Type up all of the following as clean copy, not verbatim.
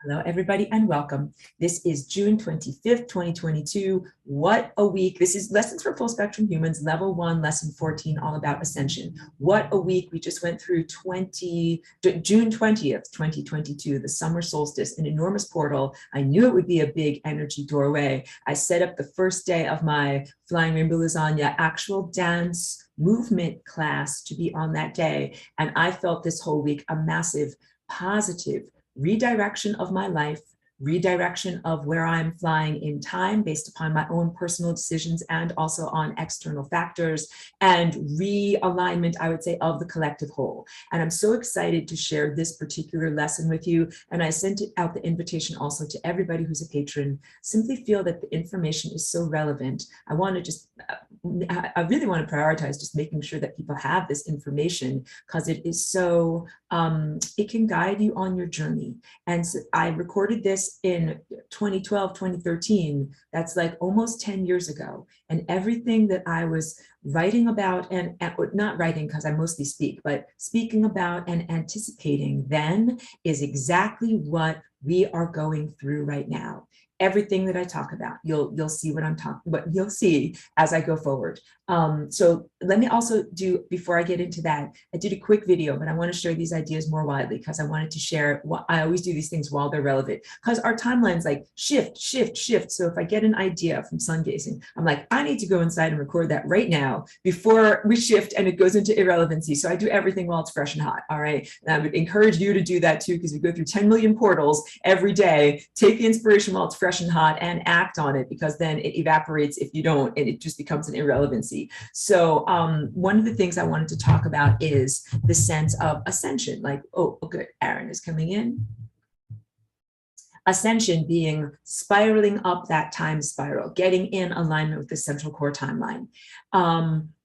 Hello, everybody, and welcome. This is June 25th, 2022. What a week. This is Lessons for Full Spectrum Humans, Level 1, Lesson 14, all about ascension. What a week. We just went through June 20th, 2022, the summer solstice, an enormous portal. I knew it would be a big energy doorway. I set up the first day of my Flying Rainbow Lasagna actual dance movement class to be on that day. And I felt this whole week a massive positive redirection of my life, redirection of where I'm flying in time based upon my own personal decisions and also on external factors, and realignment, I would say, of the collective whole. And I'm so excited to share this particular lesson with you. And I sent out the invitation also to everybody who's a patron. Simply feel that the information is so relevant. I want to just, I really want to prioritize just making sure that people have this information because it is so, it can guide you on your journey. And so I recorded this in 2012, 2013. That's like almost 10 years ago. And everything that I was writing about and not writing because I mostly speak, but speaking about and anticipating then is exactly what we are going through right now. Everything that I talk about, you'll see what I'm talking, what you'll see as I go forward. So let me also do, before I get into that, I did a quick video, but I want to share these ideas more widely because I wanted to share what I always do these things while they're relevant, because our timelines like shift. So if I get an idea from sun gazing, I'm like, I need to go inside and record that right now before we shift and it goes into irrelevancy. So I do everything while it's fresh and hot. All right. And I would encourage you to do that too, because we go through 10 million portals every day. Take the inspiration while it's fresh and hot and act on it, because then it evaporates if you don't, and it just becomes an irrelevancy. So one of the things I wanted to talk about is the sense of ascension. Like, oh, good, Aaron is coming in. Ascension being spiraling up that time spiral, getting in alignment with the central core timeline.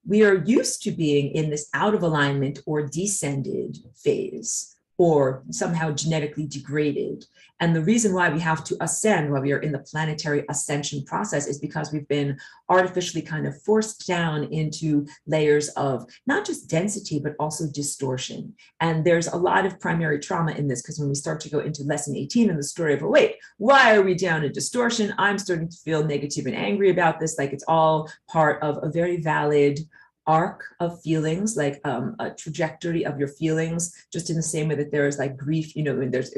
We are used to being in this out of alignment or descended phase, or somehow genetically degraded. And the reason why we have to ascend while we are in the planetary ascension process is because we've been artificially kind of forced down into layers of not just density, but also distortion. And there's a lot of primary trauma in this, because when we start to go into lesson 18 in the story of, oh, wait, why are we down in distortion? I'm starting to feel negative and angry about this. Like, it's all part of a very valid arc of feelings, like a trajectory of your feelings, just in the same way that there is like grief, you know, and there's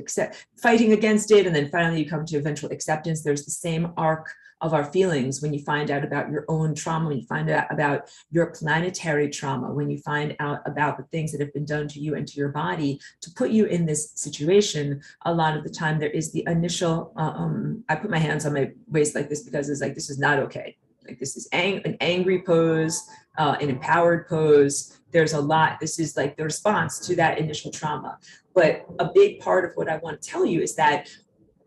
fighting against it, and then finally you come to eventual acceptance. There's the same arc of our feelings when you find out about your own trauma, when you find out about your planetary trauma, when you find out about the things that have been done to you and to your body to put you in this situation. A lot of the time there is the initial, I put my hands on my waist like this because it's like, this is not okay. Like, this is an angry pose, an empowered pose. There's a lot. This is like the response to that initial trauma. But a big part of what I want to tell you is that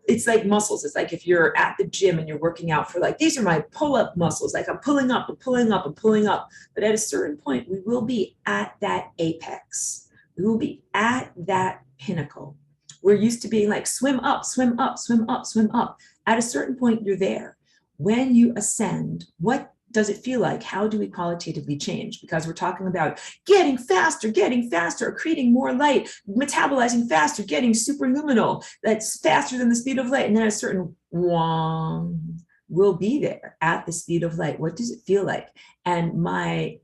it's like muscles. It's like if you're at the gym and you're working out for, like, these are my pull-up muscles. Like, I'm pulling up and pulling up and pulling up. But at a certain point, we will be at that apex. We will be at that pinnacle. We're used to being like, swim up, swim up, swim up, swim up. At a certain point, you're there. When you ascend, what does it feel like? How do we qualitatively change? Because we're talking about getting faster, creating more light, metabolizing faster, getting superluminal. That's faster than the speed of light. And then a certain wong will be there at the speed of light. What does it feel like? And my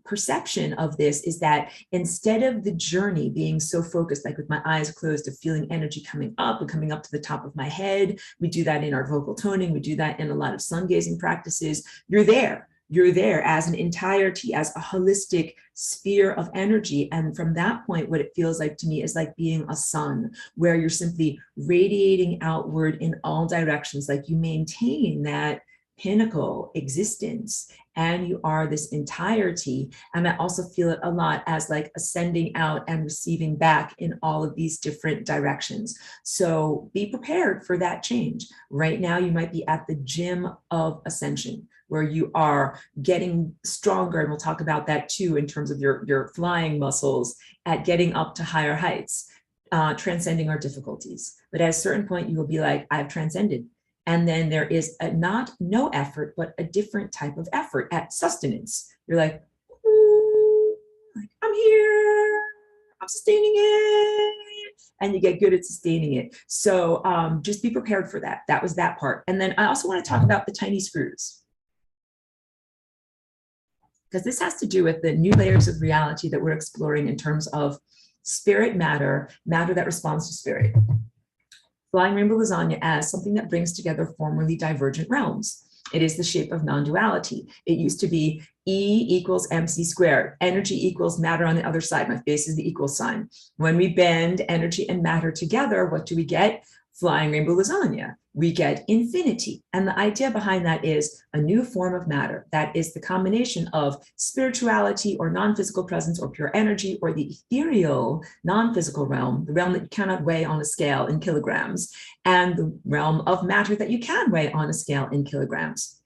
perception of this is that instead of the journey being so focused, like with my eyes closed, of feeling energy coming up and coming up to the top of my head, we do that in our vocal toning, we do that in a lot of sun gazing practices. You're there as an entirety, as a holistic sphere of energy. And from that point, what it feels like to me is like being a sun, where you're simply radiating outward in all directions, like you maintain that pinnacle existence and you are this entirety. And I also feel it a lot as like ascending out and receiving back in all of these different directions. So be prepared for that change. Right now, you might be at the gym of ascension, where you are getting stronger, and we'll talk about that too in terms of your flying muscles, at getting up to higher heights, transcending our difficulties. But at a certain point, you will be like, I've transcended. And then there is not no effort, but a different type of effort at sustenance. You're like, I'm here, I'm sustaining it. and you get good at sustaining it. So just be prepared for that. That was that part. And then I also want to talk about the tiny screws, because this has to do with the new layers of reality that we're exploring in terms of spirit matter, matter that responds to spirit. Flying rainbow lasagna as something that brings together formerly divergent realms. It is the shape of non-duality. It used to be E equals MC squared. Energy equals matter on the other side. My face is the equal sign. When we bend energy and matter together, what do we get? Flying rainbow lasagna. We get infinity. And the idea behind that is a new form of matter. That is the combination of spirituality or non-physical presence or pure energy, or the ethereal non-physical realm, the realm that you cannot weigh on a scale in kilograms, and the realm of matter that you can weigh on a scale in kilograms.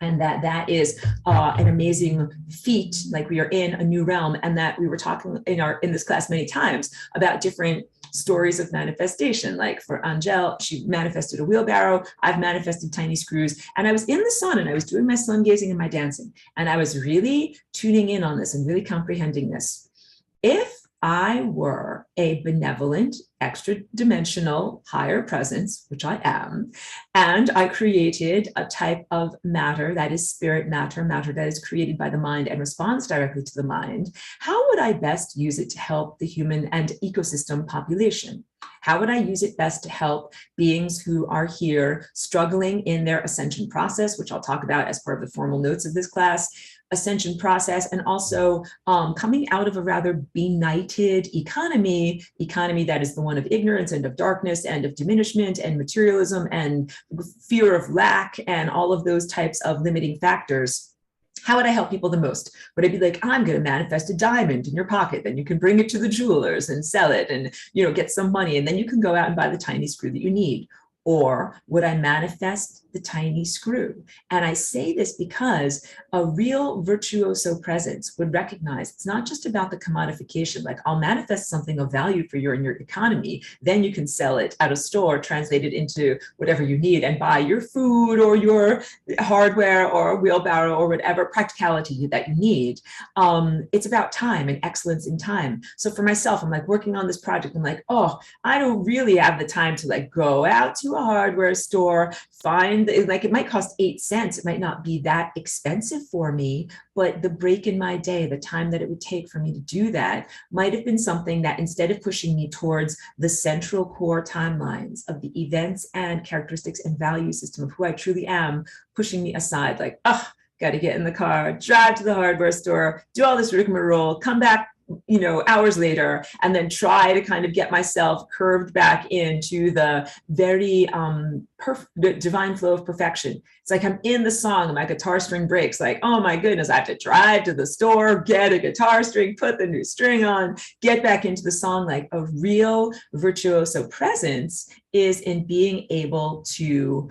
And that is an amazing feat, like we are in a new realm, and that we were talking in this class many times about different stories of manifestation. Like for Angel, she manifested a wheelbarrow. I've manifested tiny screws. And I was in the sun and I was doing my sun gazing and my dancing. And I was really tuning in on this and really comprehending this. If I were a benevolent, extra dimensional, higher presence, which I am, and I created a type of matter that is spirit matter, matter that is created by the mind and responds directly to the mind, how would I best use it to help the human and ecosystem population? How would I use it best to help beings who are here struggling in their ascension process, which I'll talk about as part of the formal notes of this class, ascension process, and also coming out of a rather benighted economy that is the one of ignorance and of darkness and of diminishment and materialism and fear of lack and all of those types of limiting factors. How would I help people the most? Would I be like, I'm going to manifest a diamond in your pocket, then you can bring it to the jewelers and sell it and, get some money, and then you can go out and buy the tiny screw that you need? Or would I manifest the tiny screw? And I say this because a real virtuoso presence would recognize it's not just about the commodification, like I'll manifest something of value for you in your economy, then you can sell it at a store, translate it into whatever you need and buy your food or your hardware or a wheelbarrow or whatever practicality that you need. It's about time and excellence in time. So for myself, I'm like working on this project. I'm like, oh, I don't really have the time to like go out to a hardware store, find, like it might cost 8 cents. It might not be that expensive for me, but the break in my day, the time that it would take for me to do that might have been something that instead of pushing me towards the central core timelines of the events and characteristics and value system of who I truly am, pushing me aside, like, oh, got to get in the car, drive to the hardware store, do all this rigmarole, come back hours later, and then try to kind of get myself curved back into the very divine flow of perfection. It's like I'm in the song and my guitar string breaks, like, oh my goodness, I have to drive to the store, get a guitar string, put the new string on, get back into the song. Like a real virtuoso presence is in being able to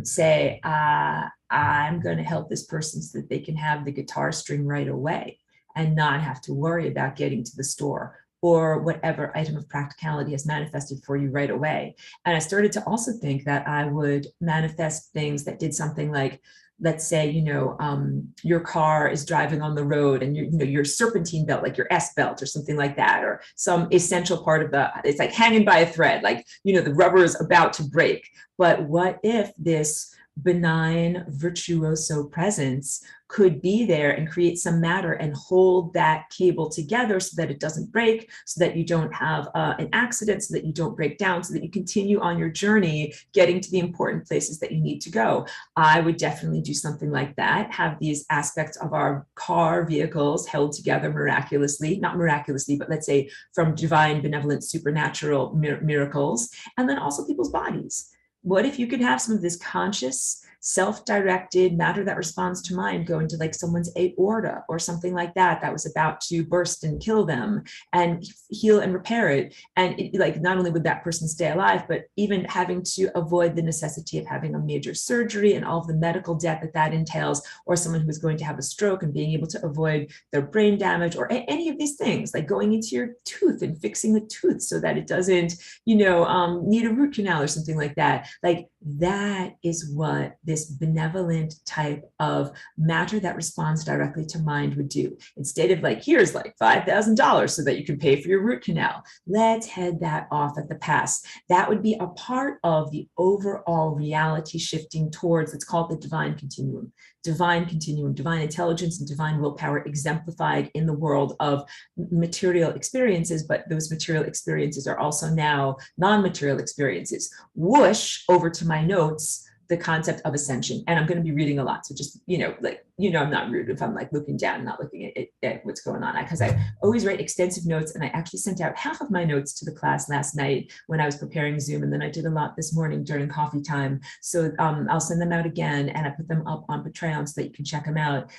say, I'm going to help this person so that they can have the guitar string right away and not have to worry about getting to the store or whatever item of practicality has manifested for you right away. And I started to also think that I would manifest things that did something like, let's say, your car is driving on the road and your serpentine belt, like your S belt or something like that, or some essential part of it's like hanging by a thread, like, the rubber is about to break. But what if this benign virtuoso presence could be there and create some matter and hold that cable together so that it doesn't break, so that you don't have an accident, so that you don't break down, so that you continue on your journey, getting to the important places that you need to go. I would definitely do something like that, have these aspects of our car vehicles held together miraculously, not miraculously, but let's say from divine, benevolent, supernatural miracles, and then also people's bodies. What if you could have some of this conscious, self-directed matter that responds to mind go into like someone's aorta or something like that was about to burst and kill them, and heal and repair it? And like not only would that person stay alive, but even having to avoid the necessity of having a major surgery and all of the medical debt that entails, or someone who is going to have a stroke and being able to avoid their brain damage, or any of these things, like going into your tooth and fixing the tooth so that it doesn't, need a root canal or something like that. Like that is what this this benevolent type of matter that responds directly to mind would do. Instead of like, here's like $5,000 so that you can pay for your root canal, let's head that off at the pass. That would be a part of the overall reality shifting towards, it's called the divine continuum, divine intelligence and divine willpower exemplified in the world of material experiences, but those material experiences are also now non-material experiences. Whoosh, over to my notes, the concept of ascension. And I'm going to be reading a lot. So just, I'm not rude if I'm like looking down and not looking at what's going on, because I always write extensive notes, and I actually sent out half of my notes to the class last night when I was preparing Zoom. And then I did a lot this morning during coffee time. So I'll send them out again, and I put them up on Patreon so that you can check them out.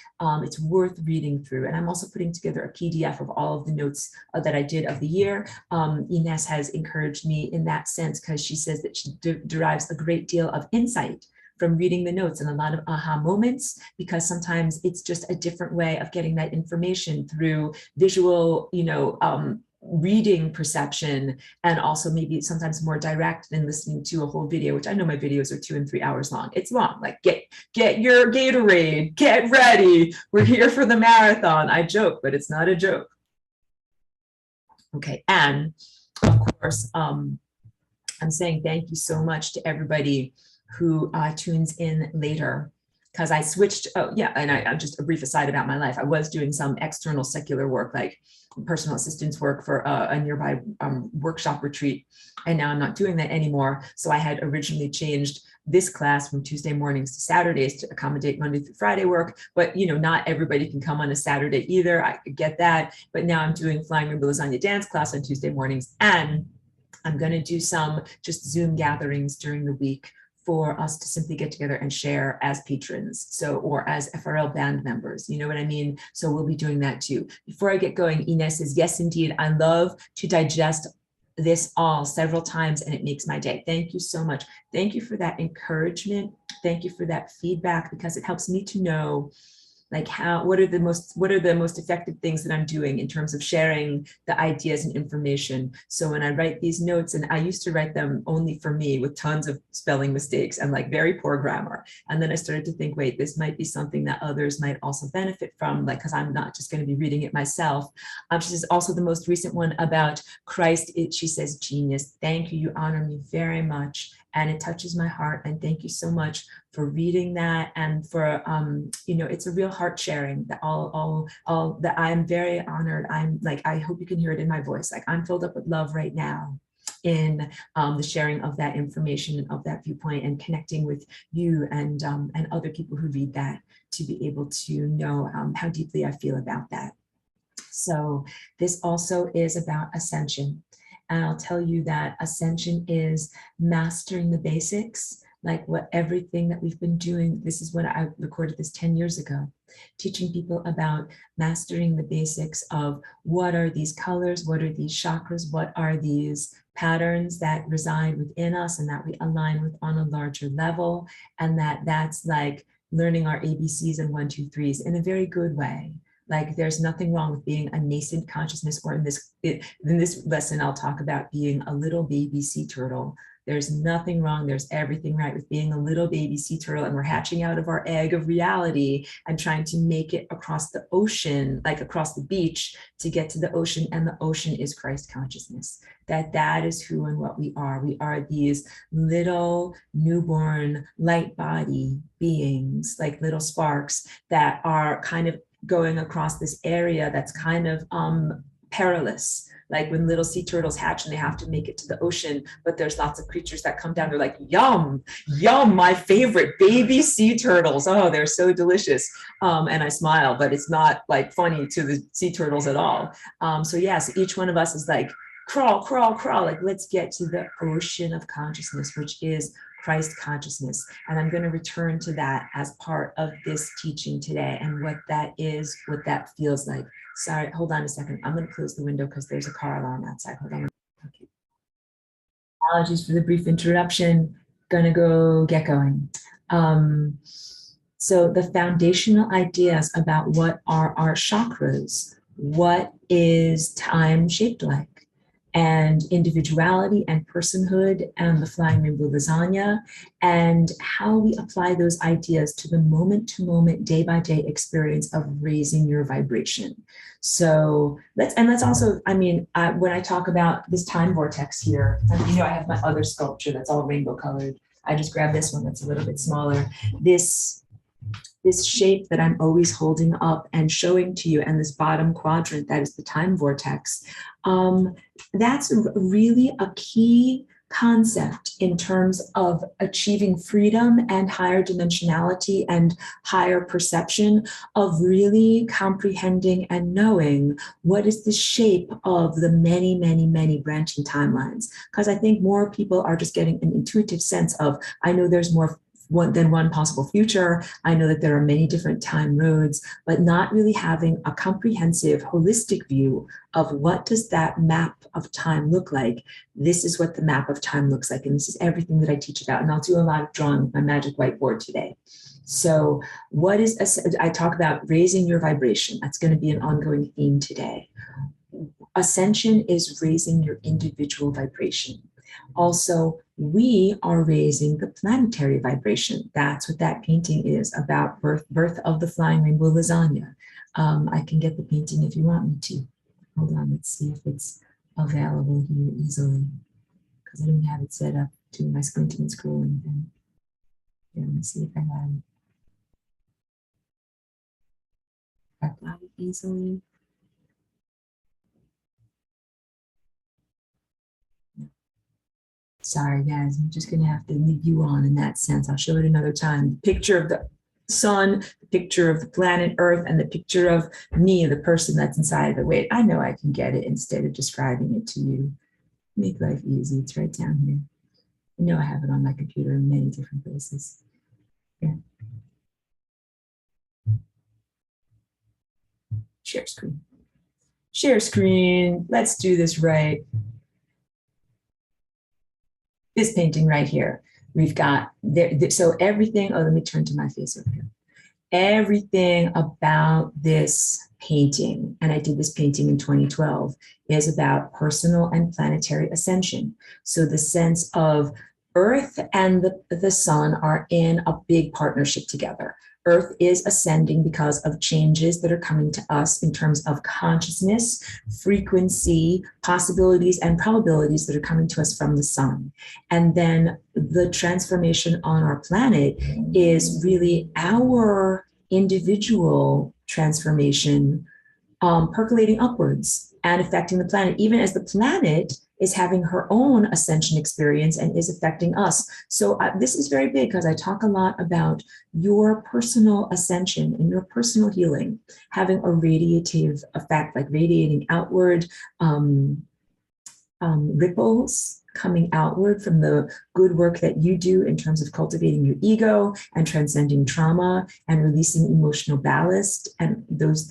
It's worth reading through. And I'm also putting together a PDF of all of the notes that I did of the year. Ines has encouraged me in that sense, because she says that she derives a great deal of insight from reading the notes and a lot of aha moments, because sometimes it's just a different way of getting that information through visual, reading perception, and also maybe sometimes more direct than listening to a whole video, which I know my videos are 2 and 3 hours long. It's long, like get your Gatorade, get ready. We're here for the marathon. I joke, but it's not a joke. Okay, and of course, I'm saying thank you so much to everybody who tunes in later, because I switched. Oh yeah, and I just a brief aside about my life. I was doing some external secular work, like personal assistance work for a nearby workshop retreat, and now I'm not doing that anymore. So I had originally changed this class from Tuesday mornings to Saturdays to accommodate Monday through Friday work, but not everybody can come on a Saturday either. I get that, but now I'm doing Flying Rainbow Lasagna dance class on Tuesday mornings, and I'm going to do some just Zoom gatherings during the week for us to simply get together and share as patrons, or as FRL band members, you know what I mean? So we'll be doing that too. Before I get going, Ines says, yes, indeed, I love to digest this all several times, and it makes my day. Thank you so much. Thank you for that encouragement. Thank you for that feedback, because it helps me to know like what are the most effective things that I'm doing in terms of sharing the ideas and information. So when I write these notes, and I used to write them only for me with tons of spelling mistakes and like very poor grammar. And then I started to think, wait, this might be something that others might also benefit from, like, because I'm not just going to be reading it myself. She says also the most recent one about Christ, she says, genius. Thank you. You honor me very much. And it touches my heart. And thank you so much for reading that, and for it's a real heart sharing that all that I'm very honored. I'm like, I hope you can hear it in my voice. Like, I'm filled up with love right now in the sharing of that information and of that viewpoint, and connecting with you and other people who read that, to be able to know how deeply I feel about that. So this also is about ascension. And I'll tell you that ascension is mastering the basics, like what everything that we've been doing. This is when I recorded this 10 years ago, teaching people about mastering the basics of what are these colors, what are these chakras, what are these patterns that reside within us and that we align with on a larger level. And that's like learning our ABCs and 1, 2, 3s in a very good way. Like, there's nothing wrong with being a nascent consciousness, or in this lesson, I'll talk about being a little baby sea turtle. There's nothing wrong. There's everything right with being a little baby sea turtle, and we're hatching out of our egg of reality and trying to make it across the ocean, like across the beach, to get to the ocean. And the ocean is Christ consciousness. That is who and what we are. We are these little newborn light body beings, like little sparks that are kind of going across this area that's kind of perilous. Like when little sea turtles hatch and they have to make it to the ocean, but there's lots of creatures that come down. They're like, yum, yum, my favorite baby sea turtles. Oh, they're so delicious. And I smile, but it's not like funny to the sea turtles at all. So yes, each one of us is like, crawl, crawl, crawl. Like, let's get to the ocean of consciousness, which is Christ consciousness. And I'm going to return to that as part of this teaching today, and what that is, what that feels like. Sorry, hold on a second. I'm going to close the window because there's a car alarm outside. Hold on. Okay. Apologies for the brief interruption. Gonna go get going. So the foundational ideas about what are our chakras, what is time shaped like? and individuality and personhood and the flying rainbow lasagna, and how we apply those ideas to the moment to moment, day by day experience of raising your vibration. So let's also, I mean, when I talk about this time vortex here, and I have my other sculpture that's all rainbow colored. I just grabbed this one that's a little bit smaller. This shape that I'm always holding up and showing to you, and this bottom quadrant that is the time vortex, that's really a key concept in terms of achieving freedom and higher dimensionality and higher perception, of really comprehending and knowing what is the shape of the many, many, many branching timelines. Because I think more people are just getting an intuitive sense of, I know there's more than one possible future. I know that there are many different time roads, but not really having a comprehensive, holistic view of what does that map of time look like. This is what the map of time looks like, and this is everything that I teach about. And I'll do a lot of drawing with my magic whiteboard today. So I talk about raising your vibration. That's going to be an ongoing theme today. Ascension is raising your individual vibration. Also, we are raising the planetary vibration. That's what that painting is about, birth of the flying rainbow lasagna. I can get the painting if you want me to. Hold on, let's see if it's available here easily, because I didn't have it set up to my squinting and scrolling thing. Yeah, let me see if I have it. I got it easily. Sorry, guys, I'm just going to have to leave you on in that sense. I'll show it another time. The picture of the sun, the picture of the planet Earth, and the picture of me, the person that's inside of it. Wait, I know I can get it instead of describing it to you. Make life easy. It's right down here. I know I have it on my computer in many different places. Yeah. Share screen. Share screen. Let's do this right. This painting right here, we've got there, so everything, let me turn to my face over here. Everything about this painting, and I did this painting in 2012, is about personal and planetary ascension. So the sense of Earth and the sun are in a big partnership together. Earth is ascending because of changes that are coming to us in terms of consciousness, frequency, possibilities, and probabilities that are coming to us from the sun. And then the transformation on our planet is really our individual transformation, percolating upwards and affecting the planet, even as the planet is having her own ascension experience and is affecting us. So this is very big, because I talk a lot about your personal ascension and your personal healing having a radiative effect, like radiating outward, ripples coming outward from the good work that you do in terms of cultivating your ego and transcending trauma and releasing emotional ballast, and those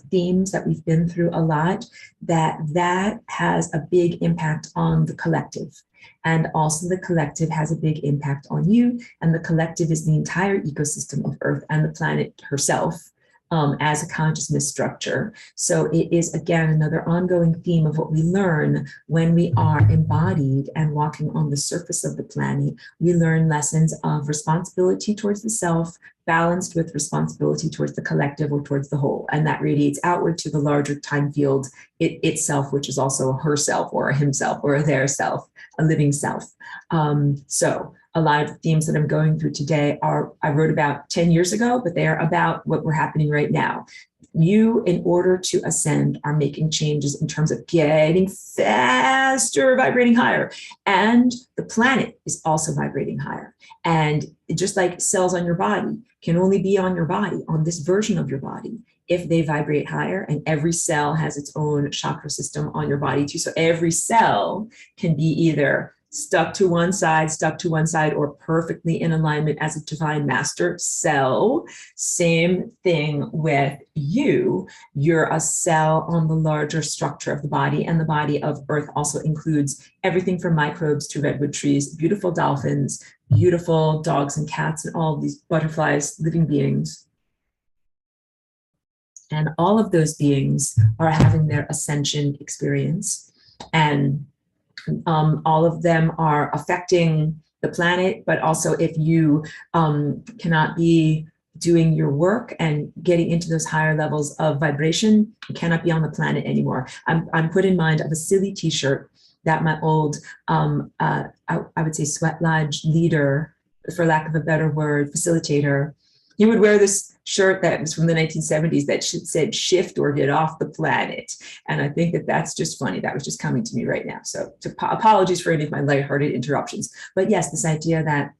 themes that we've been through a lot, that has a big impact on the collective. And also the collective has a big impact on you, and the collective is the entire ecosystem of Earth and the planet herself, as a consciousness structure. So it is, again, another ongoing theme of what we learn when we are embodied and walking on the surface of the planet. We learn lessons of responsibility towards the self, balanced with responsibility towards the collective or towards the whole. And that radiates outward to the larger time field itself, which is also a herself or a himself or a their self, a living self. So a lot of the themes that I'm going through today I wrote about 10 years ago, but they are about what we're happening right now. You, in order to ascend, are making changes in terms of getting faster, vibrating higher. And the planet is also vibrating higher. And just like cells on your body can only be on your body, on this version of your body, if they vibrate higher, and every cell has its own chakra system on your body too. So every cell can be either stuck to one side, or perfectly in alignment as a divine master cell. Same thing with you. You're a cell on the larger structure of the body, and the body of Earth also includes everything from microbes to redwood trees, beautiful dolphins, beautiful dogs and cats, and all of these butterflies, living beings. And all of those beings are having their ascension experience. And all of them are affecting the planet, but also if you cannot be doing your work and getting into those higher levels of vibration, you cannot be on the planet anymore. I'm put in mind of a silly t-shirt that my old, I would say sweat lodge leader, for lack of a better word, facilitator, he would wear this shirt that was from the 1970s that said shift or get off the planet. And I think that that's just funny. That was just coming to me right now. So apologies for any of my lighthearted interruptions. But yes, this idea that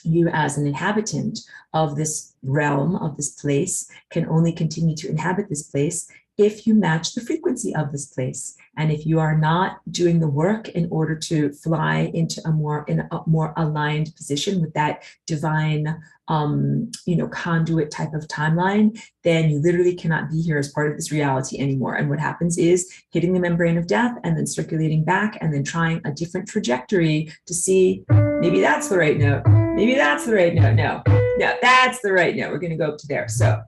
you as an inhabitant of this realm, of this place, can only continue to inhabit this place if you match the frequency of this place. And if you are not doing the work in order to fly into a more aligned position with that divine conduit type of timeline, then you literally cannot be here as part of this reality anymore. And what happens is hitting the membrane of death and then circulating back and then trying a different trajectory to see, maybe that's the right note. Maybe that's the right note. No, that's the right note. We're going to go up to there. So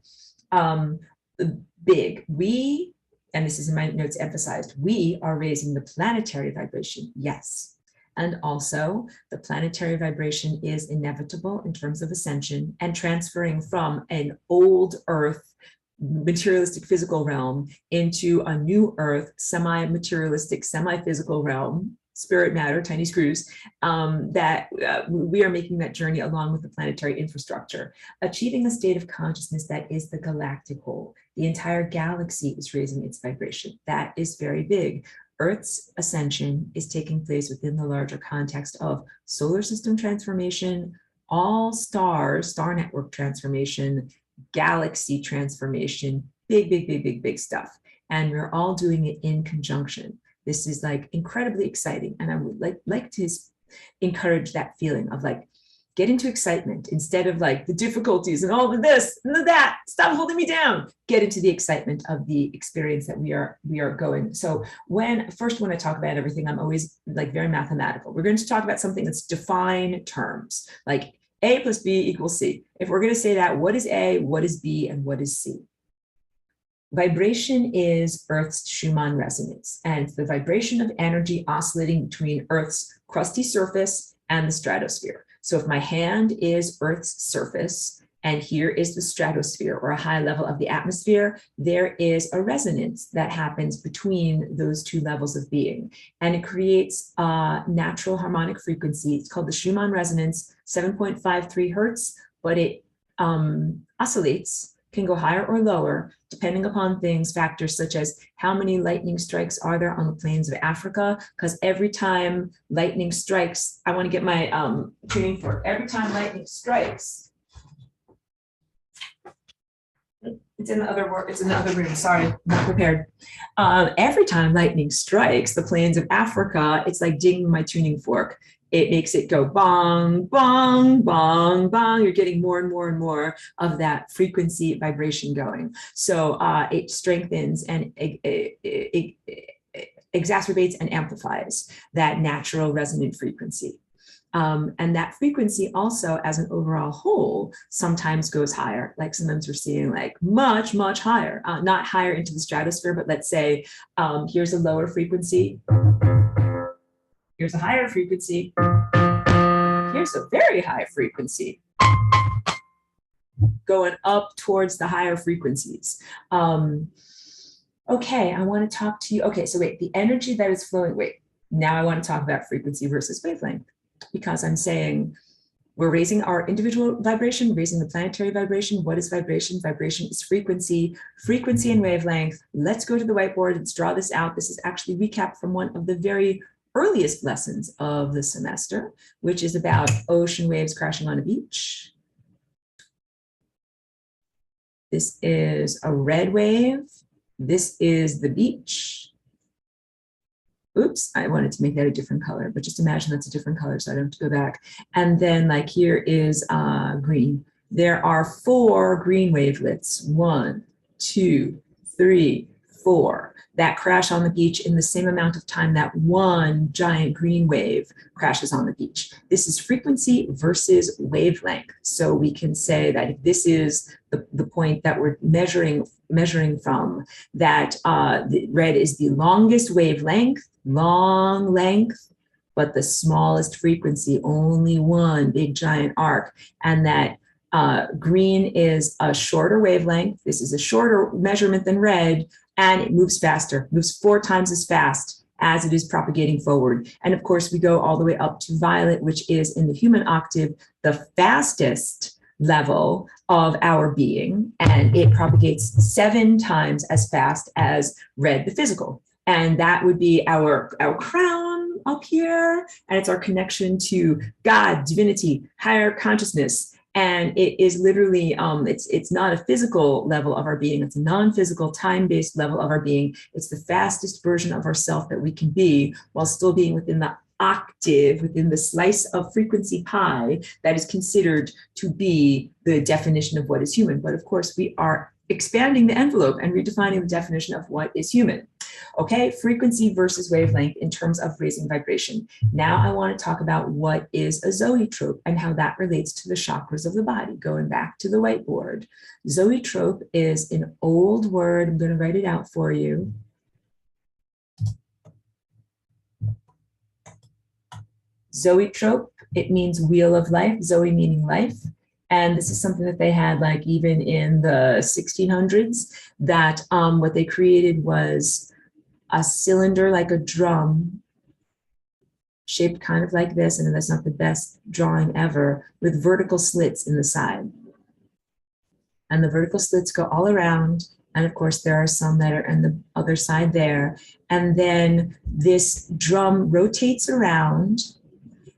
big, we, and this is in my notes emphasized, we are raising the planetary vibration. Yes. And also the planetary vibration is inevitable in terms of ascension and transferring from an old earth materialistic physical realm into a new earth semi-materialistic semi-physical realm, spirit matter, tiny screws, we are making that journey along with the planetary infrastructure, achieving a state of consciousness that is the galactic whole. The entire galaxy is raising its vibration. That is very big. Earth's ascension is taking place within the larger context of solar system transformation, all stars, star network transformation, galaxy transformation, big stuff. And we're all doing it in conjunction. This is like incredibly exciting. And I would like to encourage that feeling of like, get into excitement instead of like the difficulties and all of this and that, stop holding me down. Get into the excitement of the experience that we are going. So when I talk about everything, I'm always like very mathematical. We're going to talk about something that's define terms, like A plus B equals C. If we're going to say that, what is A, what is B, and what is C? Vibration is Earth's Schumann resonance, and it's the vibration of energy oscillating between Earth's crusty surface and the stratosphere. So if my hand is Earth's surface, and here is the stratosphere or a high level of the atmosphere, there is a resonance that happens between those two levels of being. And it creates a natural harmonic frequency. It's called the Schumann resonance, 7.53 hertz, but it oscillates, can go higher or lower, depending upon factors such as how many lightning strikes are there on the plains of Africa, because every time lightning strikes, I want to get my tuning fork, every time lightning strikes, it's in the other room, sorry, not prepared. Every time lightning strikes the plains of Africa, it's like dinging my tuning fork. It makes it go bong, bong, bong, bong. You're getting more and more and more of that frequency vibration going. So it strengthens and it exacerbates and amplifies that natural resonant frequency. And that frequency also as an overall whole sometimes goes higher. Like sometimes we're seeing like much, much higher, not higher into the stratosphere, but let's say here's a lower frequency. Here's a higher frequency. Here's a very high frequency. Going up towards the higher frequencies. Okay, I want to talk to you. Okay, so wait, the energy that is flowing, now I want to talk about frequency versus wavelength, because I'm saying we're raising our individual vibration, raising the planetary vibration. What is vibration? Vibration is frequency and wavelength. Let's go to the whiteboard. Let's draw this out. This is actually recap from one of the very earliest lessons of the semester, which is about ocean waves crashing on a beach. This is a red wave. This is the beach. Oops, I wanted to make that a different color, but just imagine that's a different color so I don't have to go back. And then like here is green. There are 4 green wavelets, 1, 2, 3, 4, that crash on the beach in the same amount of time that one giant green wave crashes on the beach. This is frequency versus wavelength. So we can say that if this is the point that we're measuring from, that the red is the longest wavelength, long length, but the smallest frequency, only one big giant arc. And that green is a shorter wavelength. This is a shorter measurement than red, and it moves faster, moves 4 times as fast as it is propagating forward. And of course, we go all the way up to violet, which is in the human octave, the fastest level of our being, and it propagates 7 times as fast as red, the physical. And that would be our crown up here, and it's our connection to God, divinity, higher consciousness. And it is literally, it's not a physical level of our being, it's a non-physical, time-based level of our being. It's the fastest version of ourself that we can be while still being within the octave, within the slice of frequency pi that is considered to be the definition of what is human. But of course, we are expanding the envelope and redefining the definition of what is human. Okay, frequency versus wavelength in terms of raising vibration. Now I want to talk about what is a zoetrope and how that relates to the chakras of the body, going back to the whiteboard. Zoetrope is an old word. I'm going to write it out for you. Zoetrope, it means wheel of life, Zoe meaning life. And this is something that they had like even in the 1600s, that what they created was a cylinder like a drum, shaped kind of like this, and that's not the best drawing ever, with vertical slits in the side. And the vertical slits go all around, and of course there are some that are on the other side there. And then this drum rotates around,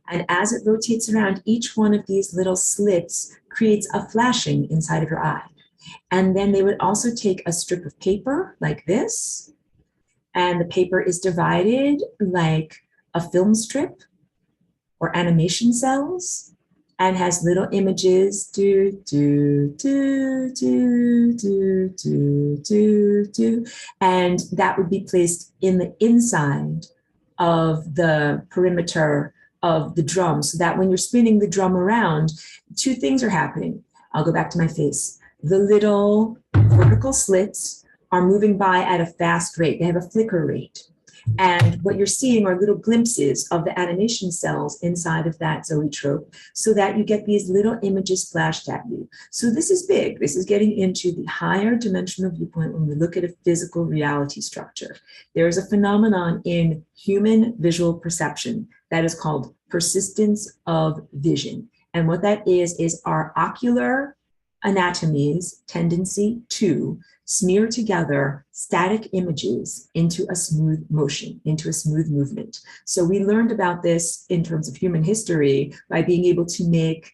and as it rotates around, each one of these little slits creates a flashing inside of your eye. And then they would also take a strip of paper like this, and the paper is divided like a film strip or animation cells, and has little images, and that would be placed in the inside of the perimeter of the drum, so that when you're spinning the drum around, 2 things are happening. I'll go back to my face. The little vertical slits are moving by at a fast rate. They have a flicker rate. And what you're seeing are little glimpses of the animation cells inside of that zoetrope, so that you get these little images flashed at you. So this is big. This is getting into the higher dimensional viewpoint when we look at a physical reality structure. There is a phenomenon in human visual perception that is called persistence of vision. And what that is our ocular anatomy's tendency to smear together static images into a smooth motion, into a smooth movement. So we learned about this in terms of human history by being able to make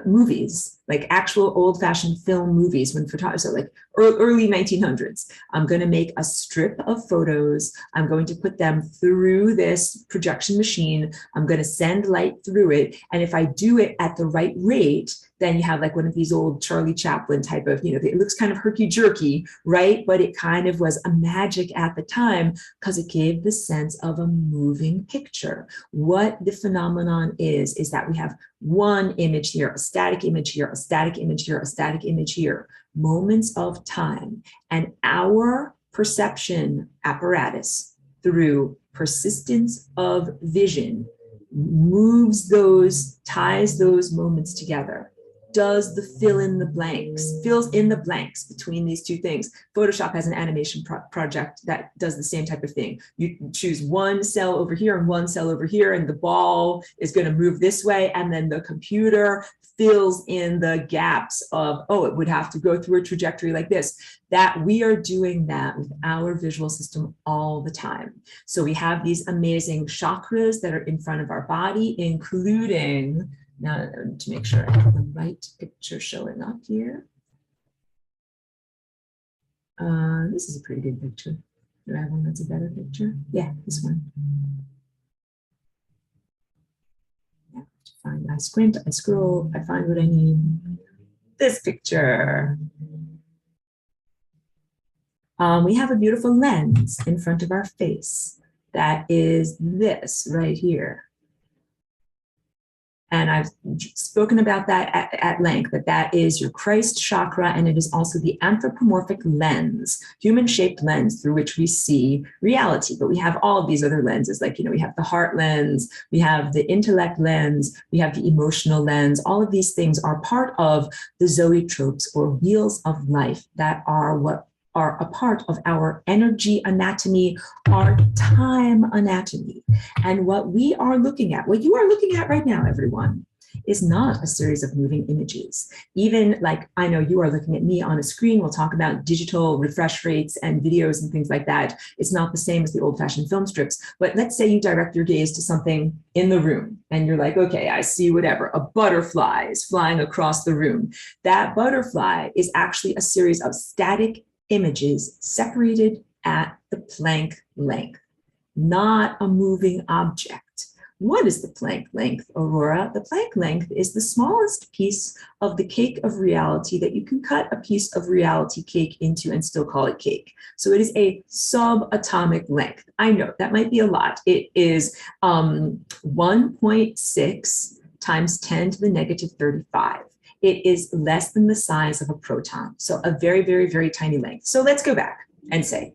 movies, like actual old-fashioned film movies, when photographers, so like early 1900s. I'm going to make a strip of photos. I'm going to put them through this projection machine. I'm going to send light through it. And if I do it at the right rate, then you have like one of these old Charlie Chaplin type of, it looks kind of herky-jerky, right? But it kind of was a magic at the time because it gave the sense of a moving picture. What the phenomenon is that we have one image here, a static image here, a static image here, a static image here, moments of time. And our perception apparatus through persistence of vision moves those, ties those moments together, does the fills in the blanks between these 2 things. Photoshop has an animation project that does the same type of thing. You choose one cell over here and one cell over here, and the ball is going to move this way, and then the computer fills in the gaps of, oh, it would have to go through a trajectory like this. That we are doing that with our visual system all the time. So we have these amazing chakras that are in front of our body, including, now to make sure I have the right picture showing up here. This is a pretty good picture. Do I have one that's a better picture? Yeah, this one. Yeah, I squint, I scroll, I find what I need. This picture. We have a beautiful lens in front of our face that is this right here. And I've spoken about that at length, that is your Christ chakra, and it is also the anthropomorphic lens, human-shaped lens through which we see reality. But we have all of these other lenses, like, we have the heart lens, we have the intellect lens, we have the emotional lens. All of these things are part of the zoetropes, or wheels of life, that are what are a part of our energy anatomy, our time anatomy. And what we are looking at, what you are looking at right now, everyone, is not a series of moving images. Even like, I know you are looking at me on a screen. We'll talk about digital refresh rates and videos and things like that. It's not the same as the old-fashioned film strips. But let's say you direct your gaze to something in the room and you're like, okay, I see whatever, a butterfly is flying across the room. That butterfly is actually a series of static images separated at the Planck length, not a moving object. What is the Planck length, Aurora? The Planck length is the smallest piece of the cake of reality that you can cut a piece of reality cake into and still call it cake. So it is a subatomic length. I know that might be a lot. It is 1.6 times 10 to the negative 35. It is less than the size of a proton. So a very, very, very tiny length. So let's go back and say,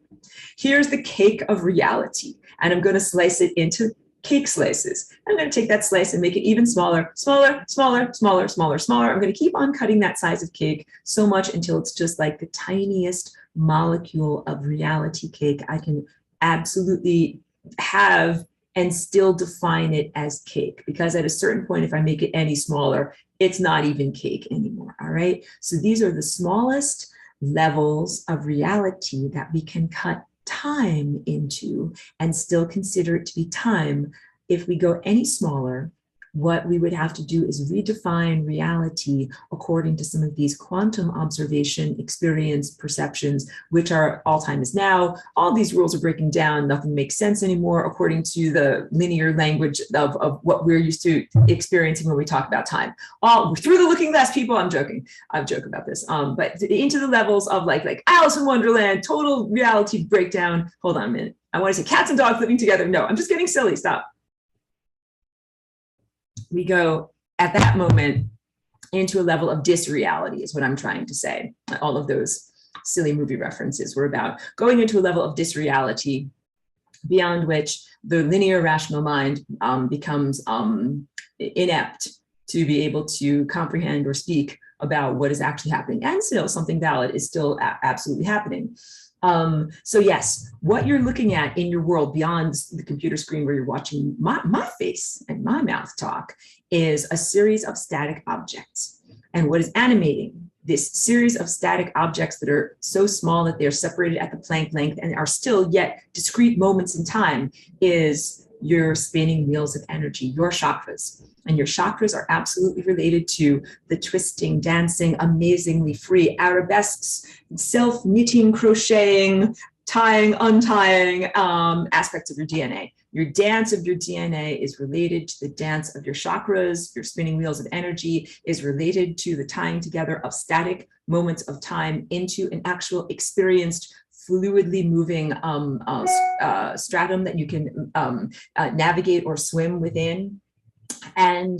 here's the cake of reality. And I'm going to slice it into cake slices. I'm going to take that slice and make it even smaller, smaller, smaller, smaller, smaller, smaller. I'm going to keep on cutting that size of cake so much until it's just like the tiniest molecule of reality cake I can absolutely have and still define it as cake. Because at a certain point, if I make it any smaller, it's not even cake anymore, all right? So these are the smallest levels of reality that we can cut time into and still consider it to be time. If we go any smaller, what we would have to do is redefine reality according to some of these quantum observation, experience, perceptions, which are all time is now. All these rules are breaking down. Nothing makes sense anymore according to the linear language of what we're used to experiencing when we talk about time. All through the looking glass, people, I'm joking. I joke about this, but into the levels of like Alice in Wonderland, total reality breakdown. Hold on a minute. I want to say cats and dogs living together. No, I'm just getting silly. Stop. We go at that moment into a level of disreality is what I'm trying to say. All of those silly movie references were about going into a level of disreality beyond which the linear rational mind becomes inept to be able to comprehend or speak about what is actually happening. And still something valid is still absolutely happening. So yes, what you're looking at in your world beyond the computer screen where you're watching my face and my mouth talk is a series of static objects. And what is animating this series of static objects that are so small that they're separated at the Planck length and are still yet discrete moments in time is your spinning wheels of energy, your chakras. And your chakras are absolutely related to the twisting, dancing, amazingly free, arabesques, self-knitting, crocheting, tying, untying aspects of your DNA. Your dance of your DNA is related to the dance of your chakras. Your spinning wheels of energy is related to the tying together of static moments of time into an actual experienced, fluidly moving stratum that you can navigate or swim within. And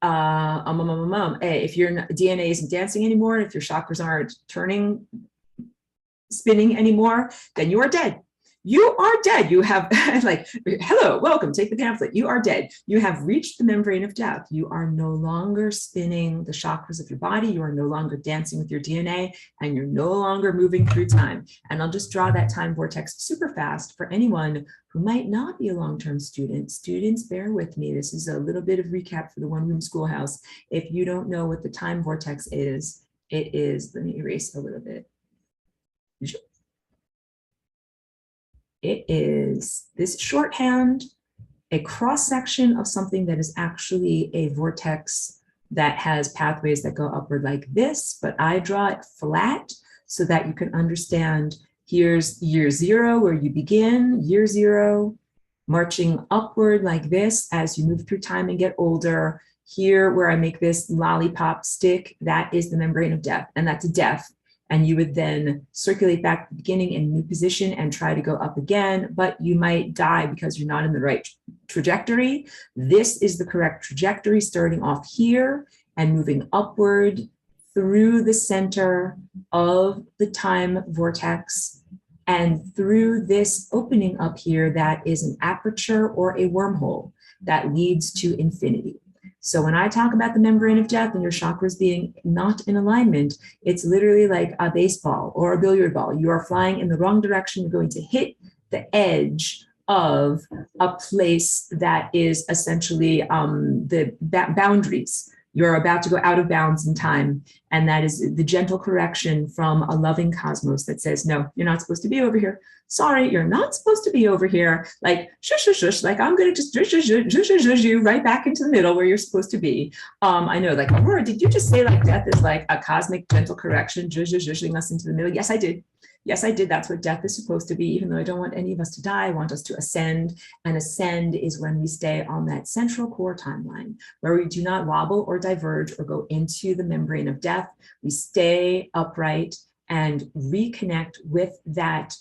if your DNA isn't dancing anymore, if your chakras aren't spinning anymore, then you are dead. You are dead. You have like, hello, welcome, take the pamphlet. You are dead. You have reached the membrane of death. You are no longer spinning the chakras of your body. You are no longer dancing with your DNA, and you're no longer moving through time. And I'll just draw that time vortex super fast for anyone who might not be a long-term student. Students, bear with me. This is a little bit of recap for the one-room schoolhouse. If you don't know what the time vortex is, it is, let me erase a little bit. It is this shorthand, a cross-section of something that is actually a vortex that has pathways that go upward like this, but I draw it flat so that you can understand here's year zero where you begin, year zero, marching upward like this as you move through time and get older. Here where I make this lollipop stick, that is the membrane of death, and that's death And you would then circulate back to the beginning in a new position and try to go up again, but you might die because you're not in the right trajectory. This is the correct trajectory, starting off here and moving upward through the center of the time vortex and through this opening up here that is an aperture or a wormhole that leads to infinity. So when I talk about the membrane of death and your chakras being not in alignment, it's literally like a baseball or a billiard ball. You are flying in the wrong direction. You're going to hit the edge of a place that is essentially the boundaries. You're about to go out of bounds in time. And that is the gentle correction from a loving cosmos that says, no, you're not supposed to be over here. Sorry, you're not supposed to be over here. Like, shush, shush, shush. Like, I'm going to just shush, shush, shush, shush, shush you right back into the middle where you're supposed to be. I know, like, Aurora, did you just say like death is like a cosmic gentle correction, shush, shush, shushing us into the middle? Yes, I did. Yes, I did. That's what death is supposed to be, even though I don't want any of us to die. I want us to ascend. And ascend is when we stay on that central core timeline, where we do not wobble or diverge or go into the membrane of death. We stay upright and reconnect with that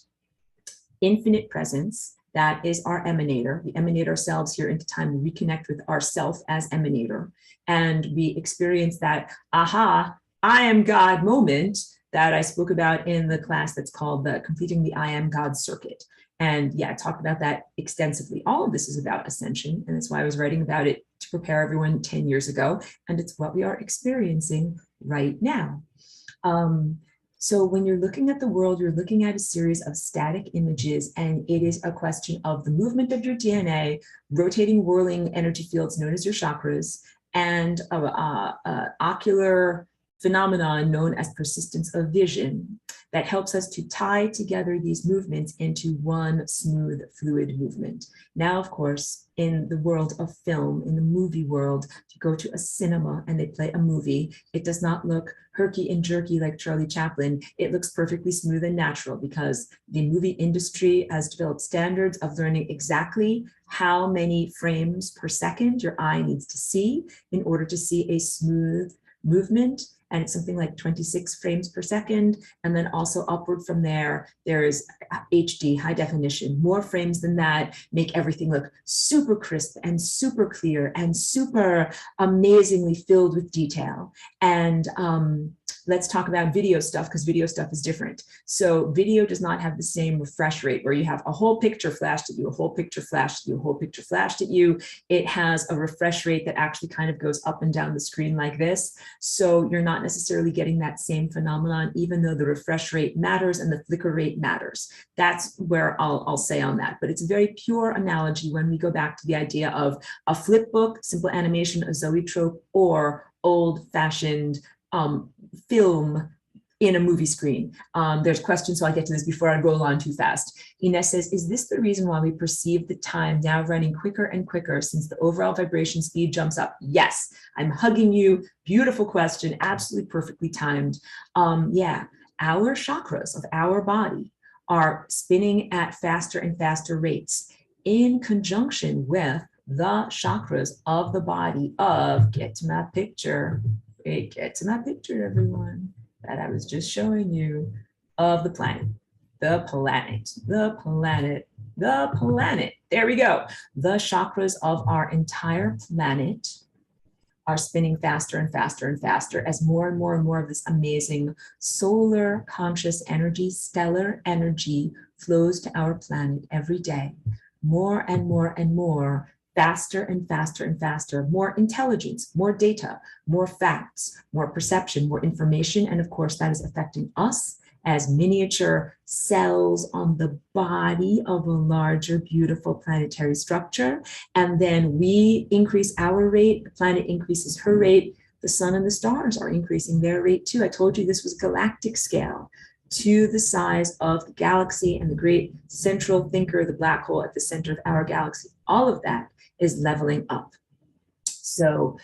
infinite presence that is our emanator. We emanate ourselves here into time. We reconnect with ourself as emanator. And we experience that, aha, I am God moment that I spoke about in the class that's called the Completing the I Am God Circuit. And yeah, I talked about that extensively. All of this is about ascension, and that's why I was writing about it to prepare everyone 10 years ago. And it's what we are experiencing right now. So when you're looking at the world, you're looking at a series of static images, and it is a question of the movement of your DNA, rotating, whirling energy fields known as your chakras, and ocular phenomenon known as persistence of vision that helps us to tie together these movements into one smooth, fluid movement. Now, of course, in the world of film, in the movie world, you go to a cinema and they play a movie, it does not look herky and jerky like Charlie Chaplin. It looks perfectly smooth and natural because the movie industry has developed standards of learning exactly how many frames per second your eye needs to see in order to see a smooth movement. And it's something like 26 frames per second. And then also upward from there, there is HD, high definition. More frames than that make everything look super crisp and super clear and super amazingly filled with detail. And let's talk about video stuff, because video stuff is different. So video does not have the same refresh rate where you have a whole picture flashed at you, a whole picture flashed at you, a whole picture flashed at you. It has a refresh rate that actually kind of goes up and down the screen like this. So you're not necessarily getting that same phenomenon, even though the refresh rate matters and the flicker rate matters. That's where I'll say on that. But it's a very pure analogy when we go back to the idea of a flip book, simple animation, a zoetrope, or old-fashioned film in a movie screen. There's questions, so I'll get to this before I roll on too fast. Ines says, is this the reason why we perceive the time now running quicker and quicker since the overall vibration speed jumps up? Yes, I'm hugging you. Beautiful question, absolutely perfectly timed. Yeah, our chakras of our body are spinning at faster and faster rates in conjunction with the chakras of the body of, get to my picture, get to my picture, everyone, that I was just showing you, of the planet, the planet, the planet, the planet. There we go. The chakras of our entire planet are spinning faster and faster and faster as more and more and more of this amazing solar conscious energy, stellar energy flows to our planet every day. More and more and more, faster and faster and faster, more intelligence, more data, more facts, more perception, more information. And of course, that is affecting us as miniature cells on the body of a larger, beautiful planetary structure. And then we increase our rate, the planet increases her rate, the sun and the stars are increasing their rate too. I told you this was galactic scale to the size of the galaxy and the great central thinker, the black hole at the center of our galaxy. All of that is leveling up. So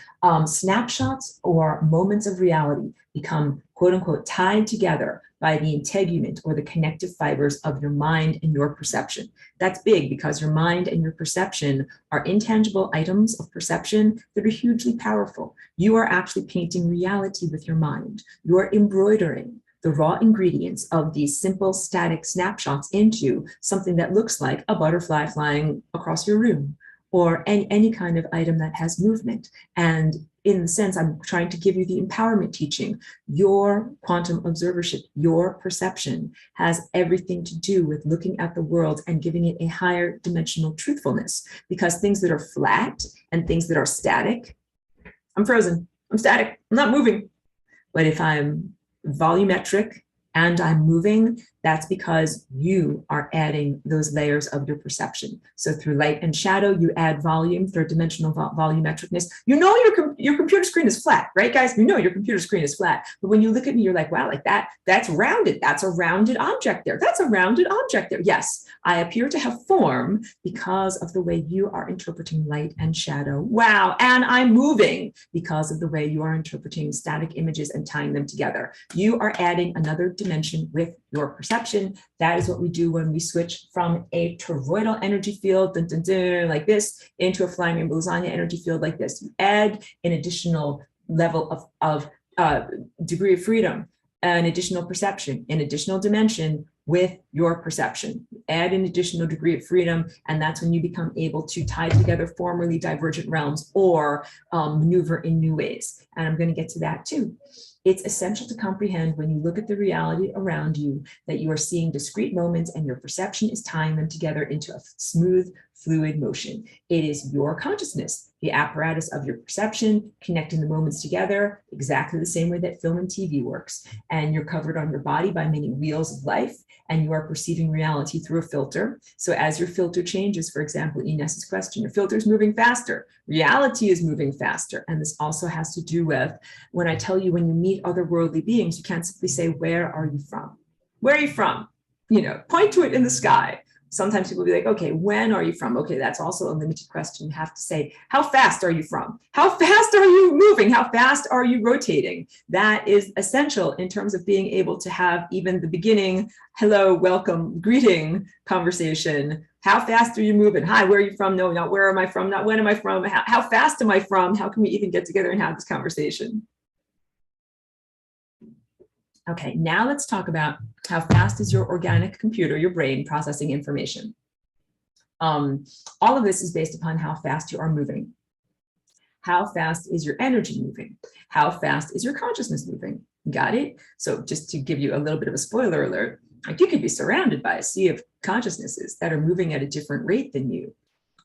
snapshots or moments of reality become quote unquote tied together by the integument or the connective fibers of your mind and your perception. That's big because your mind and your perception are intangible items of perception that are hugely powerful. You are actually painting reality with your mind. You are embroidering the raw ingredients of these simple static snapshots into something that looks like a butterfly flying across your room, or any kind of item that has movement. And in the sense, I'm trying to give you the empowerment teaching. Your quantum observership, your perception has everything to do with looking at the world and giving it a higher dimensional truthfulness, because things that are flat and things that are static, I'm frozen, I'm static, I'm not moving. But if I'm volumetric and I'm moving, that's because you are adding those layers of your perception. So through light and shadow, you add volume, third dimensional volumetricness. You know your computer screen is flat, right, guys? You know your computer screen is flat. But when you look at me, you're like, wow, like that's rounded. That's a rounded object there. That's a rounded object there. Yes, I appear to have form because of the way you are interpreting light and shadow. Wow, and I'm moving because of the way you are interpreting static images and tying them together. You are adding another dimension with your perception. That is what we do when we switch from a toroidal energy field, dun, dun, dun, like this, into a flying rainbow lasagna energy field like this. You add an additional level of degree of freedom, an additional perception, an additional dimension with your perception. Add an additional degree of freedom, and that's when you become able to tie together formerly divergent realms or maneuver in new ways. And I'm going to get to that too. It's essential to comprehend when you look at the reality around you that you are seeing discrete moments and your perception is tying them together into a smooth, fluid motion. It is your consciousness, the apparatus of your perception, connecting the moments together exactly the same way that film and TV works. And you're covered on your body by many wheels of life, and you are perceiving reality through a filter. So as your filter changes, for example, Inez's question, your filter is moving faster, reality is moving faster. And this also has to do with when I tell you when you meet otherworldly beings, you can't simply say, where are you from? Where are you from? You know, point to it in the sky. Sometimes people will be like, okay, when are you from? Okay, that's also a limited question. You have to say, how fast are you from? How fast are you moving? How fast are you rotating? That is essential in terms of being able to have even the beginning, hello, welcome, greeting conversation. How fast are you moving? Hi, where are you from? No, not where am I from? Not when am I from? How fast am I from? How can we even get together and have this conversation? Okay, now let's talk about how fast is your organic computer, your brain, processing information. All of this is based upon how fast you are moving. How fast is your energy moving? How fast is your consciousness moving? Got it? So just to give you a little bit of a spoiler alert, like you could be surrounded by a sea of consciousnesses that are moving at a different rate than you,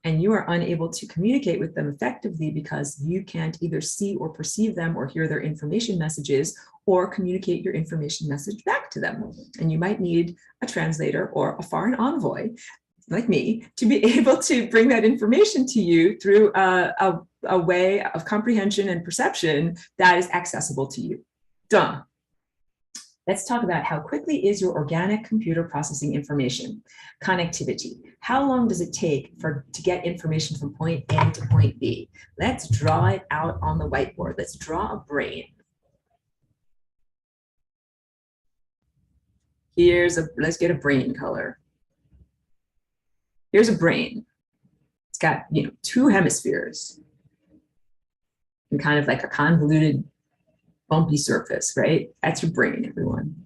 and you are unable to communicate with them effectively because you can't either see or perceive them or hear their information messages or communicate your information message back to them. And you might need a translator or a foreign envoy like me to be able to bring that information to you through a way of comprehension and perception that is accessible to you. Duh. Let's talk about how quickly is your organic computer processing information. Connectivity. How long does it take to get information from point A to point B? Let's draw it out on the whiteboard. Let's draw a brain. Let's get a brain color. Here's a brain. It's got, two hemispheres and kind of like a convoluted bumpy surface, right? That's your brain, everyone.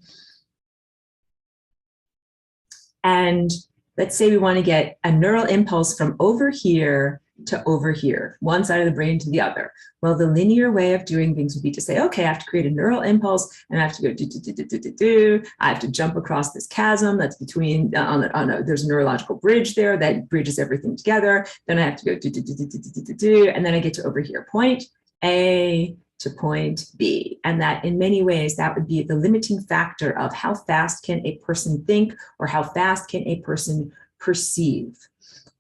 And let's say we want to get a neural impulse from over here to over here, one side of the brain to the other. Well, the linear way of doing things would be to say, okay, I have to create a neural impulse and I have to go do, do, do, do, do, do, do. I have to jump across this chasm that's between, there's a neurological bridge there that bridges everything together. Then I have to go do, do, do, do, do, do, do, do, and then I get to over here, point A to point B. And that in many ways, that would be the limiting factor of how fast can a person think or how fast can a person perceive.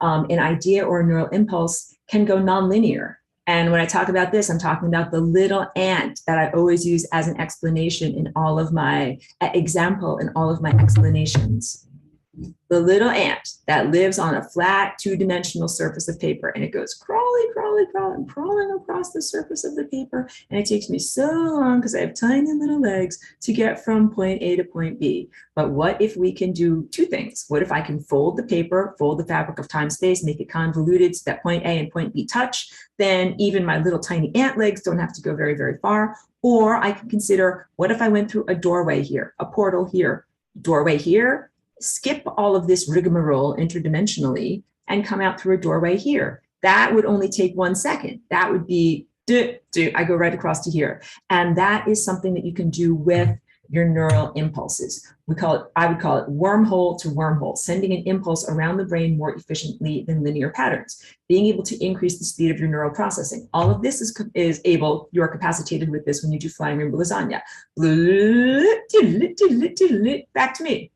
An idea or a neural impulse can go nonlinear. And when I talk about this, I'm talking about the little ant that I always use as an explanation in all of my example in all of my explanations. The little ant that lives on a flat two-dimensional surface of paper, and it goes crawling, crawling, crawling, crawling across the surface of the paper. And it takes me so long because I have tiny little legs to get from point A to point B. But what if we can do two things? What if I can fold the paper, fold the fabric of time-space, make it convoluted so that point A and point B touch? Then even my little tiny ant legs don't have to go very, very far. Or I can consider, what if I went through a doorway here, a portal here, doorway here, skip all of this rigmarole interdimensionally and come out through a doorway here. That would only take 1 second. That would be, I go right across to here. And that is something that you can do with your neural impulses. I would call it wormhole to wormhole, sending an impulse around the brain more efficiently than linear patterns, being able to increase the speed of your neural processing. All of this is able, you're capacitated with this when you do flying rainbow lasagna. Back to me.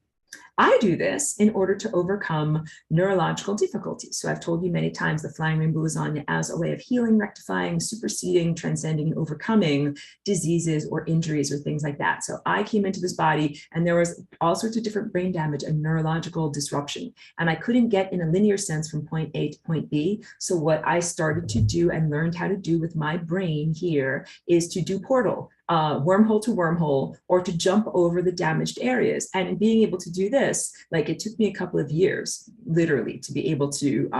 I do this in order to overcome neurological difficulties. So I've told you many times the flying rainbow lasagna as a way of healing, rectifying, superseding, transcending, and overcoming diseases or injuries or things like that. So I came into this body and there was all sorts of different brain damage and neurological disruption. And I couldn't get in a linear sense from point A to point B. So what I started to do and learned how to do with my brain here is to do portal. Wormhole to wormhole, or to jump over the damaged areas. And in being able to do this, like it took me a couple of years, literally, to be able to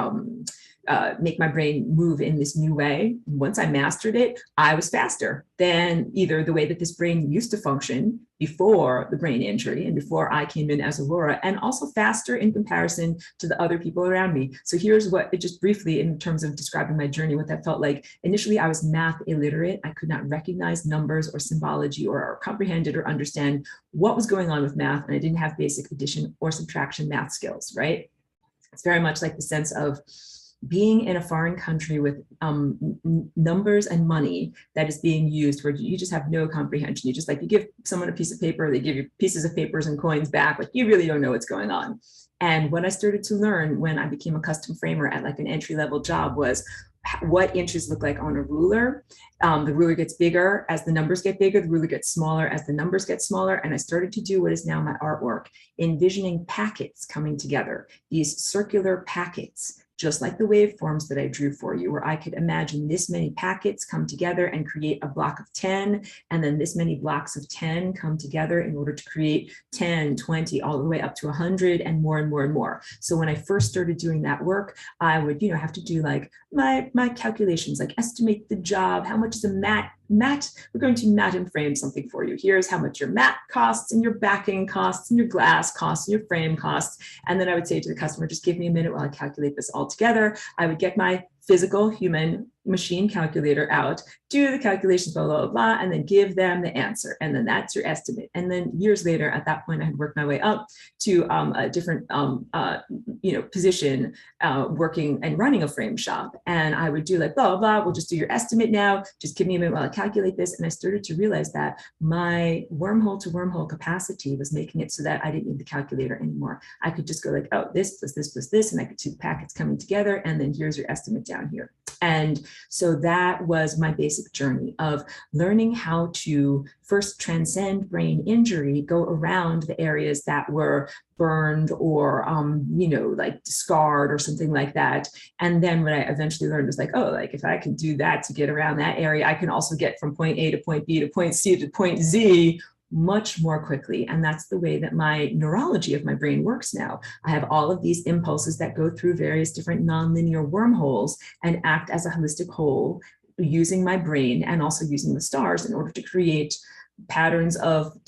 make my brain move in this new way. Once I mastered it, I was faster than either the way that this brain used to function before the brain injury and before I came in as Aurora, and also faster in comparison to the other people around me. So here's what, just briefly in terms of describing my journey, what that felt like. Initially, I was math illiterate. I could not recognize numbers or symbology or comprehend it or understand what was going on with math. And I didn't have basic addition or subtraction math skills, right? It's very much like the sense of being in a foreign country with numbers and money that is being used where you just have no comprehension. You just like, you give someone a piece of paper, they give you pieces of papers and coins back, like you really don't know what's going on. And what I started to learn when I became a custom framer at like an entry-level job was what inches look like on a ruler. The ruler gets bigger as the numbers get bigger, the ruler gets smaller as the numbers get smaller. And I started to do what is now my artwork, envisioning packets coming together, these circular packets, just like the waveforms that I drew for you, where I could imagine this many packets come together and create a block of 10, and then this many blocks of 10 come together in order to create 10, 20, all the way up to 100 and more and more and more. So when I first started doing that work, I would, have to do like my calculations, like estimate the job, how much is a mat, we're going to mat and frame something for you. Here's how much your mat costs and your backing costs and your glass costs and your frame costs. And then I would say to the customer, just give me a minute while I calculate this all together. I would get my physical human machine calculator out, do the calculations, blah, blah, blah, blah, and then give them the answer. And then that's your estimate. And then years later, at that point, I had worked my way up to a different, position, working and running a frame shop. And I would do like, blah, blah, blah, we'll just do your estimate now. Just give me a minute while I calculate this. And I started to realize that my wormhole to wormhole capacity was making it so that I didn't need the calculator anymore. I could just go like, oh, this plus this plus this, and I could see the packets coming together. And then here's your estimate down here. And so that was my basic journey of learning how to first transcend brain injury, go around the areas that were burned or, like scarred or something like that. And then what I eventually learned was like, oh, like if I can do that to get around that area, I can also get from point A to point B to point C to point Z much more quickly. And that's the way that my neurology of my brain works now. I have all of these impulses that go through various different nonlinear wormholes and act as a holistic whole, using my brain and also using the stars in order to create patterns of,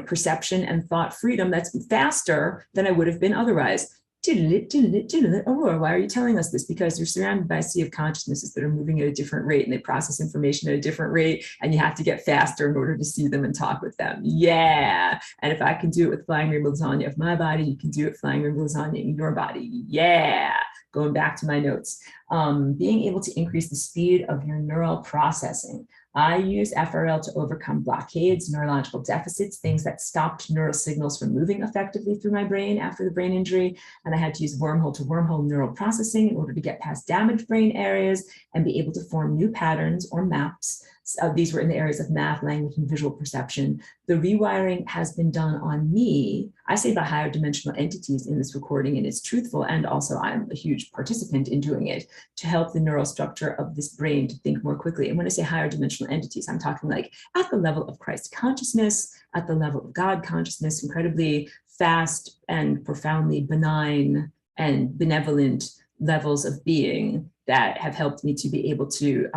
perception and thought freedom that's faster than I would have been otherwise. Aurora, why are you telling us this? Because you're surrounded by a sea of consciousnesses that are moving at a different rate and they process information at a different rate, and you have to get faster in order to see them and talk with them. Yeah. And if I can do it with flying rainbow lasagna of my body, you can do it flying rainbow lasagna in your body. Yeah. Going back to my notes, being able to increase the speed of your neural processing. I use FRL to overcome blockades, neurological deficits, things that stopped neural signals from moving effectively through my brain after the brain injury. And I had to use wormhole to wormhole neural processing in order to get past damaged brain areas and be able to form new patterns or maps. These were in the areas of math, language, and visual perception. The rewiring has been done on me. I say by higher dimensional entities in this recording, and it's truthful. And also I'm a huge participant in doing it to help the neural structure of this brain to think more quickly. And when I say higher dimensional entities, I'm talking like at the level of Christ consciousness, at the level of God consciousness, incredibly fast and profoundly benign and benevolent levels of being that have helped me to be able to,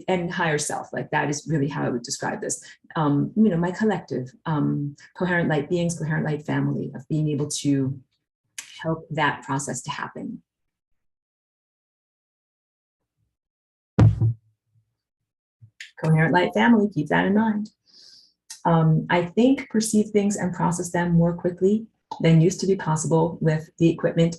and higher self, like that is really how I would describe this. My collective, coherent light beings, coherent light family, of being able to help that process to happen. Coherent light family, keep that in mind. I think, perceive things and process them more quickly than used to be possible with the equipment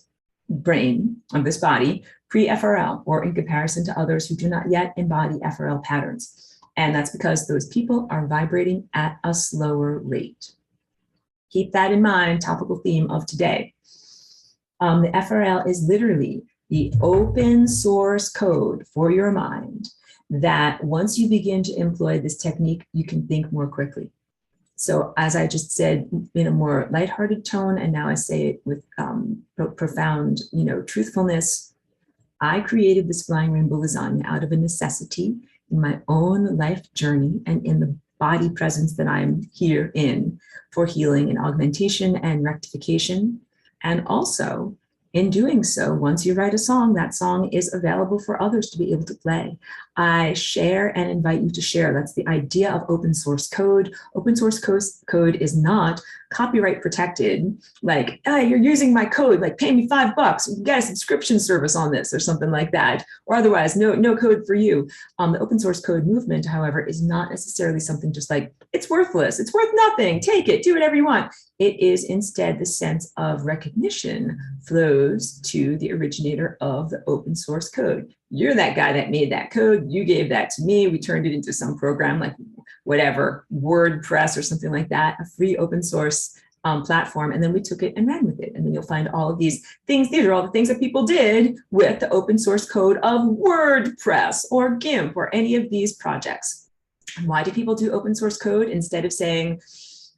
brain of this body pre-FRL, or in comparison to others who do not yet embody FRL patterns. And that's because those people are vibrating at a slower rate. Keep that in mind, topical theme of today. The FRL is literally the open source code for your mind that once you begin to employ this technique, you can think more quickly. So as I just said in a more lighthearted tone, and now I say it with profound, truthfulness, I created this flying rainbow lasagna out of a necessity in my own life journey and in the body presence that I'm here in for healing and augmentation and rectification. And also, in doing so, once you write a song, that song is available for others to be able to play. I share and invite you to share. That's the idea of open source code. Open source code is not copyright protected, like, hey, you're using my code, like pay me $5, get a subscription service on this or something like that, or otherwise no code for you. The open source code movement, however, is not necessarily something just like, it's worthless, it's worth nothing, take it, do whatever you want. It is instead the sense of recognition flows to the originator of the open source code. You're that guy that made that code. You gave that to me. We turned it into some program like whatever, WordPress or something like that, a free open source platform. And then we took it and ran with it. And then you'll find all of these things. These are all the things that people did with the open source code of WordPress or GIMP or any of these projects. And why do people do open source code instead of saying,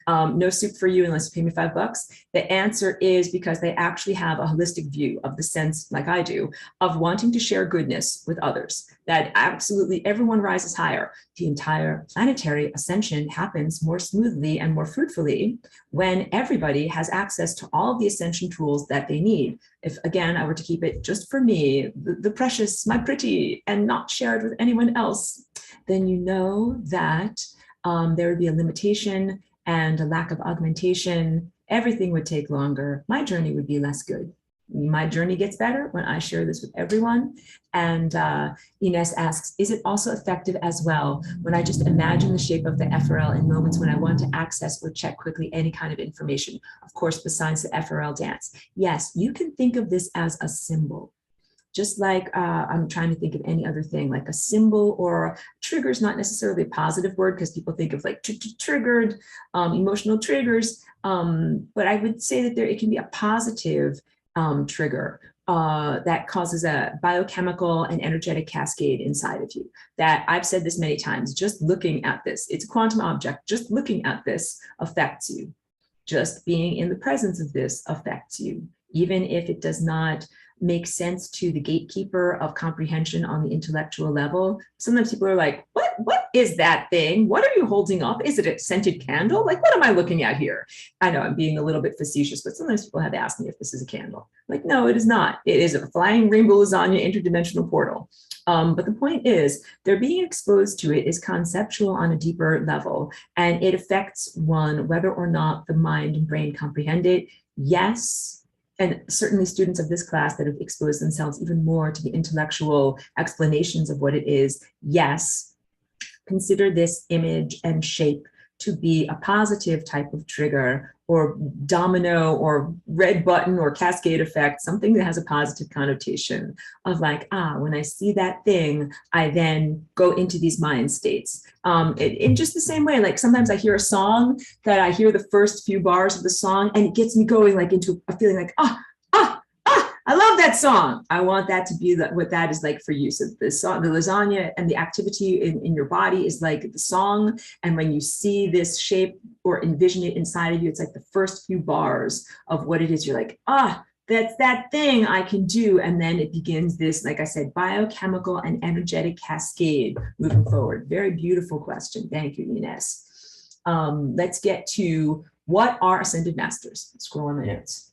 no soup for you unless you pay me $5? The answer is because they actually have a holistic view of the sense, like I do, of wanting to share goodness with others, that absolutely everyone rises higher. The entire planetary ascension happens more smoothly and more fruitfully when everybody has access to all of the ascension tools that they need. If, again, I were to keep it just for me, the precious, my pretty, and not shared with anyone else, then you know that there would be a limitation and a lack of augmentation. Everything would take longer. My journey would be less good. My journey gets better when I share this with everyone. And Ines asks, is it also effective as well when I just imagine the shape of the FRL in moments when I want to access or check quickly any kind of information? Of course, besides the FRL dance. Yes, you can think of this as a symbol. Just like I'm trying to think of any other thing, like a symbol or trigger is not necessarily a positive word because people think of like triggered, emotional triggers. But I would say that it can be a positive trigger that causes a biochemical and energetic cascade inside of you. That I've said this many times, just looking at this, it's a quantum object, just looking at this affects you. Just being in the presence of this affects you, even if it does not make sense to the gatekeeper of comprehension on the intellectual level. Sometimes people are like, what is that thing? What are you holding up? Is it a scented candle? Like, what am I looking at here? I know I'm being a little bit facetious, but sometimes people have asked me if this is a candle. Like, no, it is not. It is a flying rainbow lasagna interdimensional portal. But the point is, they're being exposed to it is conceptual on a deeper level, and it affects one whether or not the mind and brain comprehend it. Yes, and certainly students of this class that have exposed themselves even more to the intellectual explanations of what it is, yes, consider this image and shape to be a positive type of trigger or domino or red button or cascade effect, something that has a positive connotation of like, when I see that thing, I then go into these mind states. In just the same way, like sometimes I hear a song that I hear the first few bars of the song and it gets me going like into a feeling like, I love that song. I want that to be what that is like for you. So the song, the lasagna and the activity in your body is like the song. And when you see this shape or envision it inside of you, it's like the first few bars of what it is. You're like, that's that thing I can do. And then it begins this, like I said, biochemical and energetic cascade moving forward. Very beautiful question. Thank you, Ines. Let's get to what are ascended masters. Scroll on my notes.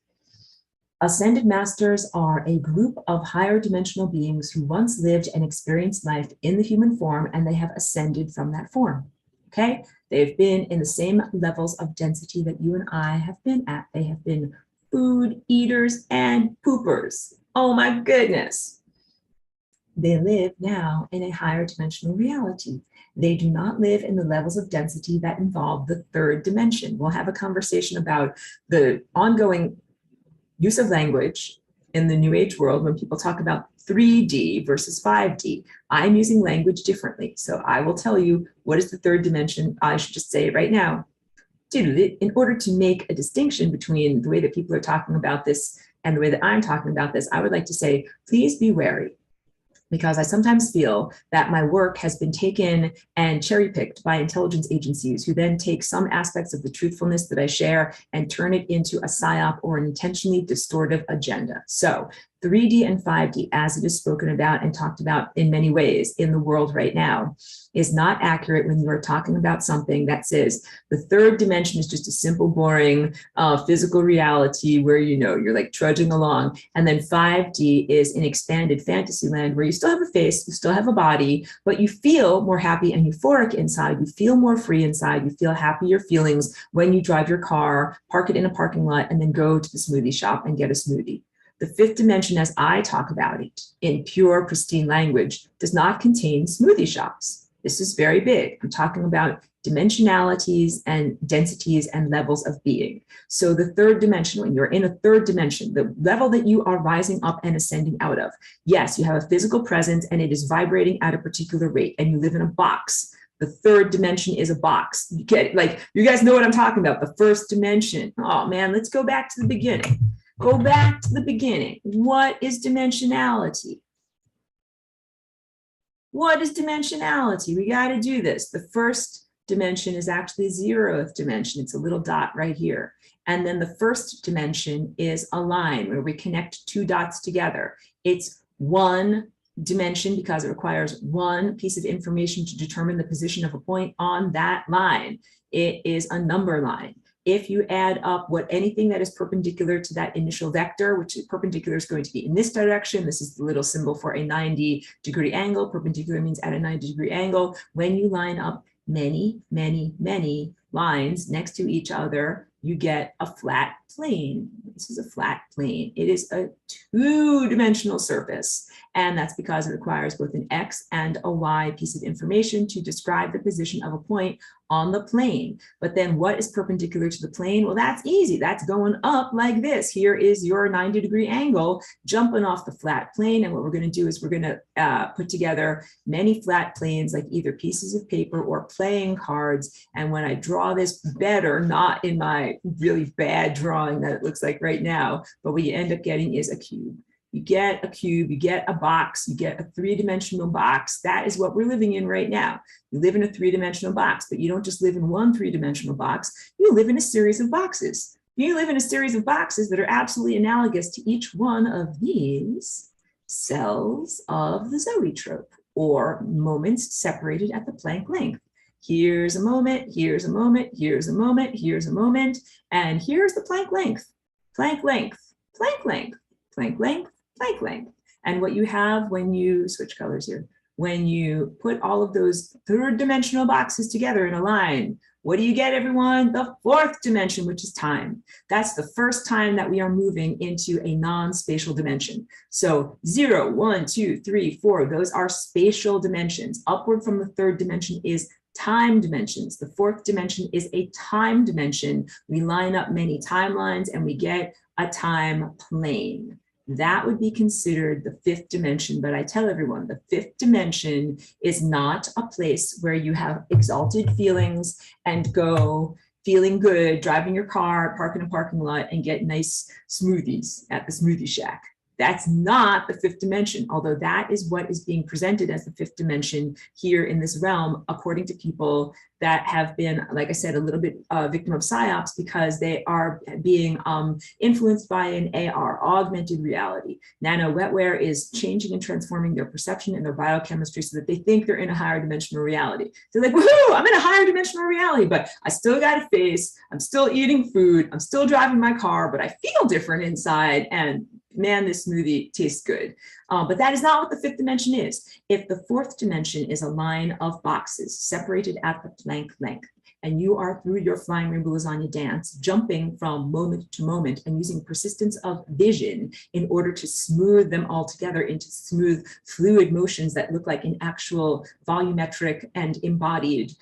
Ascended masters are a group of higher dimensional beings who once lived and experienced life in the human form, and they have ascended from that form. Okay? They've been in the same levels of density that you and I have been at. They have been food eaters and poopers. Oh my goodness. They live now in a higher dimensional reality. They do not live in the levels of density that involve the third dimension. We'll have a conversation about the ongoing use of language in the New Age world when people talk about 3D versus 5D. I'm using language differently. So I will tell you what is the third dimension. I should just say it right now. In order to make a distinction between the way that people are talking about this and the way that I'm talking about this, I would like to say, please be wary. Because I sometimes feel that my work has been taken and cherry-picked by intelligence agencies who then take some aspects of the truthfulness that I share and turn it into a psyop or an intentionally distortive agenda. So 3D and 5D, as it is spoken about and talked about in many ways in the world right now, is not accurate when you are talking about something that says the third dimension is just a simple, boring physical reality where, you know, you're like trudging along. And then 5D is an expanded fantasy land where you still have a face, you still have a body, but you feel more happy and euphoric inside. You feel more free inside. You feel happier feelings when you drive your car, park it in a parking lot, and then go to the smoothie shop and get a smoothie. The fifth dimension, as I talk about it in pure, pristine language, does not contain smoothie shops. This is very big. I'm talking about dimensionalities and densities and levels of being. So the third dimension, when you're in a third dimension, the level that you are rising up and ascending out of, yes, you have a physical presence and it is vibrating at a particular rate and you live in a box. The third dimension is a box. You get, like, you guys know what I'm talking about. The first dimension. Oh man, let's go back to the beginning. Go back to the beginning. What is dimensionality? What is dimensionality? We got to do this. The first dimension is actually 0th dimension. It's a little dot right here. And then the first dimension is a line where we connect two dots together. It's one dimension because it requires one piece of information to determine the position of a point on that line. It is a number line. If you add up what anything that is perpendicular to that initial vector, which is perpendicular is going to be in this direction. This is the little symbol for a 90-degree angle. Perpendicular means at a 90-degree angle. When you line up many, many, many lines next to each other, you get a flat plane. This is a flat plane. It is a two-dimensional surface. And that's because it requires both an X and a Y piece of information to describe the position of a point on the plane. But then what is perpendicular to the plane? Well, that's easy. That's going up like this. Here is your 90-degree angle jumping off the flat plane. And what we're going to do is we're going to put together many flat planes, like either pieces of paper or playing cards. And when I draw this better, not in my really bad drawing that it looks like right now, but what you end up getting is a cube. You get a cube, you get a box, you get a three-dimensional box. That is what we're living in right now. You live in a three-dimensional box, but you don't just live in one three-dimensional box, you live in a series of boxes. You live in a series of boxes that are absolutely analogous to each one of these cells of the zoetrope, or moments separated at the Planck length. Here's a moment, here's a moment, here's a moment, here's a moment, and here's the Planck length, Planck length, Planck length, Planck length, Planck length. And what you have when you switch colors here, when you put all of those third dimensional boxes together in a line, what do you get, everyone? The fourth dimension, which is time. That's the first time that we are moving into a non-spatial dimension. So 0, 1, 2, 3, 4, those are spatial dimensions. Upward from the third dimension is time dimensions. The fourth dimension is a time dimension. We line up many timelines and we get a time plane. That would be considered the fifth dimension, but I tell everyone the fifth dimension is not a place where you have exalted feelings and go feeling good, driving your car, park in a parking lot and get nice smoothies at the smoothie shack. That's not the fifth dimension, although that is what is being presented as the fifth dimension here in this realm, according to people that have been, like I said, a little bit victim of psyops, because they are being influenced by an AR, augmented reality. Nano wetware is changing and transforming their perception and their biochemistry so that they think they're in a higher dimensional reality. They're like, woohoo, I'm in a higher dimensional reality, but I still got a face, I'm still eating food, I'm still driving my car, but I feel different inside, and man, this smoothie tastes good. But that is not what the fifth dimension is. If the fourth dimension is a line of boxes separated at the Planck length, and you are through your flying rainbow lasagna dance, jumping from moment to moment and using persistence of vision in order to smooth them all together into smooth fluid motions that look like an actual volumetric and embodied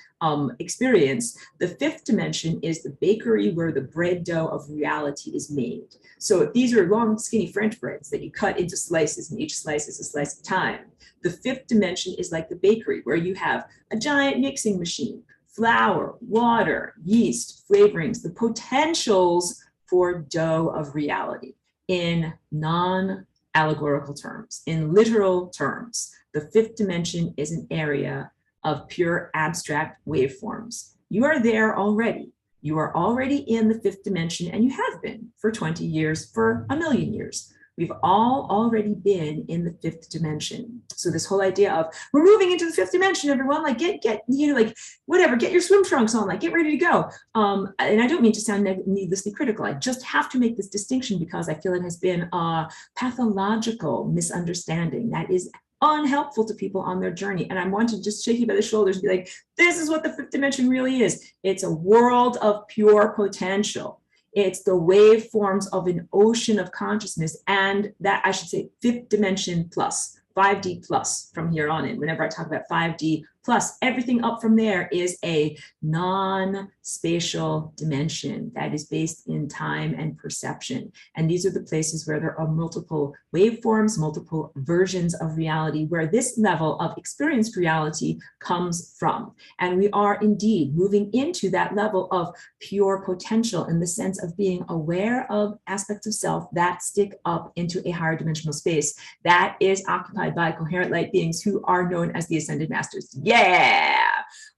experience, the fifth dimension is the bakery where the bread dough of reality is made. So if these are long, skinny French breads that you cut into slices, and each slice is a slice of time, the fifth dimension is like the bakery where you have a giant mixing machine, flour, water, yeast, flavorings, the potentials for dough of reality. In non-allegorical terms, in literal terms, the fifth dimension is an area of pure abstract waveforms. You are there already. You are already in the fifth dimension, and you have been for 20 years, for a million years. We've all already been in the fifth dimension. So this whole idea of we're moving into the fifth dimension, everyone, like get like whatever, get your swim trunks on, like get ready to go. And I don't mean to sound needlessly critical. I just have to make this distinction because I feel it has been a pathological misunderstanding that is unhelpful to people on their journey. And I want to just shake you by the shoulders and be like, this is what the fifth dimension really is. It's a world of pure potential. It's the waveforms of an ocean of consciousness, and that, I should say, fifth dimension plus, 5D plus from here on in. Whenever I talk about 5D plus, everything up from there is a non-spatial dimension that is based in time and perception. And these are the places where there are multiple waveforms, multiple versions of reality, where this level of experienced reality comes from. And we are indeed moving into that level of pure potential in the sense of being aware of aspects of self that stick up into a higher dimensional space that is occupied by coherent light beings who are known as the Ascended Masters. Yeah.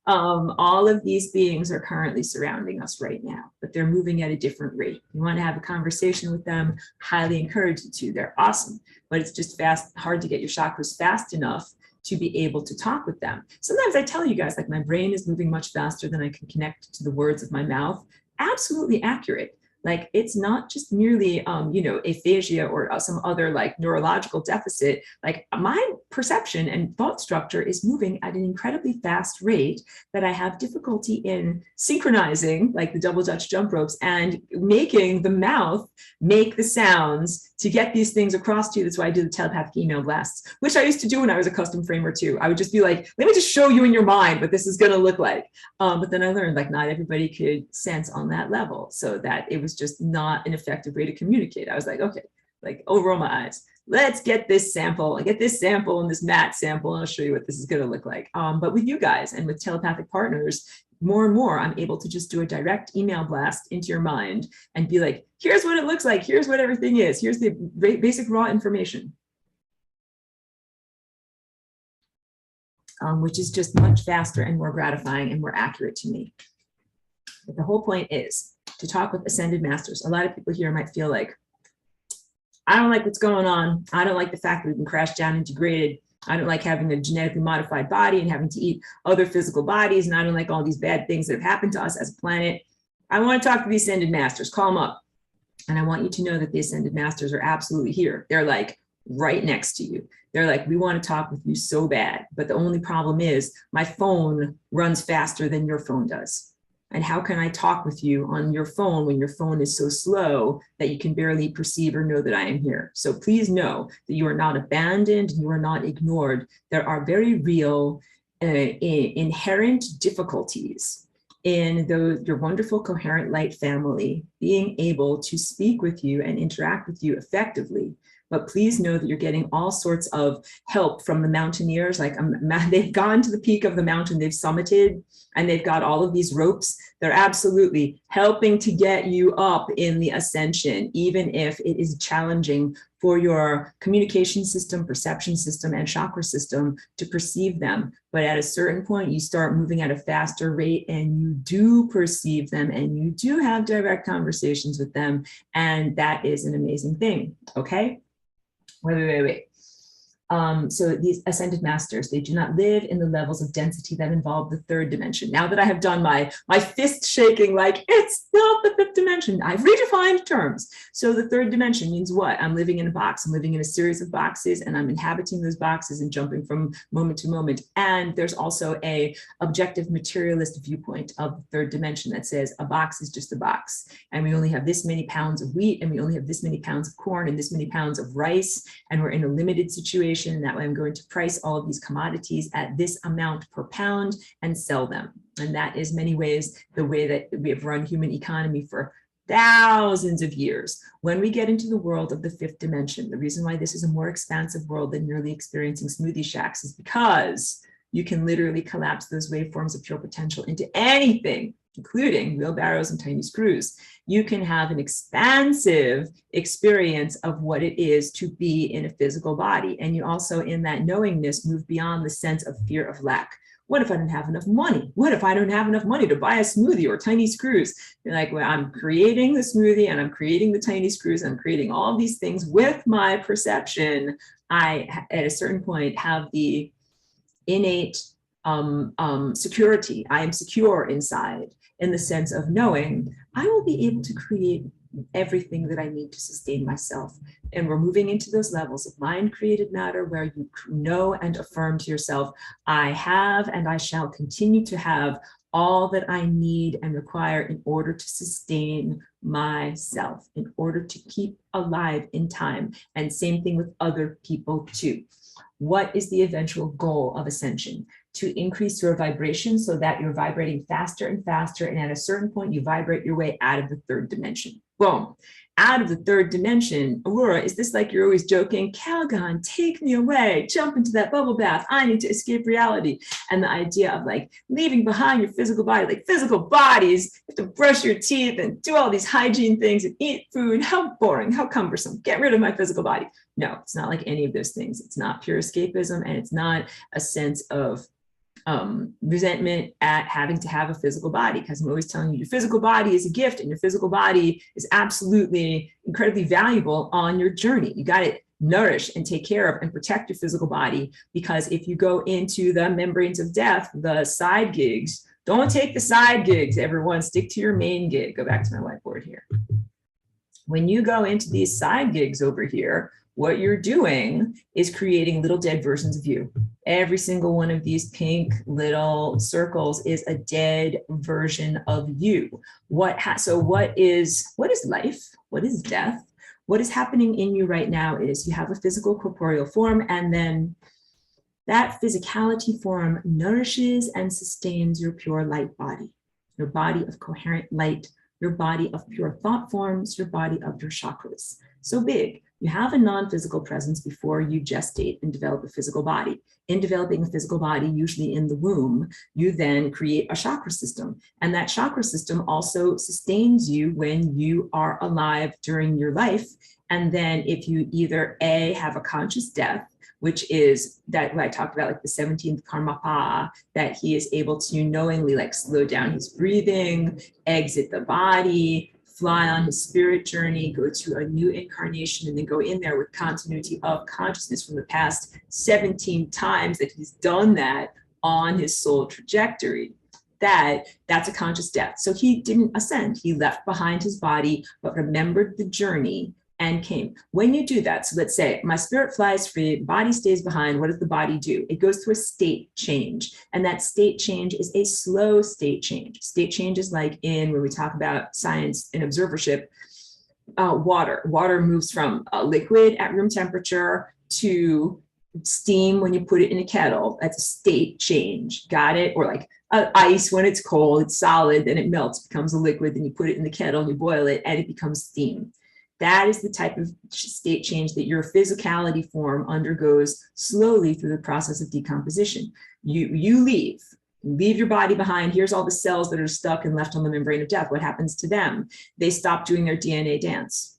All of these beings are currently surrounding us right now, but they're moving at a different rate. You want to have a conversation with them, highly encourage you to. They're awesome, but it's just hard to get your chakras fast enough to be able to talk with them. Sometimes I tell you guys, like, my brain is moving much faster than I can connect to the words of my mouth. Absolutely accurate. Like, it's not just merely, aphasia or some other like neurological deficit. Like, my perception and thought structure is moving at an incredibly fast rate that I have difficulty in synchronizing, like the double Dutch jump ropes, and making the mouth make the sounds to get these things across to you. That's why I do the telepathic email blasts, which I used to do when I was a custom framer too. I would just be like, let me just show you in your mind what this is going to look like. But then I learned, like, not everybody could sense on that level, so that it was just not an effective way to communicate. I was like, okay, like, overroll my eyes. Let's get this sample. I get this sample and this matte sample, and I'll show you what this is going to look like. But with you guys and with telepathic partners, more and more, I'm able to just do a direct email blast into your mind and be like, here's what it looks like. Here's what everything is. Here's the basic raw information. Which is just much faster and more gratifying and more accurate to me. But the whole point is to talk with Ascended Masters. A lot of people here might feel like, I don't like what's going on. I don't like the fact that we've been crashed down and degraded. I don't like having a genetically modified body and having to eat other physical bodies. And I don't like all these bad things that have happened to us as a planet. I want to talk to the Ascended Masters. Call them up. And I want you to know that the Ascended Masters are absolutely here. They're like right next to you. They're like, we want to talk with you so bad. But the only problem is my phone runs faster than your phone does. And how can I talk with you on your phone when your phone is so slow that you can barely perceive or know that I am here? So please know that you are not abandoned, you are not ignored. There are very real inherent difficulties in your wonderful coherent light family being able to speak with you and interact with you effectively but please know that you're getting all sorts of help from the mountaineers. Like they've gone to the peak of the mountain, they've summited, and they've got all of these ropes. They're absolutely helping to get you up in the ascension, even if it is challenging for your communication system, perception system, and chakra system to perceive them. But at a certain point, you start moving at a faster rate and you do perceive them and you do have direct conversations with them. And that is an amazing thing, okay? Wait. So these ascended masters, they do not live in the levels of density that involve the third dimension. Now that I have done my fist shaking, like it's not the fifth dimension, I've redefined terms. So the third dimension means what? I'm living in a box. I'm living in a series of boxes and I'm inhabiting those boxes and jumping from moment to moment. And there's also a objective materialist viewpoint of the third dimension that says a box is just a box. And we only have this many pounds of wheat and we only have this many pounds of corn and this many pounds of rice. And we're in a limited situation. That way I'm going to price all of these commodities at this amount per pound and sell them. And that is many ways the way that we have run human economy for thousands of years. When we get into the world of the fifth dimension, the reason why this is a more expansive world than merely experiencing smoothie shacks is because you can literally collapse those waveforms of pure potential into anything, including wheelbarrows and tiny screws. You can have an expansive experience of what it is to be in a physical body. And you also, in that knowingness, move beyond the sense of fear of lack. What if I don't have enough money? What if I don't have enough money to buy a smoothie or tiny screws? You're like, well, I'm creating the smoothie and I'm creating the tiny screws and I'm creating all of these things with my perception. I, at a certain point, have the innate security. I am secure inside in the sense of knowing I will be able to create everything that I need to sustain myself. And we're moving into those levels of mind created matter where you know and affirm to yourself, I have and I shall continue to have all that I need and require in order to sustain myself, in order to keep alive in time. And same thing with other people too. What is the eventual goal of ascension? To increase your vibration so that you're vibrating faster and faster. And at a certain point, you vibrate your way out of the third dimension. Boom. Out of the third dimension. Aurora, is this like you're always joking? Calgon, take me away. Jump into that bubble bath. I need to escape reality. And the idea of like leaving behind your physical body, like physical bodies, you have to brush your teeth and do all these hygiene things and eat food. How boring, how cumbersome. Get rid of my physical body. No, it's not like any of those things. It's not pure escapism and it's not a sense of resentment at having to have a physical body, because I'm always telling you your physical body is a gift and your physical body is absolutely incredibly valuable on your journey. You got to nourish and take care of and protect your physical body, because if you go into the membranes of death, the side gigs, don't take the side gigs, everyone, stick to your main gig. Go back to my whiteboard here. When you go into these side gigs over here, what you're doing is creating little dead versions of you. Every single one of these pink little circles is a dead version of you. So what is life? What is death? What is happening in you right now is you have a physical corporeal form, and then that physicality form nourishes and sustains your pure light body, your body of coherent light, your body of pure thought forms, your body of your chakras. So big. You have a non-physical presence before you gestate and develop a physical body. In developing a physical body, usually in the womb, you then create a chakra system. And that chakra system also sustains you when you are alive during your life. And then if you either A, have a conscious death, which is that what I talked about, like the 17th karmapa, that he is able to knowingly like slow down his breathing, exit the body, fly on his spirit journey, go to a new incarnation, and then go in there with continuity of consciousness from the past 17 times that he's done that on his soul trajectory. That's a conscious death. So he didn't ascend. He left behind his body, but remembered the journey and came. When you do that, so let's say my spirit flies free, body stays behind, what does the body do? It goes through a state change. And that state change is a slow state change. State change is like in, when we talk about science and observership, water. Water moves from a liquid at room temperature to steam when you put it in a kettle. That's a state change. Got it? Or like ice, when it's cold, it's solid, then it melts, becomes a liquid, then you put it in the kettle and you boil it and it becomes steam. That is the type of state change that your physicality form undergoes slowly through the process of decomposition. You leave your body behind. Here's all the cells that are stuck and left on the membrane of death. What happens to them? They stop doing their DNA dance.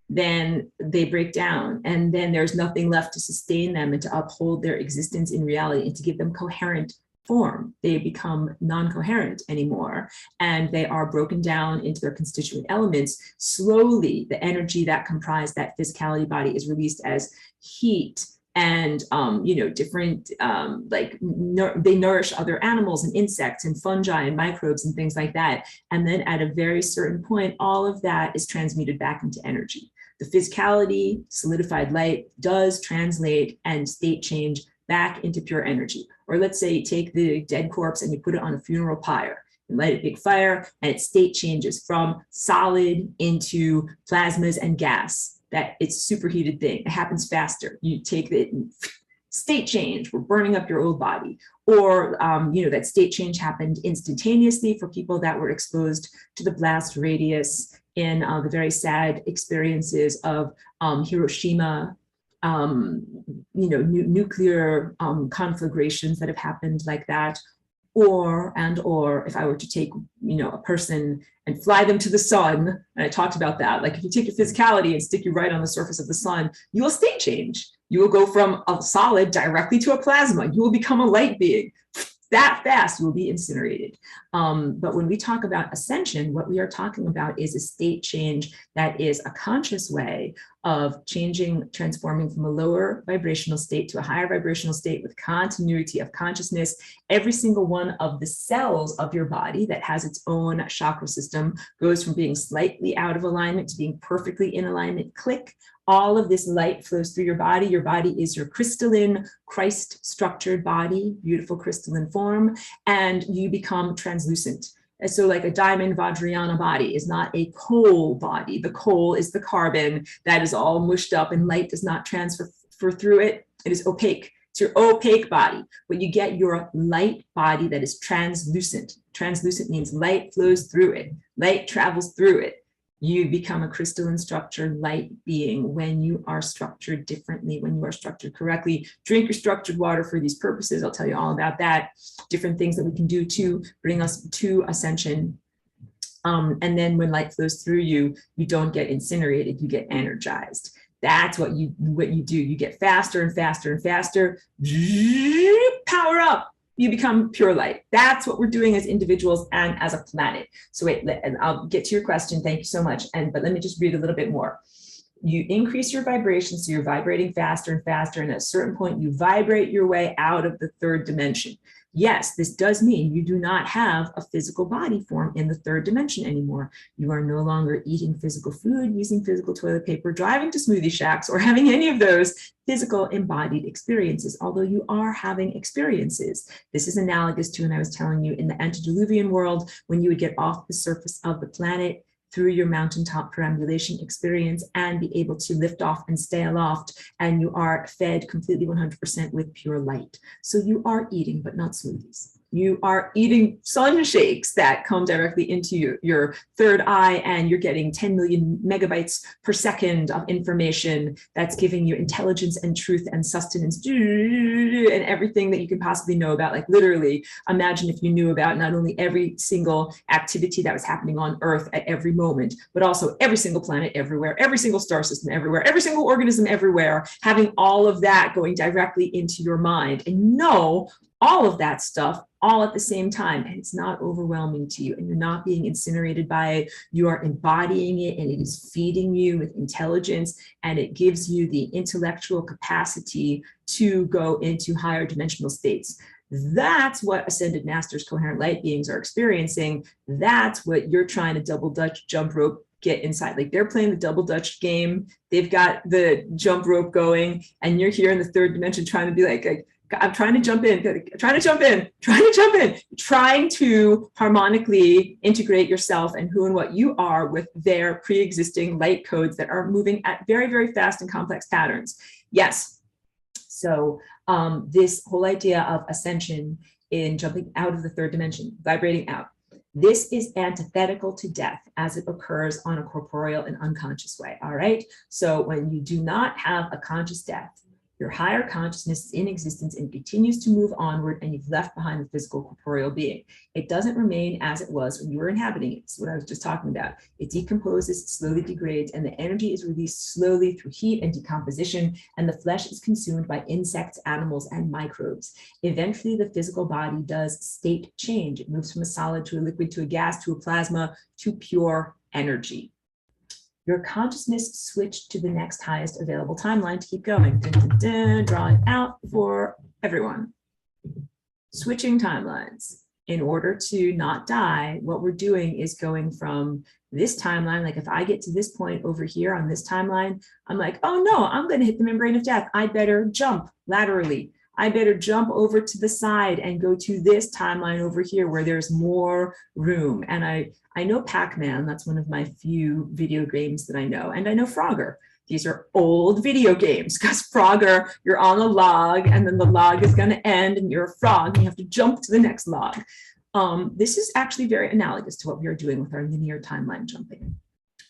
Then they break down, and then there's nothing left to sustain them and to uphold their existence in reality and to give them coherent form. They become non-coherent anymore, and they are broken down into their constituent elements. Slowly, the energy that comprised that physicality body is released as heat and different they nourish other animals and insects and fungi and microbes and things like that. And then at a very certain point, all of that is transmuted back into energy. The physicality, solidified light, does translate and state change back into pure energy. Or let's say you take the dead corpse and you put it on a funeral pyre and light a big fire, and its state changes from solid into plasmas and gas. That it's superheated thing. It happens faster. You take it and state change. We're burning up your old body. Or that state change happened instantaneously for people that were exposed to the blast radius in the very sad experiences of Hiroshima. Nuclear conflagrations that have happened like that, or if I were to take a person and fly them to the sun, and I talked about that, like if you take your physicality and stick you right on the surface of the sun, you will state change. You will go from a solid directly to a plasma. You will become a light being. That fast, you will be incinerated. But when we talk about ascension, what we are talking about is a state change that is a conscious way of transforming from a lower vibrational state to a higher vibrational state with continuity of consciousness. Every single one of the cells of your body that has its own chakra system goes from being slightly out of alignment to being perfectly in alignment. Click. All of this light flows through your body. Your body is your crystalline, Christ-structured body, beautiful crystalline form, and you become translucent. And so like a diamond Vajrayana body is not a coal body. The coal is the carbon that is all mushed up, and light does not transfer through it. It is opaque. It's your opaque body, but you get your light body that is translucent. Translucent means light flows through it. Light travels through it. You become a crystalline structured light being when you are structured differently, when you are structured correctly. Drink your structured water for these purposes. I'll tell you all about that. Different things that we can do to bring us to ascension. And then when light flows through you, you don't get incinerated, you get energized. That's what you do. You get faster and faster and faster. Power up. You become pure light. That's what we're doing as individuals and as a planet. So wait, and I'll get to your question. Thank you so much. But let me just read a little bit more. You increase your vibration, so you're vibrating faster and faster. And at a certain point, you vibrate your way out of the third dimension. Yes, this does mean you do not have a physical body form in the third dimension anymore. You are no longer eating physical food, using physical toilet paper, driving to smoothie shacks, or having any of those physical embodied experiences, although you are having experiences. This is analogous to when I was telling you in the antediluvian world, when you would get off the surface of the planet through your mountaintop perambulation experience and be able to lift off and stay aloft, and you are fed completely 100% with pure light. So you are eating, but not smoothies. You are eating sun shakes that come directly into your third eye, and you're getting 10 million megabytes per second of information that's giving you intelligence and truth and sustenance and everything that you can possibly know about. Like literally, imagine if you knew about not only every single activity that was happening on Earth at every moment, but also every single planet everywhere, every single star system everywhere, every single organism everywhere, having all of that going directly into your mind, and know all of that stuff all at the same time, and it's not overwhelming to you, and you're not being incinerated by it. You are embodying it, and it is feeding you with intelligence, and it gives you the intellectual capacity to go into higher dimensional states. That's what ascended masters, coherent light beings are experiencing. That's what you're trying to double dutch jump rope get inside. Like they're playing the double dutch game. They've got the jump rope going, and you're here in the third dimension trying to be like I'm trying to jump in, trying to harmonically integrate yourself and who and what you are with their pre-existing light codes that are moving at very, very fast and complex patterns. Yes. So this whole idea of ascension in jumping out of the third dimension, vibrating out. This is antithetical to death as it occurs on a corporeal and unconscious way, all right? So when you do not have a conscious death, your higher consciousness is in existence and continues to move onward, and you've left behind the physical corporeal being. It doesn't remain as it was when you were inhabiting it. It's what I was just talking about. It decomposes, slowly degrades, and the energy is released slowly through heat and decomposition, and the flesh is consumed by insects, animals, and microbes. Eventually, the physical body does state change. It moves from a solid to a liquid to a gas to a plasma to pure energy. Your consciousness switched to the next highest available timeline to keep going. Dun, dun, dun, draw it out for everyone. Switching timelines. In order to not die, what we're doing is going from this timeline, like if I get to this point over here on this timeline, I'm like, oh no, I'm going to hit the membrane of death. I better jump laterally. I better jump over to the side and go to this timeline over here where there's more room. And I know Pac-Man, that's one of my few video games that I know. And I know Frogger. These are old video games because Frogger, you're on a log and then the log is going to end and you're a frog and you have to jump to the next log. This is actually very analogous to what we are doing with our linear timeline jumping.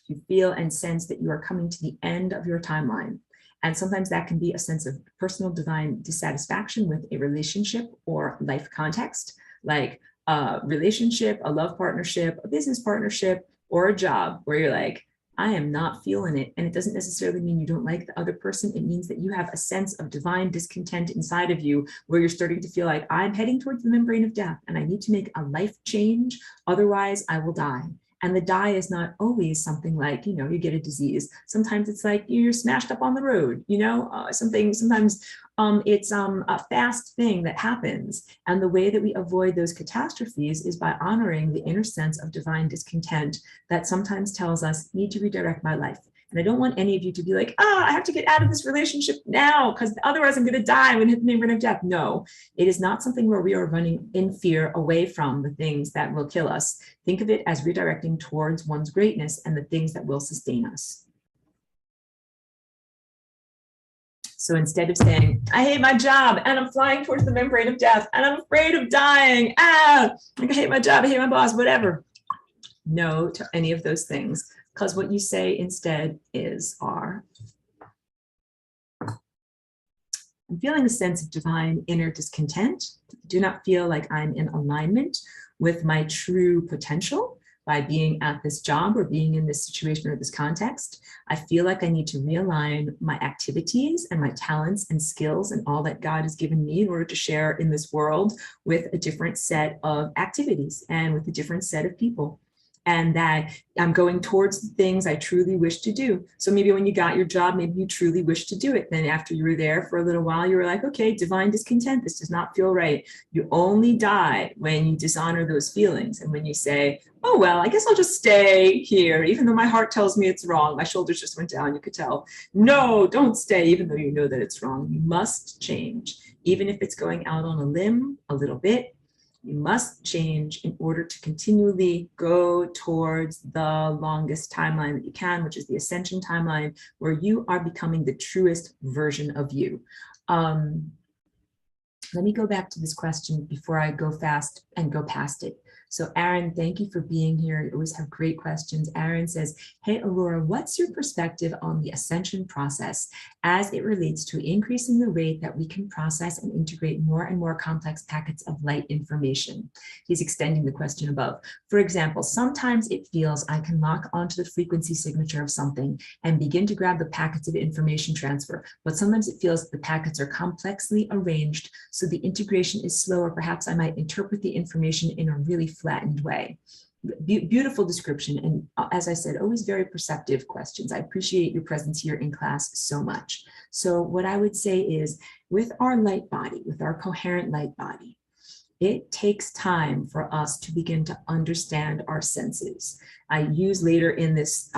You feel and sense that you are coming to the end of your timeline. And sometimes that can be a sense of personal divine dissatisfaction with a relationship or life context, like a relationship, a love partnership, a business partnership, or a job where you're like, I am not feeling it. And it doesn't necessarily mean you don't like the other person. It means that you have a sense of divine discontent inside of you where you're starting to feel like I'm heading towards the membrane of death and I need to make a life change. Otherwise, I will die. And the die is not always something like, you know, you get a disease. Sometimes it's like you're smashed up on the road, you know, sometimes it's a fast thing that happens. And the way that we avoid those catastrophes is by honoring the inner sense of divine discontent that sometimes tells us, need to redirect my life. And I don't want any of you to be like, I have to get out of this relationship now because otherwise I'm going to die when hit the membrane of death. No, it is not something where we are running in fear away from the things that will kill us. Think of it as redirecting towards one's greatness and the things that will sustain us. So instead of saying, I hate my job and I'm flying towards the membrane of death and I'm afraid of dying, I hate my job, I hate my boss, whatever. No to any of those things. Because what you say instead is, I'm feeling a sense of divine inner discontent. Do not feel like I'm in alignment with my true potential by being at this job or being in this situation or this context. I feel like I need to realign my activities and my talents and skills and all that God has given me in order to share in this world with a different set of activities and with a different set of people. And that I'm going towards the things I truly wish to do. So maybe when you got your job, maybe you truly wish to do it. Then after you were there for a little while, you were like, okay, divine discontent, this does not feel right. You only die when you dishonor those feelings. And when you say, oh, well, I guess I'll just stay here, even though my heart tells me it's wrong. My shoulders just went down, you could tell. No, don't stay, even though you know that it's wrong. You must change, even if it's going out on a limb a little bit. You must change in order to continually go towards the longest timeline that you can, which is the ascension timeline, where you are becoming the truest version of you. Let me go back to this question before I go fast and go past it. So Aaron, thank you for being here. You always have great questions. Aaron says, hey, Aurora, what's your perspective on the ascension process as it relates to increasing the rate that we can process and integrate more and more complex packets of light information? He's extending the question above. For example, sometimes it feels I can lock onto the frequency signature of something and begin to grab the packets of information transfer, but sometimes it feels that the packets are complexly arranged, so the integration is slower. Perhaps I might interpret the information in a really flattened way. Beautiful description. And as I said, always very perceptive questions. I appreciate your presence here in class so much. So what I would say is with our light body, with our coherent light body, it takes time for us to begin to understand our senses. I use later in this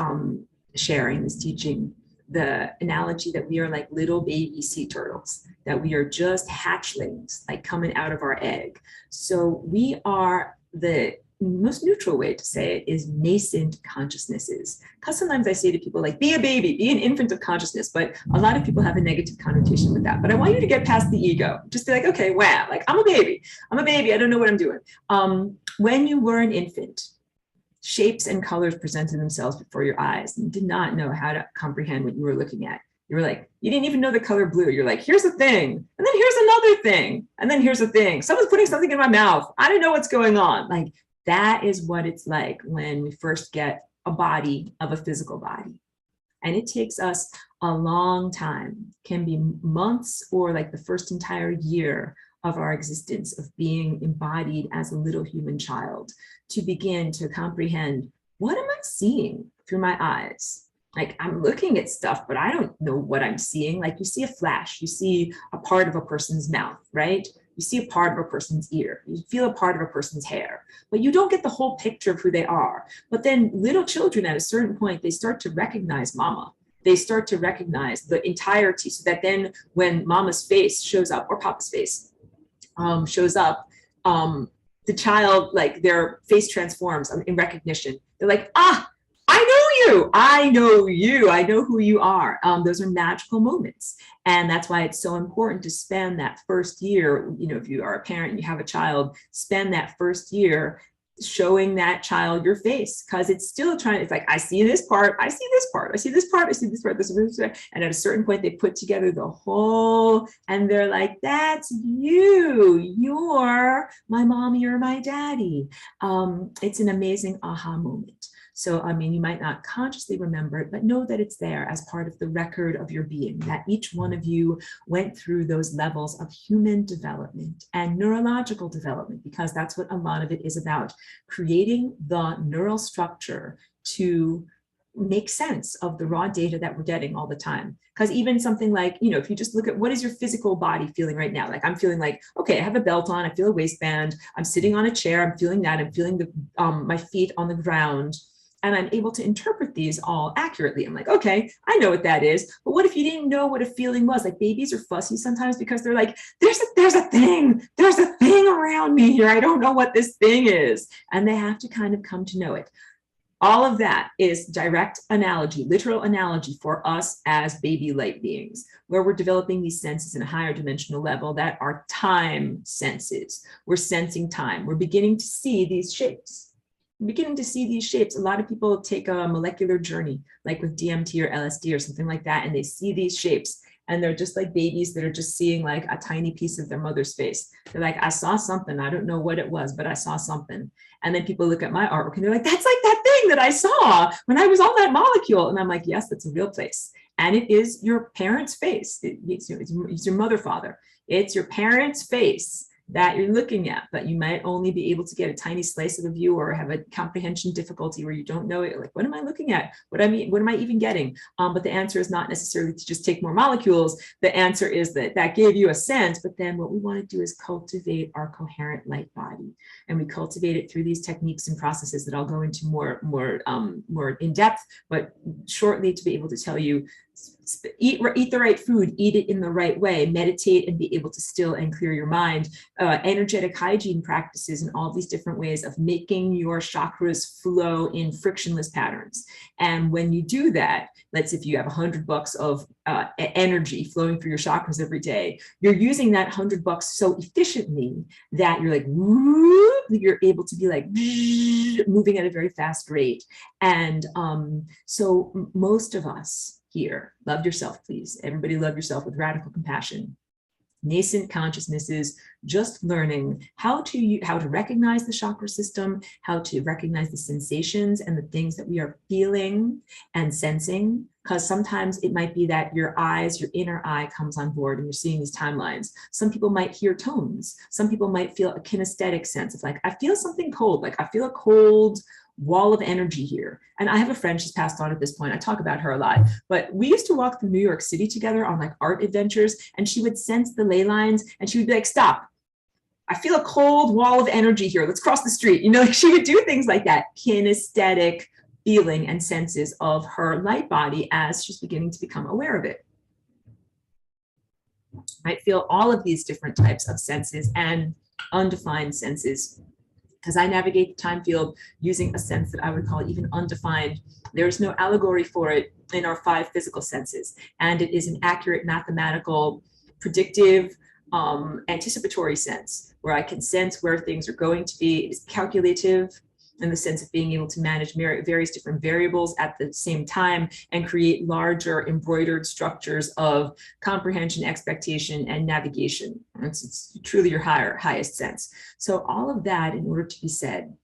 sharing, this teaching, the analogy that we are like little baby sea turtles, that we are just hatchlings, like coming out of our egg. So we are the most neutral way to say it is nascent consciousnesses. Because sometimes I say to people like, be a baby, be an infant of consciousness, but a lot of people have a negative connotation with that. But I want you to get past the ego. Just be like, okay, wow, like I'm a baby, I don't know what I'm doing. When you were an infant, shapes and colors presented themselves before your eyes, and you did not know how to comprehend what you were looking at. You were like, you didn't even know the color blue. You're like, here's a thing, and then here's another thing, and then here's a thing. Someone's putting something in my mouth. I don't know what's going on. Like, that is what it's like when we first get a body of a physical body. And it takes us a long time, can be months or like the first entire year of our existence of being embodied as a little human child to begin to comprehend, what am I seeing through my eyes? Like, I'm looking at stuff, but I don't know what I'm seeing. Like, you see a flash, you see a part of a person's mouth, right? You see a part of a person's ear, you feel a part of a person's hair, but you don't get the whole picture of who they are. But then little children at a certain point, they start to recognize mama. They start to recognize the entirety, so that then when mama's face shows up, or papa's face shows up, the child, like their face transforms in recognition. They're like, ah, I know you, I know you, I know who you are. Those are magical moments. And that's why it's so important to spend that first year, you know, if you are a parent and you have a child, spend that first year showing that child your face, because it's still trying, it's like, I see this part, I see this part, I see this part, I see this part, this part. And at a certain point, they put together the whole, and they're like, that's you, you're my mommy or my daddy. It's an amazing aha moment. So, I mean, you might not consciously remember it, but know that it's there as part of the record of your being, that each one of you went through those levels of human development and neurological development, because that's what a lot of it is about, creating the neural structure to make sense of the raw data that we're getting all the time. Because even something like, you know, if you just look at what is your physical body feeling right now? Like, I'm feeling like, okay, I have a belt on, I feel a waistband, I'm sitting on a chair, I'm feeling that, I'm feeling the my feet on the ground. And I'm able to interpret these all accurately. I'm like, okay, I know what that is. But what if you didn't know what a feeling was? Like, babies are fussy sometimes because they're like, there's a thing around me here. I don't know what this thing is. And they have to kind of come to know it. All of that is direct analogy, literal analogy for us as baby light beings, where we're developing these senses in a higher dimensional level that are time senses. We're sensing time. We're beginning to see these shapes. Beginning to see these shapes. A lot of people take a molecular journey, like with DMT or LSD or something like that, and they see these shapes, and they're just like babies that are just seeing like a tiny piece of their mother's face. They're like, I saw something, I don't know what it was, but I saw something. And then people look at my artwork and they're like, that's like that thing that I saw when I was on that molecule. And I'm like, yes, that's a real place. And it is your parents' face. It's your mother, father. It's your parents' face that you're looking at, but you might only be able to get a tiny slice of the view, or have a comprehension difficulty where you don't know it. Like, what am I looking at? What am I even getting? But the answer is not necessarily to just take more molecules. The answer is that gave you a sense, but then what we want to do is cultivate our coherent light body. And we cultivate it through these techniques and processes that I'll go into more in depth, but shortly, to be able to tell you, eat the right food, eat it in the right way, meditate and be able to still and clear your mind, energetic hygiene practices, and all these different ways of making your chakras flow in frictionless patterns. And when you do that, let's say if you have $100 of energy flowing through your chakras every day, you're using that $100 so efficiently that you're like, whoop, you're able to be like moving at a very fast rate. And so most of us here, love yourself, please. Everybody love yourself with radical compassion. Nascent consciousnesses, just learning how to recognize the chakra system, how to recognize the sensations and the things that we are feeling and sensing. Because sometimes it might be that your inner eye comes on board and you're seeing these timelines. Some people might hear tones. Some people might feel a kinesthetic sense of like, I feel something cold, like I feel a cold wall of energy here. And I have a friend, she's passed on at this point, I talk about her a lot, but we used to walk through New York City together on like art adventures, and she would sense the ley lines and she would be like, stop, I feel a cold wall of energy here, let's cross the street. You know, like she would do things like that, kinesthetic feeling and senses of her light body as she's beginning to become aware of it. Might feel all of these different types of senses and undefined senses because I navigate the time field using a sense that I would call even undefined. There's no allegory for it in our 5 physical senses. And it is an accurate mathematical, predictive, anticipatory sense where I can sense where things are going to be. It is calculative in the sense of being able to manage various different variables at the same time and create larger embroidered structures of comprehension, expectation, and navigation. It's truly your highest sense. So all of that, in order to be said,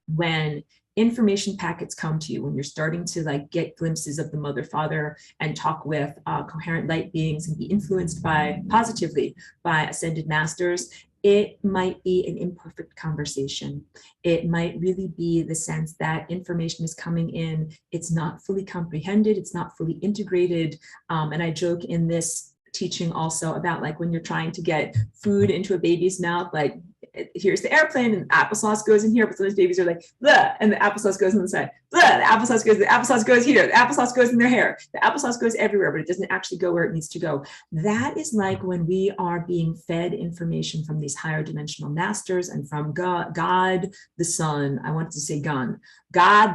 when information packets come to you, when you're starting to like get glimpses of the mother, father, and talk with coherent light beings and be influenced positively by ascended masters, it might be an imperfect conversation. It might really be the sense that information is coming in, it's not fully comprehended, it's not fully integrated. And I joke in this teaching also about like when you're trying to get food into a baby's mouth, like here's the airplane and applesauce goes in here, but sometimes babies are like, blah, and the applesauce goes on the side, blah, the applesauce goes here, the applesauce goes in their hair, the applesauce goes everywhere, but it doesn't actually go where it needs to go. That is like when we are being fed information from these higher dimensional masters and from God the Son, I wanted to say God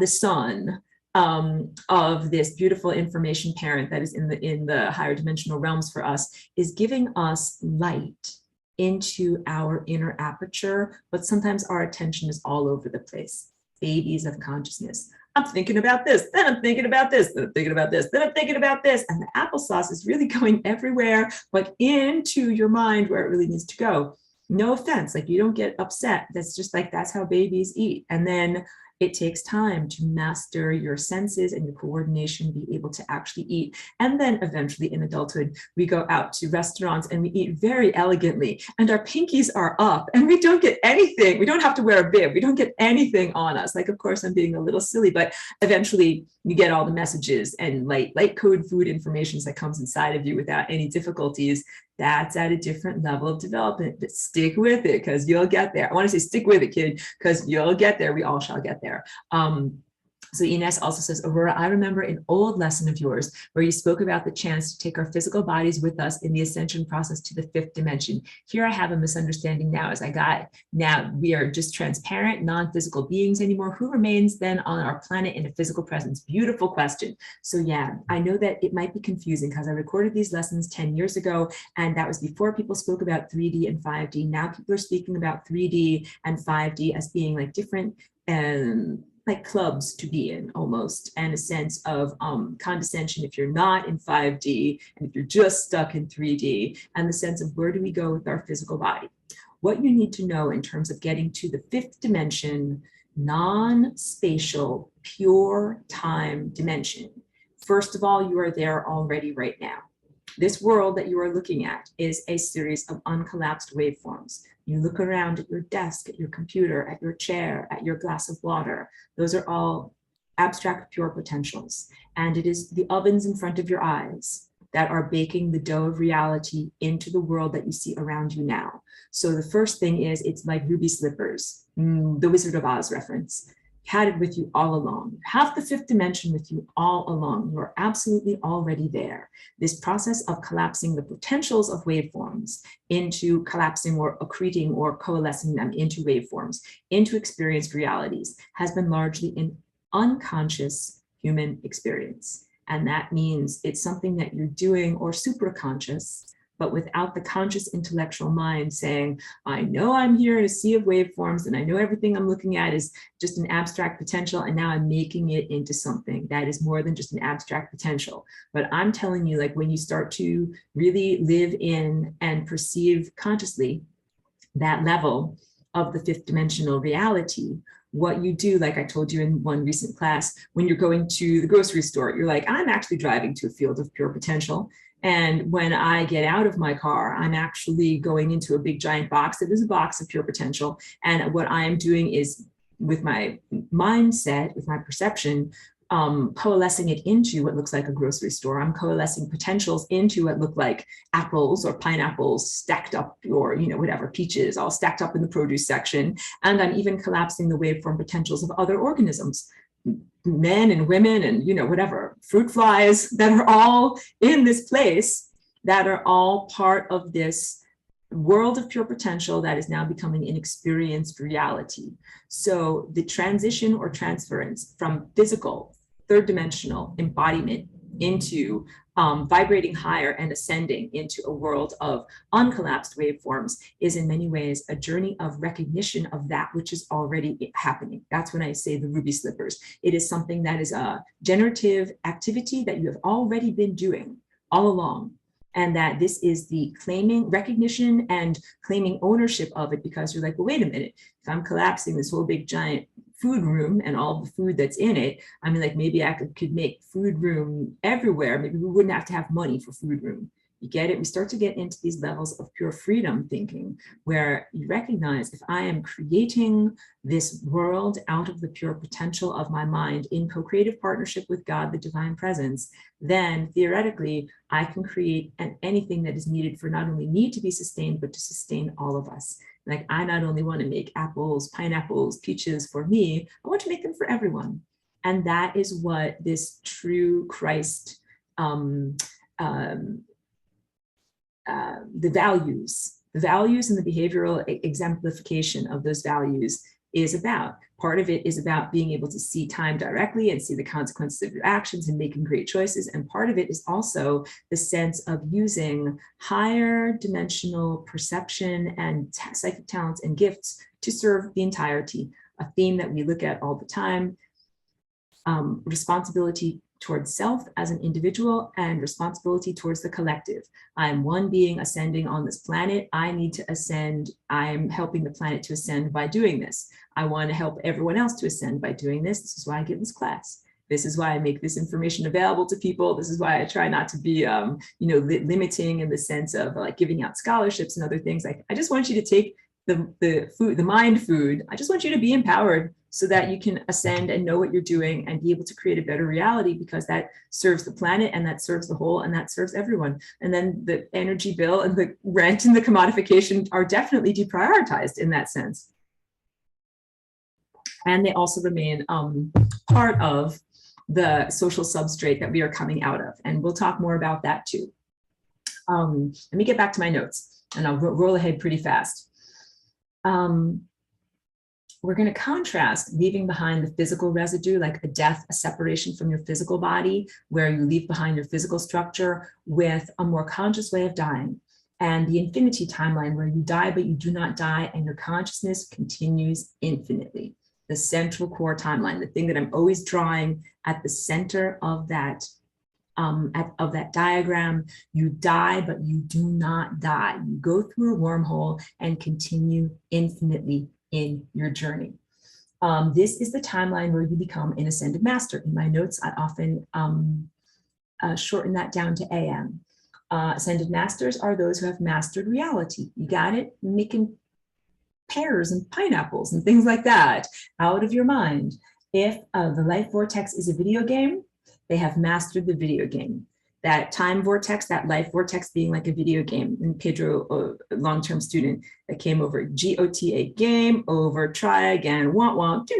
the Son, of this beautiful information parent that is in the higher dimensional realms for us, is giving us light into our inner aperture, but sometimes our attention is all over the place. Babies of consciousness. I'm thinking about this, then I'm thinking about this, then I'm thinking about this, then I'm thinking about this. And the applesauce is really going everywhere, but into your mind where it really needs to go. No offense, like you don't get upset. That's just like, that's how babies eat. And then it takes time to master your senses and your coordination, be able to actually eat. And then eventually in adulthood, we go out to restaurants and we eat very elegantly and our pinkies are up and we don't get anything. We don't have to wear a bib. We don't get anything on us. Like, of course, I'm being a little silly, but eventually you get all the messages and light code food information that comes inside of you without any difficulties. That's at a different level of development, but stick with it because you'll get there. I want to say stick with it, kid, because you'll get there. We all shall get there. So Ines also says, Aurora, I remember an old lesson of yours where you spoke about the chance to take our physical bodies with us in the ascension process to the 5th dimension. Here I have a misunderstanding now now we are just transparent, non-physical beings anymore. Who remains then on our planet in a physical presence? Beautiful question. So yeah, I know that it might be confusing because I recorded these lessons 10 years ago, and that was before people spoke about 3D and 5D. Now people are speaking about 3D and 5D as being like different like clubs to be in almost, and a sense of condescension if you're not in 5D and if you're just stuck in 3D, and the sense of where do we go with our physical body. What you need to know in terms of getting to the 5th dimension, non-spatial, pure time dimension. First of all, you are there already right now. This world that you are looking at is a series of uncollapsed waveforms. You look around at your desk, at your computer, at your chair, at your glass of water. Those are all abstract pure potentials. And it is the ovens in front of your eyes that are baking the dough of reality into the world that you see around you now. So the first thing is, it's like ruby slippers, the Wizard of Oz reference. Had it with you all along. Have the 5th dimension with you all along. You're absolutely already there. This process of collapsing the potentials of waveforms into collapsing or accreting or coalescing them into waveforms, into experienced realities, has been largely an unconscious human experience. And that means it's something that you're doing or supraconscious, but without the conscious intellectual mind saying, I know I'm here in a sea of waveforms and I know everything I'm looking at is just an abstract potential, and now I'm making it into something that is more than just an abstract potential. But I'm telling you, like when you start to really live in and perceive consciously that level of the 5th dimensional reality, what you do, like I told you in one recent class, when you're going to the grocery store, you're like, I'm actually driving to a field of pure potential. And when I get out of my car, I'm actually going into a big giant box that is a box of pure potential. And what I am doing is, with my mindset, with my perception, coalescing it into what looks like a grocery store. I'm coalescing potentials into what look like apples or pineapples stacked up, or whatever, peaches all stacked up in the produce section. And I'm even collapsing the waveform potentials of other organisms, men and women and whatever, fruit flies that are all in this place, that are all part of this world of pure potential that is now becoming an experienced reality. So the transition or transference from physical, third dimensional embodiment into vibrating higher and ascending into a world of uncollapsed waveforms is in many ways a journey of recognition of that which is already happening. That's when I say the ruby slippers. It is something that is a generative activity that you have already been doing all along. And that this is the claiming, recognition and claiming ownership of it, because you're like, well, wait a minute, if I'm collapsing this whole big giant food room and all the food that's in it, I mean, like maybe I could make food room everywhere. Maybe we wouldn't have to have money for food room. You get it? We start to get into these levels of pure freedom thinking, where you recognize if I am creating this world out of the pure potential of my mind in co-creative partnership with God, the divine presence, then theoretically, I can create anything that is needed for not only me to be sustained, but to sustain all of us. Like, I not only want to make apples, pineapples, peaches for me, I want to make them for everyone. And that is what this true Christ, the values and the behavioral exemplification of those values is about. Part of it is about being able to see time directly and see the consequences of your actions and making great choices. And part of it is also the sense of using higher dimensional perception and psychic talents and gifts to serve the entirety, a theme that we look at all the time. Responsibility towards self as an individual and responsibility towards the collective. I'm one being ascending on this planet. I need to ascend. I'm helping the planet to ascend by doing this. I want to help everyone else to ascend by doing this. This is why I give this class. This is why I make this information available to people. This is why I try not to be, limiting in the sense of like giving out scholarships and other things. Like, I just want you to take the food, the mind food. I just want you to be empowered so that you can ascend and know what you're doing and be able to create a better reality, because that serves the planet and that serves the whole and that serves everyone. And then the energy bill and the rent and the commodification are definitely deprioritized in that sense. And they also remain part of the social substrate that we are coming out of. And we'll talk more about that too. Let me get back to my notes and I'll roll ahead pretty fast. We're going to contrast leaving behind the physical residue, like a death, a separation from your physical body, where you leave behind your physical structure, with a more conscious way of dying, and the infinity timeline, where you die, but you do not die, and your consciousness continues infinitely. The central core timeline, the thing that I'm always drawing at the center of that of that diagram. You die, but you do not die. You go through a wormhole and continue infinitely in your journey. This is the timeline where you become an ascended master. In my notes, I often shorten that down to AM. Ascended masters are those who have mastered reality. You got it? Making pears and pineapples and things like that out of your mind. If the life vortex is a video game, they have mastered the video game. That time vortex, that life vortex being like a video game. And Pedro, a long-term student that came over, GOTA, game over, try again, womp,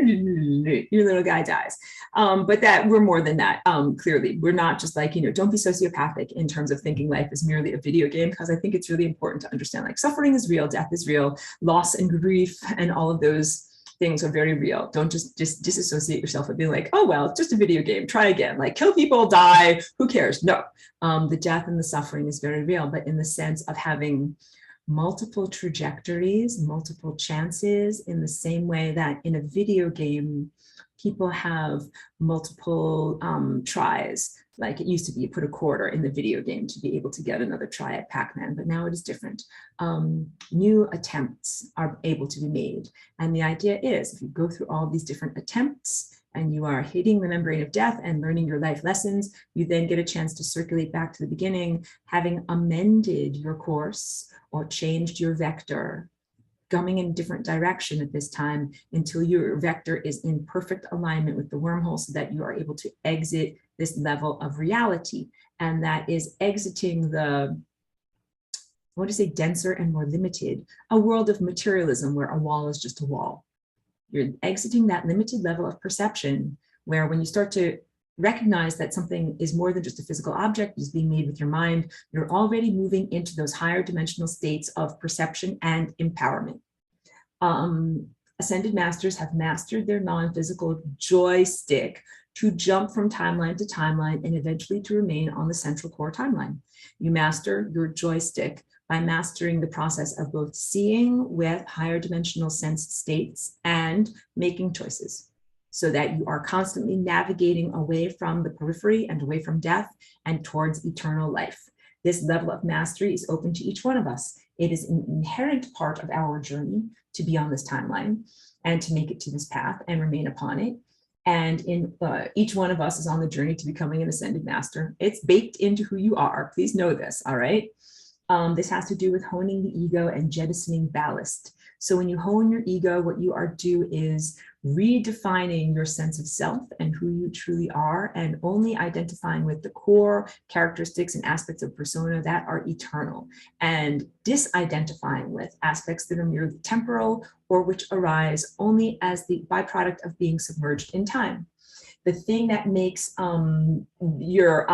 your little guy dies. But that we're more than that, clearly. We're not just like, don't be sociopathic in terms of thinking life is merely a video game, because I think it's really important to understand, like, suffering is real, death is real, loss and grief and all of those things are very real. Don't just disassociate yourself and be like, oh, well, it's just a video game, try again, like kill people, die, who cares? No, the death and the suffering is very real, but in the sense of having multiple trajectories, multiple chances, in the same way that in a video game, people have multiple tries. Like it used to be, you put a quarter in the video game to be able to get another try at Pac-Man, but now it is different. New attempts are able to be made. And the idea is, if you go through all these different attempts and you are hitting the membrane of death and learning your life lessons, you then get a chance to circulate back to the beginning, having amended your course or changed your vector, coming in a different direction at this time until your vector is in perfect alignment with the wormhole, so that you are able to exit this level of reality. And that is exiting the, I want to say, denser and more limited, a world of materialism where a wall is just a wall. You're exiting that limited level of perception, where when you start to recognize that something is more than just a physical object, is being made with your mind, you're already moving into those higher dimensional states of perception and empowerment. Ascended masters have mastered their non-physical joystick to jump from timeline to timeline and eventually to remain on the central core timeline. You master your joystick by mastering the process of both seeing with higher dimensional sense states and making choices, so that you are constantly navigating away from the periphery and away from death and towards eternal life. This level of mastery is open to each one of us. It is an inherent part of our journey to be on this timeline and to make it to this path and remain upon it. And each one of us is on the journey to becoming an ascended master. It's baked into who you are. Please know this, all right? This has to do with honing the ego and jettisoning ballast. So when you hone your ego, what you are doing is redefining your sense of self and who you truly are, and only identifying with the core characteristics and aspects of persona that are eternal, and disidentifying with aspects that are merely temporal or which arise only as the byproduct of being submerged in time. The thing that makes your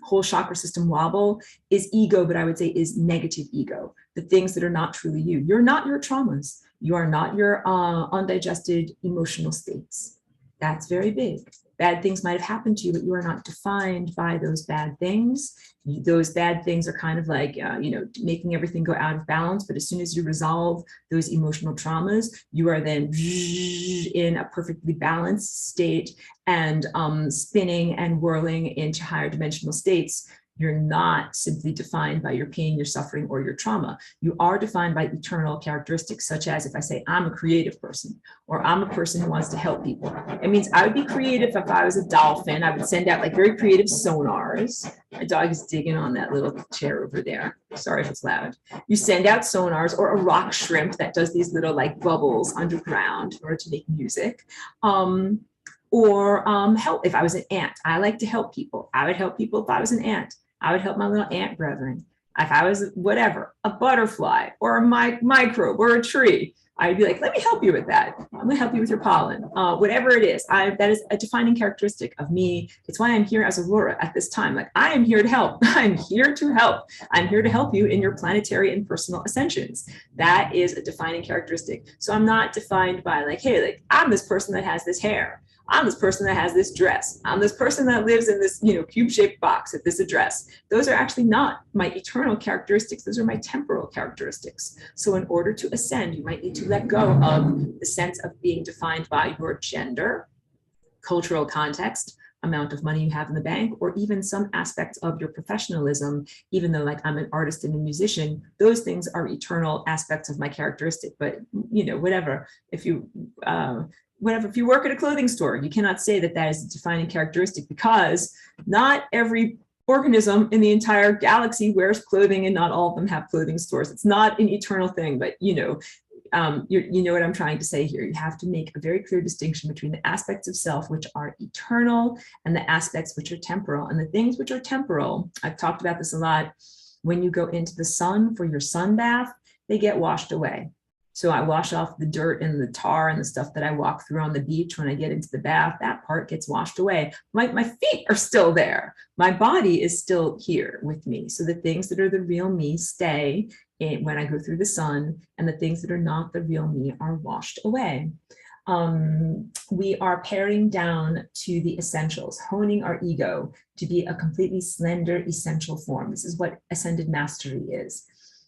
whole chakra system wobble is ego, but I would say is negative ego, the things that are not truly you. You're not your traumas. You are not your undigested emotional states. That's very big. Bad things might have happened to you, but you are not defined by those bad things. Those bad things are kind of like, making everything go out of balance. But as soon as you resolve those emotional traumas, you are then in a perfectly balanced state and spinning and whirling into higher dimensional states. You're not simply defined by your pain, your suffering, or your trauma. You are defined by eternal characteristics, such as if I say I'm a creative person, or I'm a person who wants to help people. It means I would be creative if I was a dolphin. I would send out like very creative sonars. My dog is digging on that little chair over there. Sorry if it's loud. You send out sonars, or a rock shrimp that does these little like bubbles underground in order to make music. Or help if I was an ant. I like to help people. I would help people if I was an ant. I would help my little ant brethren. If I was whatever, a butterfly or a microbe or a tree, I'd be like, let me help you with that. I'm gonna help you with your pollen. Whatever it is, that is a defining characteristic of me. It's why I'm here as Aurora at this time. Like, I am here to help. I'm here to help. I'm here to help you in your planetary and personal ascensions. That is a defining characteristic. So I'm not defined by like, hey, like I'm this person that has this hair. I'm this person that has this dress. I'm this person that lives in this, cube-shaped box at this address. Those are actually not my eternal characteristics. Those are my temporal characteristics. So in order to ascend, you might need to let go of the sense of being defined by your gender, cultural context, amount of money you have in the bank, or even some aspects of your professionalism. Even though like I'm an artist and a musician, those things are eternal aspects of my characteristic. But whatever, if you work at a clothing store, you cannot say that that is a defining characteristic, because not every organism in the entire galaxy wears clothing, and not all of them have clothing stores. It's not an eternal thing, but you know what I'm trying to say here. You have to make a very clear distinction between the aspects of self which are eternal and the aspects which are temporal. And the things which are temporal, I've talked about this a lot, when you go into the sun for your sun bath, they get washed away. So I wash off the dirt and the tar and the stuff that I walk through on the beach when I get into the bath. That part gets washed away. My feet are still there. My body is still here with me. So the things that are the real me stay when I go through the sun, and the things that are not the real me are washed away. We are paring down to the essentials, honing our ego to be a completely slender essential form. This is what ascended mastery is.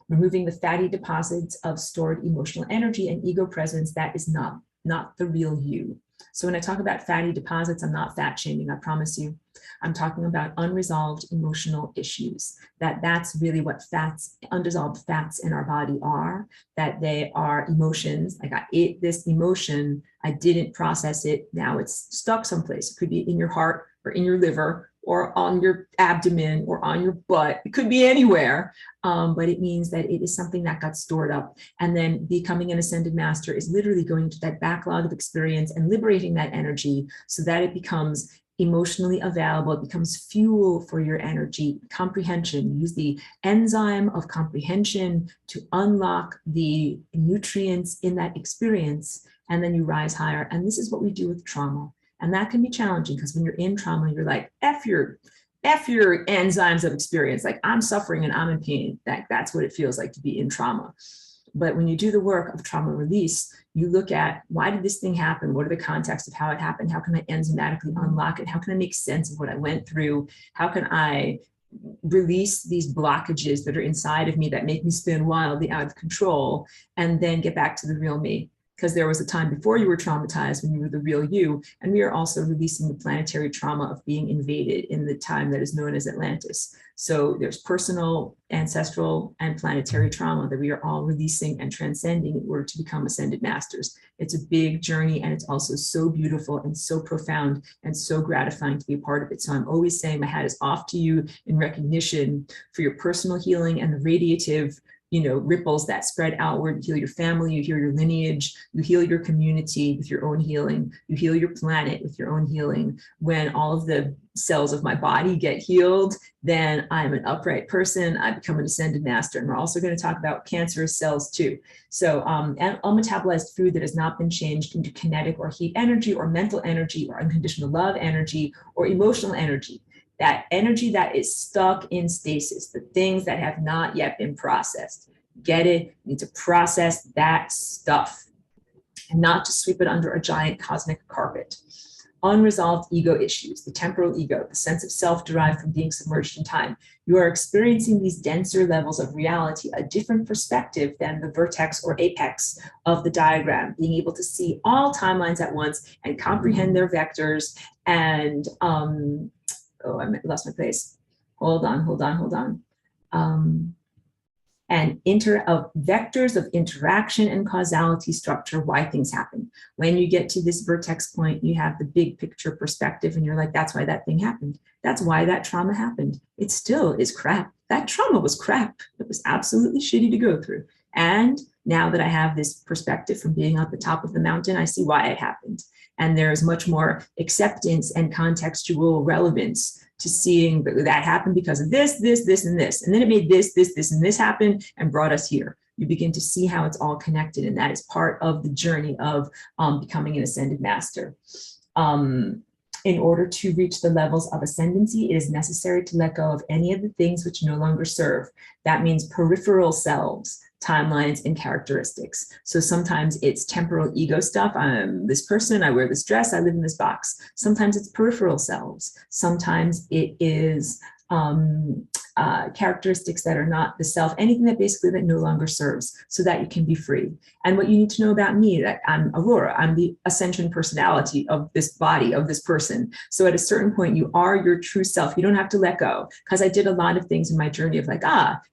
Removing the fatty deposits of stored emotional energy and ego presence that is not the real you. So when I talk about fatty deposits, I'm not fat shaming, I promise you. I'm talking about unresolved emotional issues. That's really what unresolved fats in our body are, that they are emotions. Like I ate this emotion, I didn't process it, now it's stuck someplace. It could be in your heart or in your liver or on your abdomen or on your butt. It could be anywhere, but it means that it is something that got stored up. And then becoming an ascended master is literally going to that backlog of experience and liberating that energy so that it becomes emotionally available. It becomes fuel for your energy. Comprehension, use the enzyme of comprehension to unlock the nutrients in that experience, and then you rise higher. And this is what we do with trauma. And that can be challenging because when you're in trauma, you're like, F your enzymes of experience. Like, I'm suffering and I'm in pain. That's what it feels like to be in trauma. But when you do the work of trauma release, you look at, why did this thing happen? What are the contexts of how it happened? How can I enzymatically unlock it? How can I make sense of what I went through? How can I release these blockages that are inside of me that make me spin wildly out of control, and then get back to the real me? Because there was a time before you were traumatized when you were the real you. And we are also releasing the planetary trauma of being invaded in the time that is known as Atlantis. So there's personal, ancestral, and planetary trauma that we are all releasing and transcending in order to become ascended masters. It's a big journey, and it's also so beautiful and so profound and so gratifying to be a part of it. So I'm always saying my hat is off to you in recognition for your personal healing and the radiative, ripples that spread outward. You heal your family, you heal your lineage, you heal your community with your own healing, you heal your planet with your own healing. When all of the cells of my body get healed, then I'm an upright person, I become an ascended master. And we're also going to talk about cancerous cells too. So unmetabolized food that has not been changed into kinetic or heat energy or mental energy or unconditional love energy or emotional energy. That energy that is stuck in stasis, the things that have not yet been processed. Get it? You need to process that stuff and not just sweep it under a giant cosmic carpet. Unresolved ego issues, the temporal ego, the sense of self derived from being submerged in time. You are experiencing these denser levels of reality, a different perspective than the vertex or apex of the diagram, being able to see all timelines at once and comprehend their vectors and I lost my place. Hold on. And vectors of interaction and causality structure, why things happen. When you get to this vertex point, you have the big picture perspective and you're like, that's why that thing happened. That's why that trauma happened. It still is crap. That trauma was crap. It was absolutely shitty to go through. And now that I have this perspective from being at the top of the mountain, I see why it happened. And there's much more acceptance and contextual relevance to seeing that happened because of this, and this. And then it made this, and this happen and brought us here. You begin to see how it's all connected. And that is part of the journey of becoming an ascended master. In order to reach the levels of ascendancy, it is necessary to let go of any of the things which no longer serve. That means peripheral selves, timelines, and characteristics. So sometimes it's temporal ego stuff. I'm this person, I wear this dress, I live in this box. Sometimes it's peripheral selves. Sometimes it is characteristics that are not the self, anything that no longer serves, so that you can be free. And what you need to know about me, that I'm Aurora, I'm the ascension personality of this body, of this person. So at a certain point, you are your true self. You don't have to let go, because I did a lot of things in my journey of like,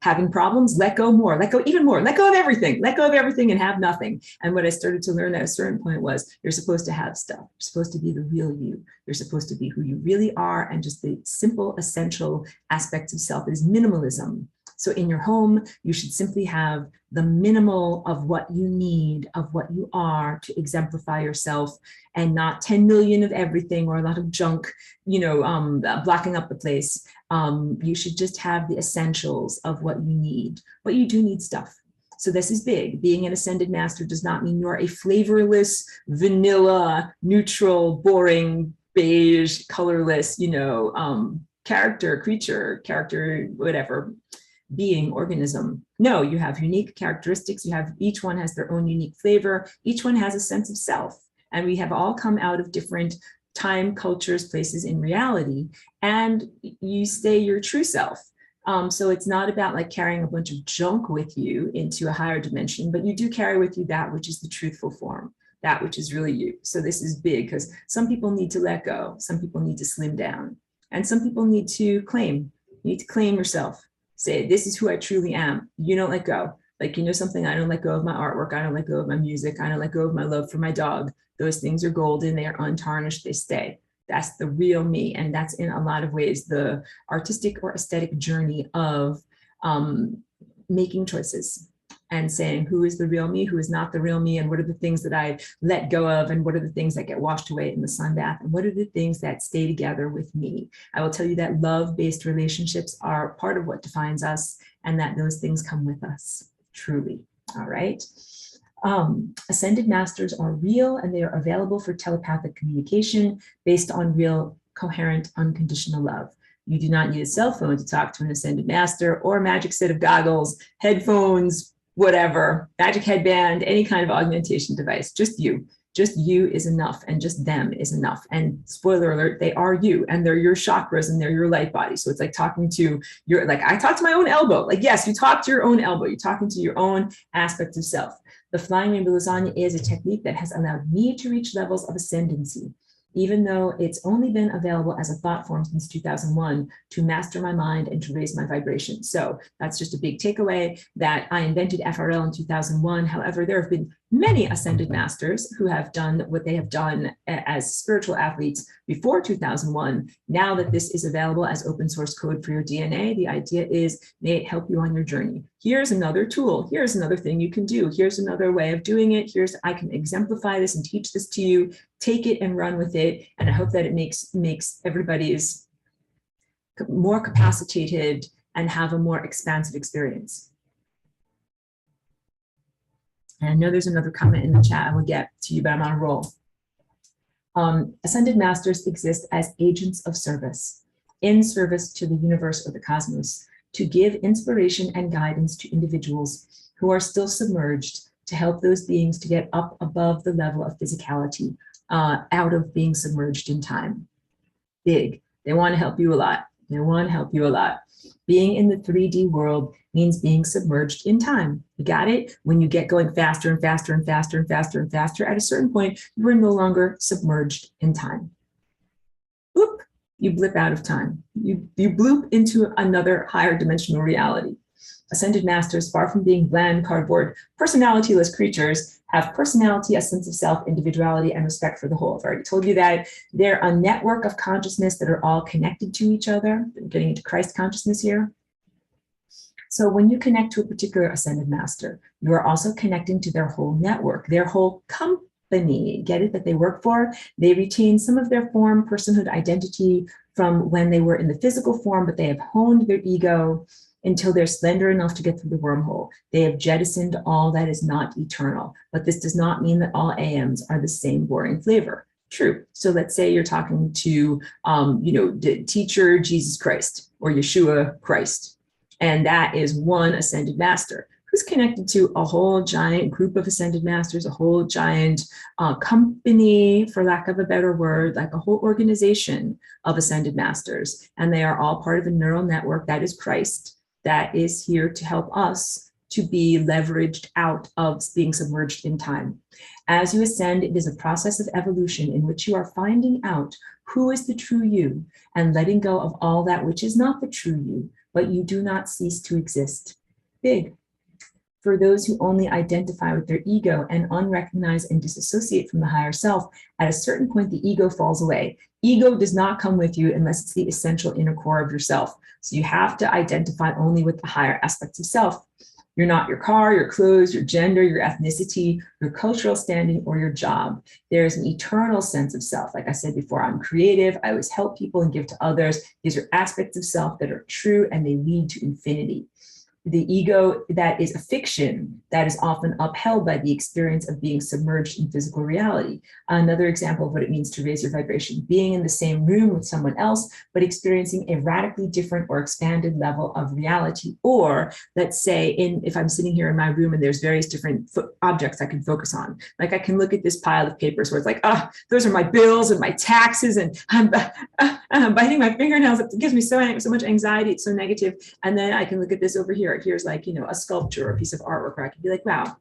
having problems, let go more, let go even more, let go of everything and have nothing. And what I started to learn at a certain point was, you're supposed to have stuff. You're supposed to be the real you. You're supposed to be who you really are, and just the simple, essential aspects of self is minimalism. So in your home, you should simply have the minimal of what you need, of what you are to exemplify yourself, and not 10 million of everything or a lot of junk, blocking up the place. You should just have the essentials of what you need, but you do need stuff. So this is big. Being an ascended master does not mean you're a flavorless, vanilla, neutral, boring, beige, colorless, character, whatever, being, organism. No, you have unique characteristics. Each one has their own unique flavor. Each one has a sense of self. And we have all come out of different time, cultures, places in reality, and you stay your true self. So it's not about like carrying a bunch of junk with you into a higher dimension, but you do carry with you that which is the truthful form, that which is really you. So this is big, because some people need to let go. Some people need to slim down. And some people need to claim. You need to claim yourself. Say, this is who I truly am. You don't let go. Like, something, I don't let go of my artwork. I don't let go of my music. I don't let go of my love for my dog. Those things are golden. They are untarnished. They stay. That's the real me. And that's in a lot of ways the artistic or aesthetic journey of making choices and saying, who is the real me, who is not the real me, and what are the things that I let go of, and what are the things that get washed away in the sun bath, and what are the things that stay together with me. I will tell you that love-based relationships are part of what defines us, and that those things come with us, truly. All right. Ascended masters are real and they are available for telepathic communication based on real, coherent, unconditional love. You do not need a cell phone to talk to an ascended master or a magic set of goggles, headphones, whatever, magic headband, any kind of augmentation device, just you. Just you is enough, and just them is enough. And spoiler alert, they are you, and they're your chakras, and they're your light body. So it's like talking to your, like I talk to my own elbow. Like, yes, you talk to your own elbow. You're talking to your own aspects of self. The Flying Rainbow Lasagna is a technique that has allowed me to reach levels of ascendancy, even though it's only been available as a thought form since 2001 to master my mind and to raise my vibration. So that's just a big takeaway that I invented FRL in 2001. However, there have been many ascended masters who have done what they have done as spiritual athletes before 2001. Now that this is available as open source code for your DNA, the idea is, may it help you on your journey. Here's another tool. Here's another thing you can do. Here's another way of doing it. I can exemplify this and teach this to you. Take it and run with it. And I hope that it makes everybody's more capacitated and have a more expansive experience. And I know there's another comment in the chat I will get to you, but I'm on a roll. Ascended masters exist as agents of service, in service to the universe or the cosmos, to give inspiration and guidance to individuals who are still submerged, to help those beings to get up above the level of physicality, out of being submerged in time. Big. They want to help you a lot. They want to help you a lot. Being in the 3D world means being submerged in time. You got it? When you get going faster and faster and faster and faster and faster, at a certain point, you are no longer submerged in time. Boop, you blip out of time. You bloop into another higher dimensional reality. Ascended masters, far from being bland, cardboard, personality-less creatures, have personality, a sense of self, individuality, and respect for the whole. I've already told you that. They're a network of consciousness that are all connected to each other. I'm getting into Christ consciousness here. So when you connect to a particular ascended master, you are also connecting to their whole network, their whole company. Get it? That they work for. They retain some of their form, personhood, identity from when they were in the physical form, but they have honed their ego until they're slender enough to get through the wormhole. They have jettisoned all that is not eternal. But this does not mean that all AMs are the same boring flavor. True. So let's say you're talking to, the teacher Jesus Christ or Yeshua Christ, and that is one ascended master who's connected to a whole giant group of ascended masters, a whole giant company, for lack of a better word, like a whole organization of ascended masters. And they are all part of a neural network that is Christ, that is here to help us to be leveraged out of being submerged in time. As you ascend, it is a process of evolution in which you are finding out who is the true you and letting go of all that which is not the true you, but you do not cease to exist. Big. For those who only identify with their ego and unrecognize and disassociate from the higher self, at a certain point, the ego falls away. Ego does not come with you unless it's the essential inner core of yourself. So you have to identify only with the higher aspects of self. You're not your car, your clothes, your gender, your ethnicity, your cultural standing, or your job. There's an eternal sense of self. Like I said before, I'm creative. I always help people and give to others. These are aspects of self that are true and they lead to infinity. The ego that is a fiction that is often upheld by the experience of being submerged in physical reality. Another example of what it means to raise your vibration, being in the same room with someone else, but experiencing a radically different or expanded level of reality. Or let's say if I'm sitting here in my room and there's various different objects I can focus on, like I can look at this pile of papers where it's like, those are my bills and my taxes, and I'm biting my fingernails. It gives me so much anxiety. It's so negative. And then I can look at this over here. Here's like, a sculpture or a piece of artwork where I can be like, wow,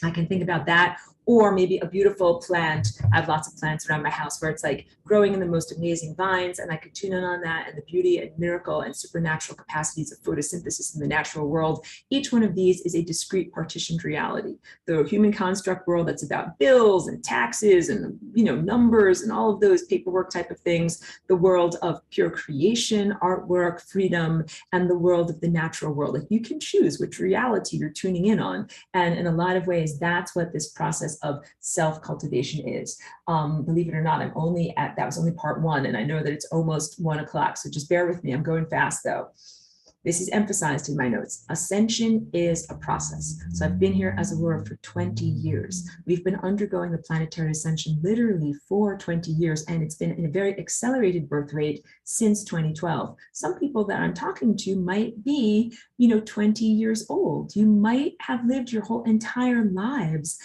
I can think about that. Or maybe a beautiful plant. I have lots of plants around my house where it's like growing in the most amazing vines, and I could tune in on that and the beauty and miracle and supernatural capacities of photosynthesis in the natural world. Each one of these is a discrete partitioned reality. The human construct world, that's about bills and taxes and numbers and all of those paperwork type of things. The world of pure creation, artwork, freedom, and the world of the natural world. Like you can choose which reality you're tuning in on. And in a lot of ways, that's what this process of self-cultivation is. Believe it or not, that was only part one, and I know that it's almost 1 o'clock, so just bear with me. I'm going fast though. This is emphasized in my notes. Ascension is a process. So I've been here as Aurora for 20 years. We've been undergoing the planetary ascension literally for 20 years, and it's been in a very accelerated birth rate since 2012. Some people that I'm talking to might be, 20 years old. You might have lived your whole entire lives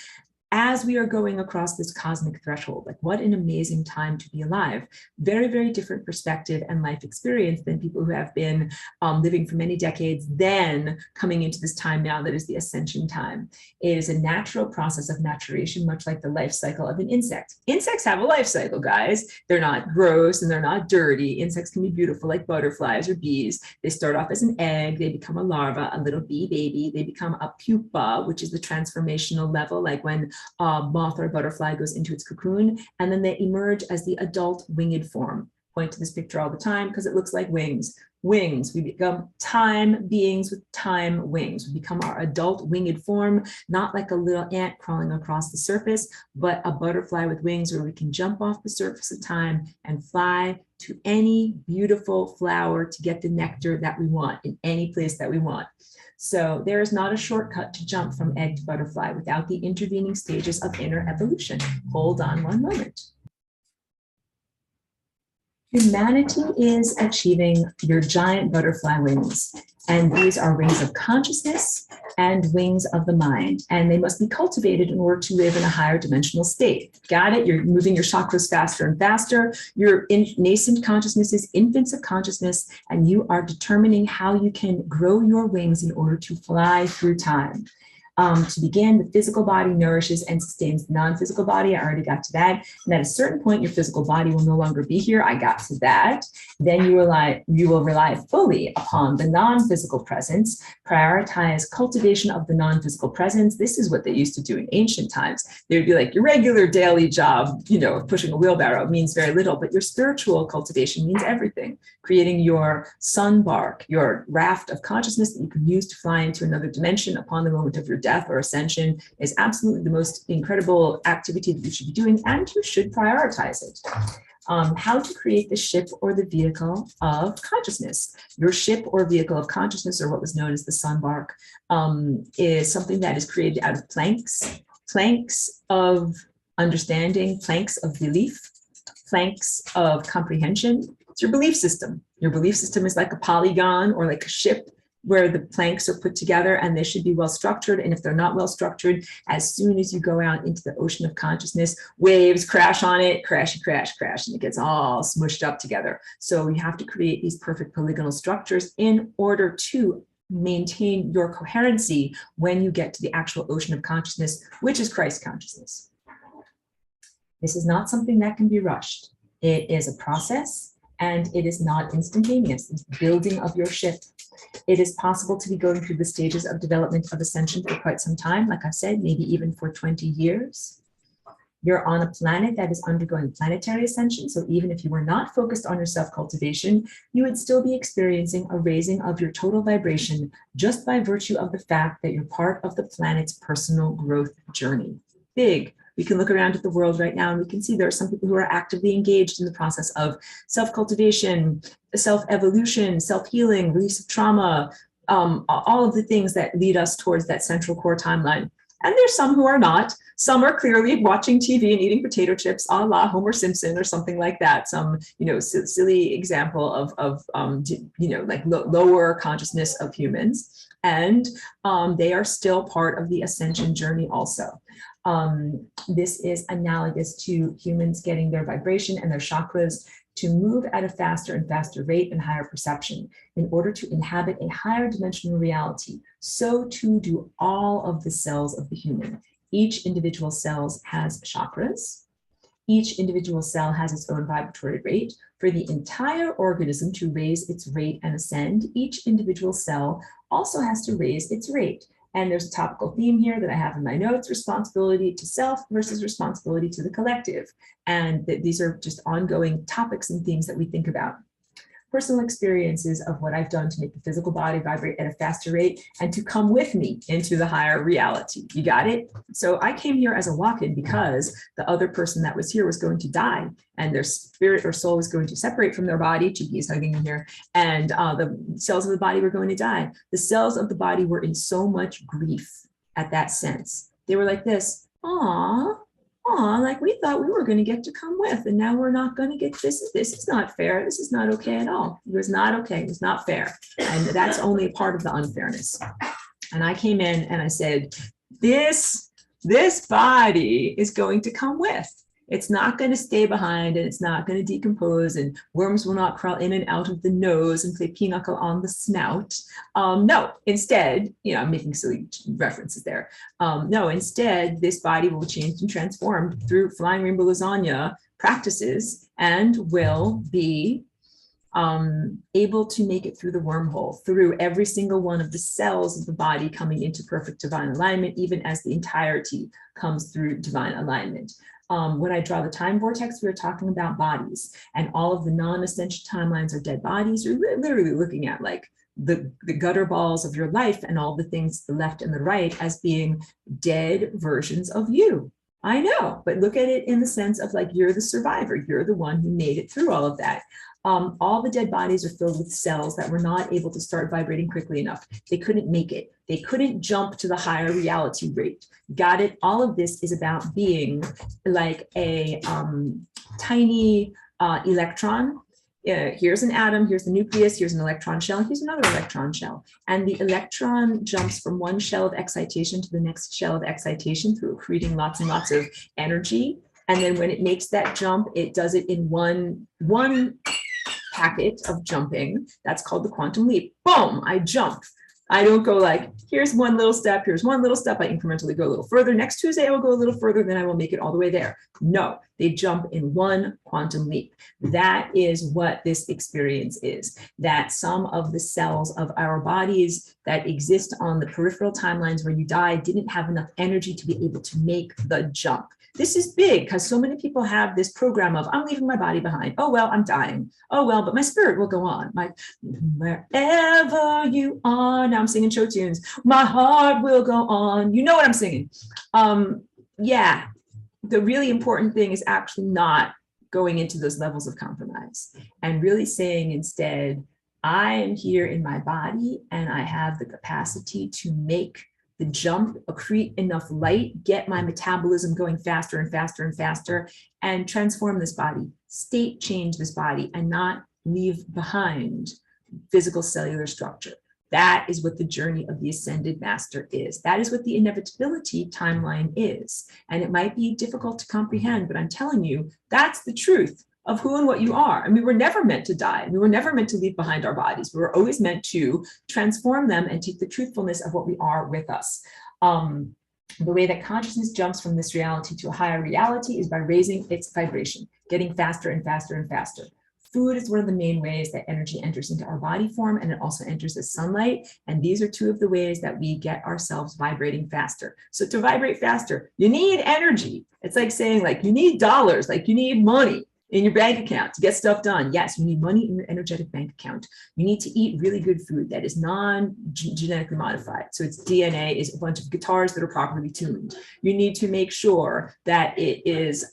as we are going across this cosmic threshold. Like, what an amazing time to be alive. Very, very different perspective and life experience than people who have been living for many decades, then coming into this time now that is the ascension time. It is a natural process of maturation, much like the life cycle of an insect. Insects have a life cycle, guys. They're not gross and they're not dirty. Insects can be beautiful like butterflies or bees. They start off as an egg, they become a larva, a little bee baby, they become a pupa, which is the transformational level, like when moth or butterfly goes into its cocoon, and then they emerge as the adult winged form. Point to this picture all the time because it looks like wings. Wings, we become time beings with time wings. We become our adult winged form, not like a little ant crawling across the surface, but a butterfly with wings where we can jump off the surface of time and fly to any beautiful flower to get the nectar that we want in any place that we want. So there is not a shortcut to jump from egg to butterfly without the intervening stages of inner evolution. Hold on one moment. Humanity is achieving your giant butterfly wings. And these are wings of consciousness and wings of the mind. And they must be cultivated in order to live in a higher dimensional state. Got it? You're moving your chakras faster and faster. Your nascent consciousnesses, infants of consciousness, and you are determining how you can grow your wings in order to fly through time. To begin, the physical body nourishes and sustains the non-physical body. I already got to that. And at a certain point, your physical body will no longer be here. I got to that. Then you will rely fully upon the non-physical presence, prioritize cultivation of the non-physical presence. This is what they used to do in ancient times. They would be like, your regular daily job, of pushing a wheelbarrow means very little, but your spiritual cultivation means everything. Creating your sun bark, your raft of consciousness that you can use to fly into another dimension upon the moment of your death or ascension is absolutely the most incredible activity that you should be doing, and you should prioritize it. How to create the ship or the vehicle of consciousness. Your ship or vehicle of consciousness, or what was known as the sun bark, is something that is created out of planks of understanding, planks of belief, planks of comprehension. It's your belief system. Your belief system is like a polygon or like a ship where the planks are put together, and they should be well structured. And if they're not well structured, as soon as you go out into the ocean of consciousness, waves crash on it, crashy, crash, crash, and it gets all smushed up together. So you have to create these perfect polygonal structures in order to maintain your coherency when you get to the actual ocean of consciousness, which is Christ consciousness. This is not something that can be rushed. It is a process, and it is not instantaneous. It's building of your ship. It is possible to be going through the stages of development of ascension for quite some time, like I said, maybe even for 20 years. You're on a planet that is undergoing planetary ascension, so even if you were not focused on your self-cultivation, you would still be experiencing a raising of your total vibration just by virtue of the fact that you're part of the planet's personal growth journey. Big. We can look around at the world right now and we can see there are some people who are actively engaged in the process of self-cultivation, self-evolution, self-healing, release of trauma, all of the things that lead us towards that central core timeline. And there's some who are not. Some are clearly watching TV and eating potato chips a la Homer Simpson or something like that. Some, silly example of like lower consciousness of humans. And they are still part of the ascension journey also. This is analogous to humans getting their vibration and their chakras to move at a faster and faster rate and higher perception in order to inhabit a higher dimensional reality. So too do all of the cells of the human. Each individual cell has chakras. Each individual cell has its own vibratory rate. For the entire organism to raise its rate and ascend, each individual cell also has to raise its rate. And there's a topical theme here that I have in my notes: responsibility to self versus responsibility to the collective. And these are just ongoing topics and themes that we think about. personal experiences of what I've done to make the physical body vibrate at a faster rate and to come with me into the higher reality. You got it? So I came here as a walk-in because the other person that was here was going to die, and their spirit or soul was going to separate from their body. Chiki is hugging in here, and the cells of the body were going to die. The cells of the body were in so much grief at that sense. They were like this, aw, like we thought we were going to get to come with, and now we're not going to get this. This is not fair. This is not okay at all. It was not okay. It was not fair. And that's only a part of the unfairness. And I came in and I said, this body is going to come with. It's not going to stay behind, and it's not going to decompose, and worms will not crawl in and out of the nose and play pinochle on the snout. No, instead, I'm making silly references there. No, instead, this body will change and transform through flying rainbow lasagna practices and will be able to make it through the wormhole, through every single one of the cells of the body coming into perfect divine alignment, even as the entirety comes through divine alignment. When I draw the time vortex, we were talking about bodies, and all of the non-ascension timelines are dead bodies. You're literally looking at like the gutter balls of your life and all the things to the left and the right as being dead versions of you. I know, but look at it in the sense of like, you're the survivor. You're the one who made it through all of that. All the dead bodies are filled with cells that were not able to start vibrating quickly enough. They couldn't make it. They couldn't jump to the higher reality rate. Got it? All of this is about being like a tiny electron. Here's an atom, here's the nucleus, here's an electron shell, here's another electron shell. And the electron jumps from one shell of excitation to the next shell of excitation through creating lots and lots of energy. And then when it makes that jump, it does it in one packet of jumping. That's called the quantum leap. Boom, I jump. I don't go like, here's one little step, here's one little step. I incrementally go a little further. Next Tuesday, I will go a little further, then I will make it all the way there. No, they jump in one quantum leap. That is what this experience is, that some of the cells of our bodies that exist on the peripheral timelines where you die didn't have enough energy to be able to make the jump. This is big because so many people have this program of, I'm leaving my body behind. Oh, well, I'm dying. Oh, well, but my spirit will go on. Wherever you are, now I'm singing show tunes. My heart will go on. You know what I'm singing. Yeah, the really important thing is actually not going into those levels of compromise and really saying instead, I am here in my body and I have the capacity to make the jump, accrete enough light, get my metabolism going faster and faster and faster, and transform this body, state change this body, and not leave behind physical cellular structure. That is what the journey of the ascended master is. That is what the inevitability timeline is. And it might be difficult to comprehend, but I'm telling you, that's the truth of who and what you are. And we were never meant to die. We were never meant to leave behind our bodies. We were always meant to transform them and take the truthfulness of what we are with us. The way that consciousness jumps from this reality to a higher reality is by raising its vibration, getting faster and faster and faster. Food is one of the main ways that energy enters into our body form, and it also enters as sunlight. And these are two of the ways that we get ourselves vibrating faster. So to vibrate faster, you need energy. It's like saying like you need dollars, like you need money in your bank account to get stuff done. Yes, you need money in your energetic bank account. You need to eat really good food that is non-genetically modified. So its DNA is a bunch of guitars that are properly tuned. You need to make sure that it is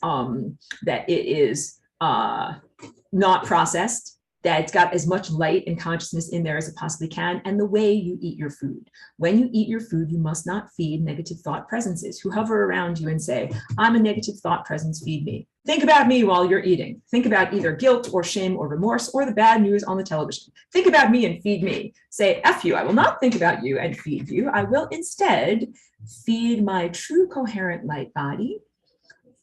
not processed, that it's got as much light and consciousness in there as it possibly can, and the way you eat your food. When you eat your food, you must not feed negative thought presences who hover around you and say, I'm a negative thought presence, feed me. Think about me while you're eating. Think about either guilt or shame or remorse or the bad news on the television. Think about me and feed me. Say, F you, I will not think about you and feed you. I will instead feed my true coherent light body,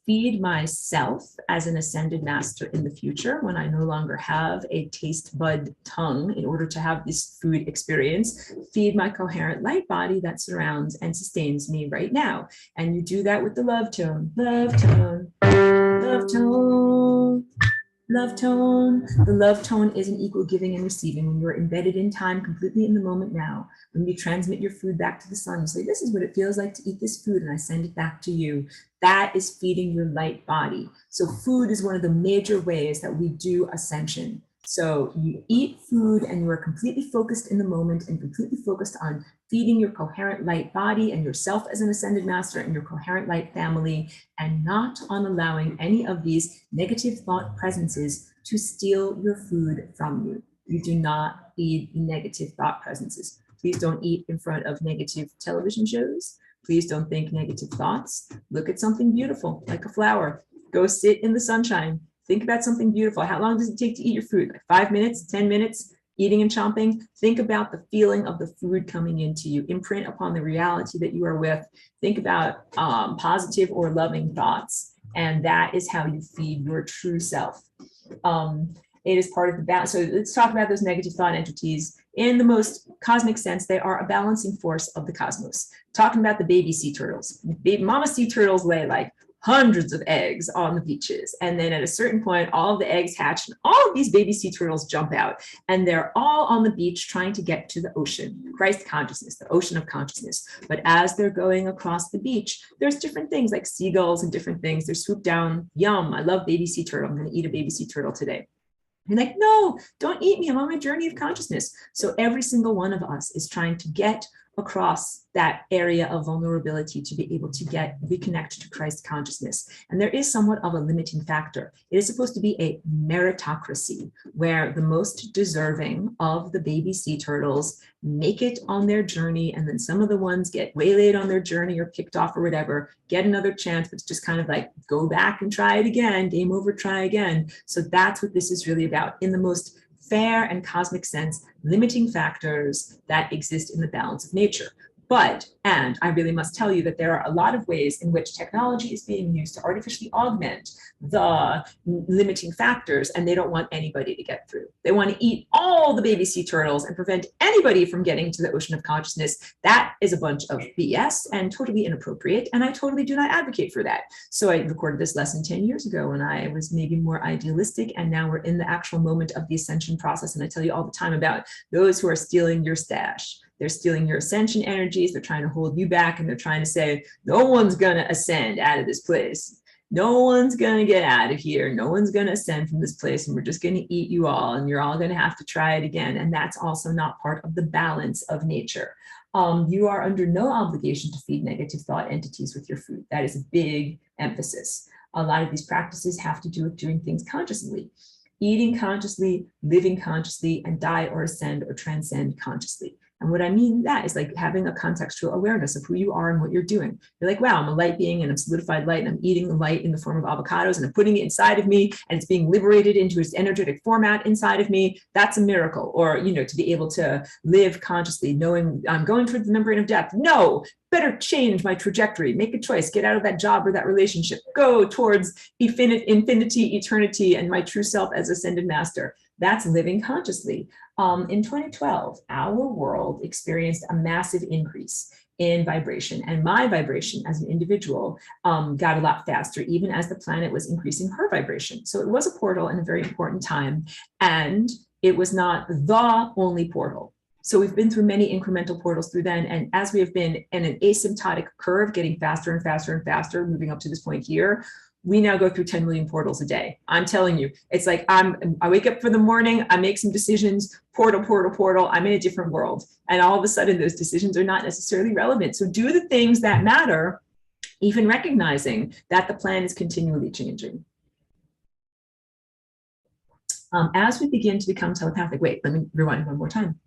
feed myself as an ascended master in the future when I no longer have a taste bud tongue in order to have this food experience, feed my coherent light body that surrounds and sustains me right now. And you do that with the love tone, love tone, love tone. Love tone. The love tone is an equal giving and receiving. When you're embedded in time, completely in the moment now, when you transmit your food back to the sun, you say, this is what it feels like to eat this food, and I send it back to you. That is feeding your light body. So food is one of the major ways that we do ascension. So you eat food and you are completely focused in the moment and completely focused on feeding your coherent light body and yourself as an ascended master and your coherent light family, and not on allowing any of these negative thought presences to steal your food from you. You do not feed negative thought presences. Please don't eat in front of negative television shows. Please don't think negative thoughts. Look at something beautiful, like a flower. Go sit in the sunshine. Think about something beautiful. How long does it take to eat your food? Like 5 minutes, 10 minutes, eating and chomping? Think about the feeling of the food coming into you. Imprint upon the reality that you are with. Think about positive or loving thoughts. And that is how you feed your true self. It is part of the balance. So let's talk about those negative thought entities. In the most cosmic sense, they are a balancing force of the cosmos. Talking about the baby sea turtles. Mama sea turtles lay like hundreds of eggs on the beaches. And then at a certain point, all of the eggs hatch and all of these baby sea turtles jump out. And they're all on the beach trying to get to the ocean, Christ consciousness, the ocean of consciousness. But as they're going across the beach, there's different things like seagulls and different things. They're swooped down. Yum, I love baby sea turtle. I'm going to eat a baby sea turtle today. You're like, no, don't eat me. I'm on my journey of consciousness. So every single one of us is trying to get across that area of vulnerability to be able to reconnect to Christ consciousness. And there is somewhat of a limiting factor. It is supposed to be a meritocracy where the most deserving of the baby sea turtles make it on their journey. And then some of the ones get waylaid on their journey or picked off or whatever, get another chance, but it's just kind of like, go back and try it again, game over, try again. So that's what this is really about. In the most fair and cosmic sense, limiting factors that exist in the balance of nature. But, and I really must tell you that there are a lot of ways in which technology is being used to artificially augment the limiting factors, and they don't want anybody to get through. They want to eat all the baby sea turtles and prevent anybody from getting to the ocean of consciousness. That is a bunch of BS and totally inappropriate, and I totally do not advocate for that. So I recorded this lesson 10 years ago when I was maybe more idealistic, and now we're in the actual moment of the ascension process, and I tell you all the time about those who are stealing your stash. They're stealing your ascension energies. They're trying to hold you back, and they're trying to say, no one's going to ascend out of this place. No one's going to get out of here. No one's going to ascend from this place, and we're just going to eat you all, and you're all going to have to try it again. And that's also not part of the balance of nature. You are under no obligation to feed negative thought entities with your food. That is a big emphasis. A lot of these practices have to do with doing things consciously. Eating consciously, living consciously, and die or ascend or transcend consciously. And what I mean that is like having a contextual awareness of who you are and what you're doing. You're like, wow, I'm a light being and I'm solidified light and I'm eating the light in the form of avocados and I'm putting it inside of me and it's being liberated into its energetic format inside of me. That's a miracle. Or, you know, to be able to live consciously, knowing I'm going towards the membrane of death. No, better change my trajectory, make a choice, get out of that job or that relationship, go towards infinity, eternity, and my true self as ascended master. That's living consciously. In 2012, our world experienced a massive increase in vibration, and my vibration as an individual got a lot faster, even as the planet was increasing her vibration. So it was a portal in a very important time, and it was not the only portal. So we've been through many incremental portals through then, and as we have been in an asymptotic curve, getting faster and faster and faster, moving up to this point here, we now go through 10 million portals a day. I'm telling you, it's like I wake up for the morning, I make some decisions, portal, portal, portal, I'm in a different world. And all of a sudden those decisions are not necessarily relevant. So do the things that matter, even recognizing that the plan is continually changing. As we begin to become telepathic, wait, let me rewind one more time.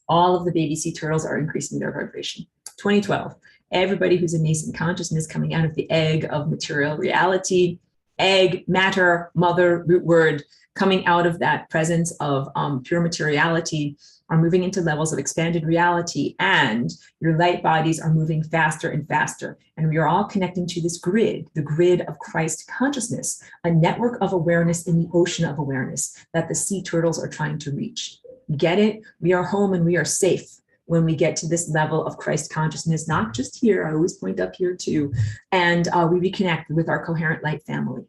All of the baby sea turtles are increasing their vibration. 2012. Everybody who's a nascent consciousness coming out of the egg of material reality, egg, matter, mother, root word, coming out of that presence of pure materiality are moving into levels of expanded reality, and your light bodies are moving faster and faster. And we are all connecting to this grid, the grid of Christ consciousness, a network of awareness in the ocean of awareness that the sea turtles are trying to reach. Get it? We are home and we are safe when we get to this level of Christ consciousness, not just here, I always point up here too, and we reconnect with our coherent light family.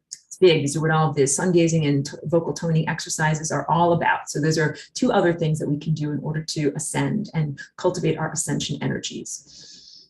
It's big. These are what all of this sun gazing and vocal toning exercises are all about. So those are two other things that we can do in order to ascend and cultivate our ascension energies.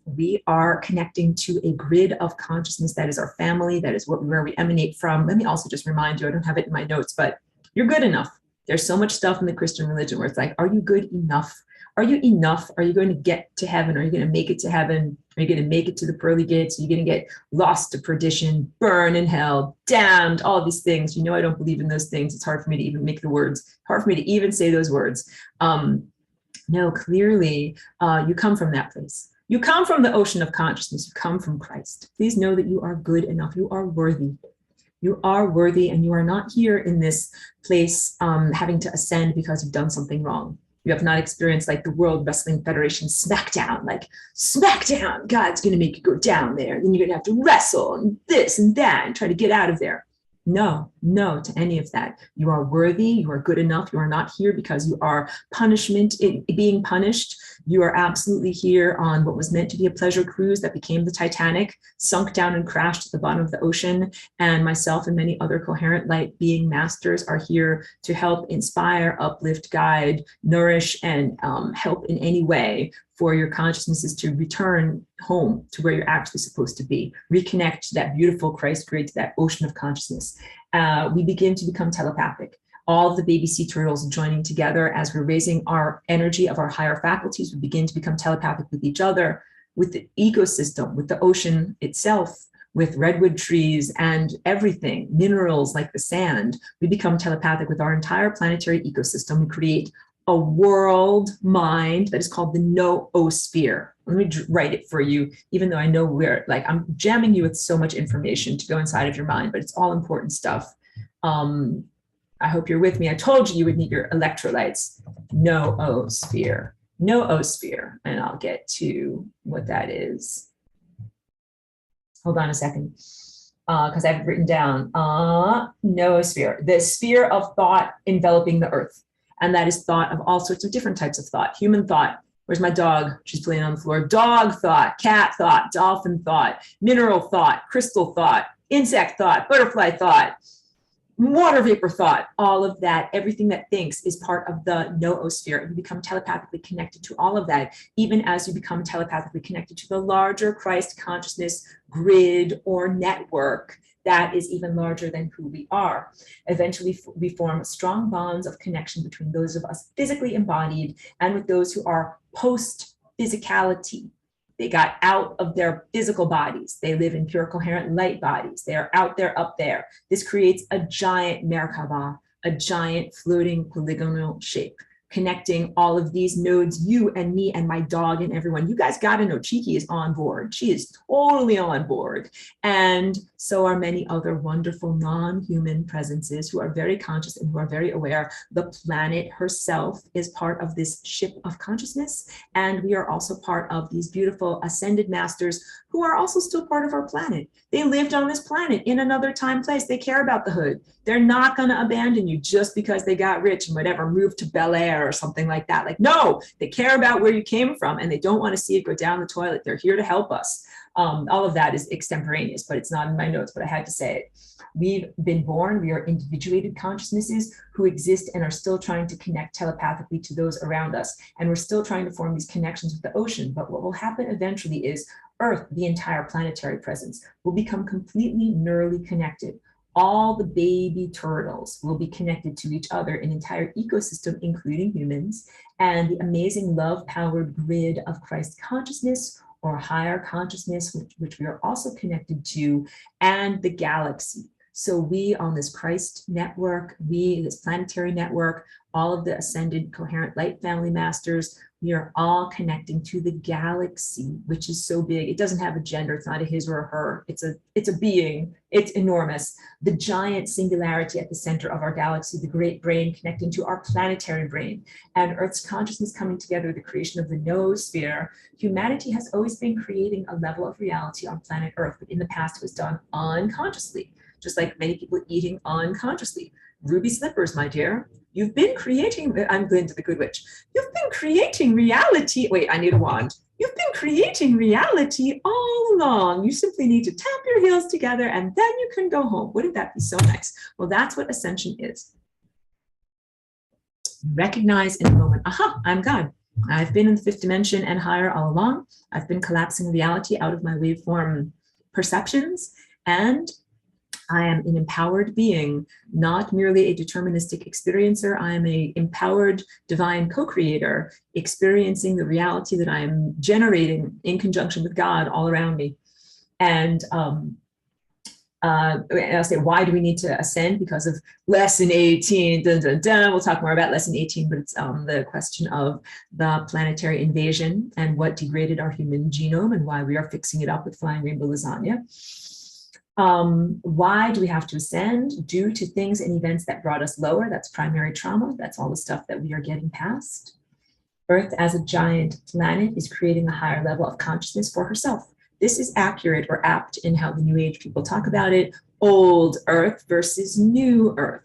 We are connecting to a grid of consciousness that is our family, that is where we emanate from. Let me also just remind you, I don't have it in my notes, but you're good enough. There's so much stuff in the Christian religion where it's like, are you good enough? Are you enough? Are you going to get to heaven? Are you going to make it to heaven? Are you going to make it to the pearly gates? Are you going to get lost to perdition, burn in hell, damned, all these things? You know, I don't believe in those things. It's hard for me to even make the words, hard for me to even say those words. No, clearly you come from that place. You come from the ocean of consciousness. You come from Christ. Please know that you are good enough. You are worthy. You are worthy, and you are not here in this place having to ascend because you've done something wrong. You have not experienced like the World Wrestling Federation smackdown, like smackdown, God's going to make you go down there. Then you're going to have to wrestle and this and that and try to get out of there. No, no to any of that. You are worthy. You are good enough. You are not here because you are being punished. You are absolutely here on what was meant to be a pleasure cruise that became the Titanic, sunk down and crashed at the bottom of the ocean. And myself and many other coherent light being masters are here to help inspire, uplift, guide, nourish, and help in any way for your consciousnesses to return home to where you're actually supposed to be. Reconnect to that beautiful Christ grid, to that ocean of consciousness. We begin to become telepathic. All of the baby sea turtles joining together as we're raising our energy of our higher faculties, we begin to become telepathic with each other, with the ecosystem, with the ocean itself, with redwood trees and everything, minerals like the sand. We become telepathic with our entire planetary ecosystem. We create a world mind that is called the noosphere. Let me write it for you, even though I know I'm jamming you with so much information to go inside of your mind, but it's all important stuff. I hope you're with me. I told you would need your electrolytes. Noosphere. Noosphere. And I'll get to what that is. Hold on a second. Because I've written down noosphere, the sphere of thought enveloping the earth. And that is thought of all sorts of different types of thought. Human thought. Where's my dog? She's playing on the floor. Dog thought, cat thought, dolphin thought, mineral thought, crystal thought, insect thought, butterfly thought, water vapor thought, all of that, everything that thinks is part of the noosphere. And you become telepathically connected to all of that, even as you become telepathically connected to the larger Christ consciousness grid or network that is even larger than who we are. Eventually, we form strong bonds of connection between those of us physically embodied and with those who are post-physicality. They got out of their physical bodies. They live in pure coherent light bodies. They are out there, up there. This creates a giant Merkaba, a giant floating polygonal shape, connecting all of these nodes, you and me and my dog and everyone. You guys got to know Cheeky is on board. She is totally on board. And so are many other wonderful non-human presences who are very conscious and who are very aware. The planet herself is part of this ship of consciousness. And we are also part of these beautiful ascended masters who are also still part of our planet. They lived on this planet in another time place. They care about the hood. They're not going to abandon you just because they got rich and whatever, moved to Bel Air or something like that. Like, no, they care about where you came from and they don't want to see it go down the toilet. They're here to help us. All of that is extemporaneous, but it's not in my notes, but I had to say it. We've been born, we are individuated consciousnesses who exist and are still trying to connect telepathically to those around us. And we're still trying to form these connections with the ocean. But what will happen eventually is Earth, the entire planetary presence, will become completely neurally connected. All the baby turtles will be connected to each other, an entire ecosystem, including humans, and the amazing love-powered grid of Christ consciousness or higher consciousness, which we are also connected to, and the galaxy. So we on this Christ network, this planetary network, all of the ascended coherent light family masters, we are all connecting to the galaxy, which is so big. It doesn't have a gender. It's not a his or a her. It's a being. It's enormous. The giant singularity at the center of our galaxy, the great brain connecting to our planetary brain, and Earth's consciousness coming together, the creation of the noosphere. Humanity has always been creating a level of reality on planet Earth, but in the past it was done unconsciously, just like many people eating unconsciously. Ruby slippers, my dear. You've been creating, I'm Glinda the Good Witch. You've been creating reality. Wait, I need a wand. You've been creating reality all along. You simply need to tap your heels together and then you can go home. Wouldn't that be so nice? Well, that's what ascension is. Recognize in the moment, aha, I'm God. I've been in the fifth dimension and higher all along. I've been collapsing reality out of my waveform perceptions, and I am an empowered being, not merely a deterministic experiencer. I am an empowered divine co-creator, experiencing the reality that I am generating in conjunction with God all around me. And I'll say, why do we need to ascend? Because of lesson 18. Dun, dun, dun. We'll talk more about lesson 18, but it's the question of the planetary invasion and what degraded our human genome and why we are fixing it up with flying rainbow lasagna. Why do we have to ascend? Due to things and events that brought us lower. That's primary trauma. That's all the stuff that we are getting past. Earth as a giant planet is creating a higher level of consciousness for herself. This is accurate or apt in how the New Age people talk about it. Old Earth versus new Earth.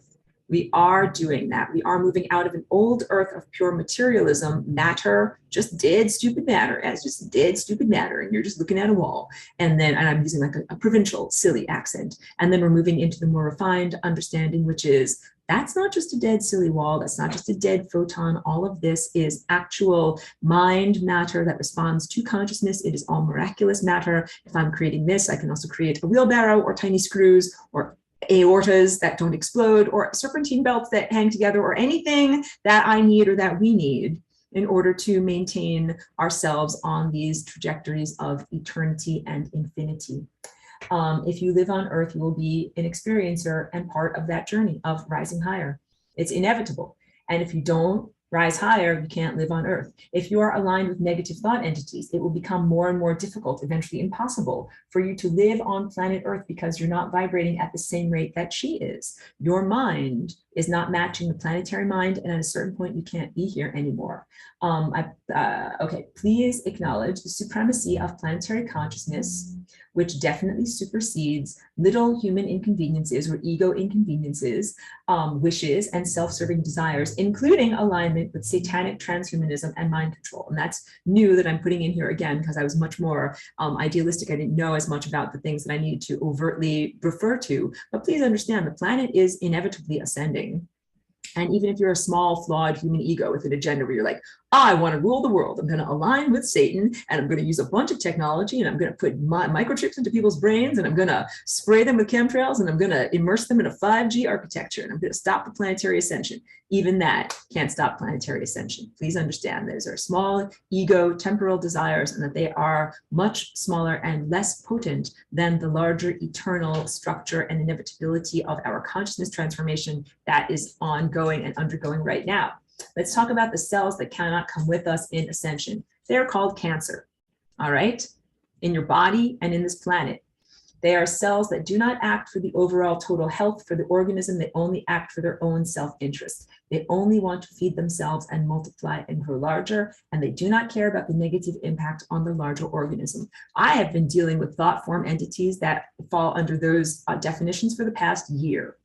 We are doing that. We are moving out of an old Earth of pure materialism, matter, just dead, stupid matter, as just dead, stupid matter. And you're just looking at a wall. And I'm using like a provincial, silly accent. And then we're moving into the more refined understanding, which is that's not just a dead, silly wall. That's not just a dead photon. All of this is actual mind matter that responds to consciousness. It is all miraculous matter. If I'm creating this, I can also create a wheelbarrow or tiny screws or aortas that don't explode or serpentine belts that hang together or anything that I need or that we need in order to maintain ourselves on these trajectories of eternity and infinity. If you live on Earth, you will be an experiencer and part of that journey of rising higher. It's inevitable. And if you don't rise higher, you can't live on Earth. If you are aligned with negative thought entities, it will become more and more difficult, eventually impossible, for you to live on planet Earth because you're not vibrating at the same rate that she is. Your mind is not matching the planetary mind, and at a certain point, you can't be here anymore. Okay, please acknowledge the supremacy of planetary consciousness, which definitely supersedes little human inconveniences or ego inconveniences, wishes, and self-serving desires, including alignment with satanic transhumanism and mind control. And that's new that I'm putting in here again, because I was much more idealistic. I didn't know as much about the things that I needed to overtly refer to. But please understand, the planet is inevitably ascending. And even if you're a small, flawed human ego with an agenda where you're like, I want to rule the world, I'm going to align with Satan, and I'm going to use a bunch of technology, and I'm going to put microchips into people's brains, and I'm going to spray them with chemtrails, and I'm going to immerse them in a 5G architecture, and I'm going to stop the planetary ascension. Even that can't stop planetary ascension. Please understand those are small ego temporal desires, and that they are much smaller and less potent than the larger eternal structure and inevitability of our consciousness transformation that is ongoing and undergoing right now. Let's talk about the cells that cannot come with us in ascension. They're called cancer, all right, in your body and in this planet. They are cells that do not act for the overall total health for the organism. They only act for their own self-interest. They only want to feed themselves and multiply and grow larger, and they do not care about the negative impact on the larger organism. I have been dealing with thought form entities that fall under those definitions for the past year.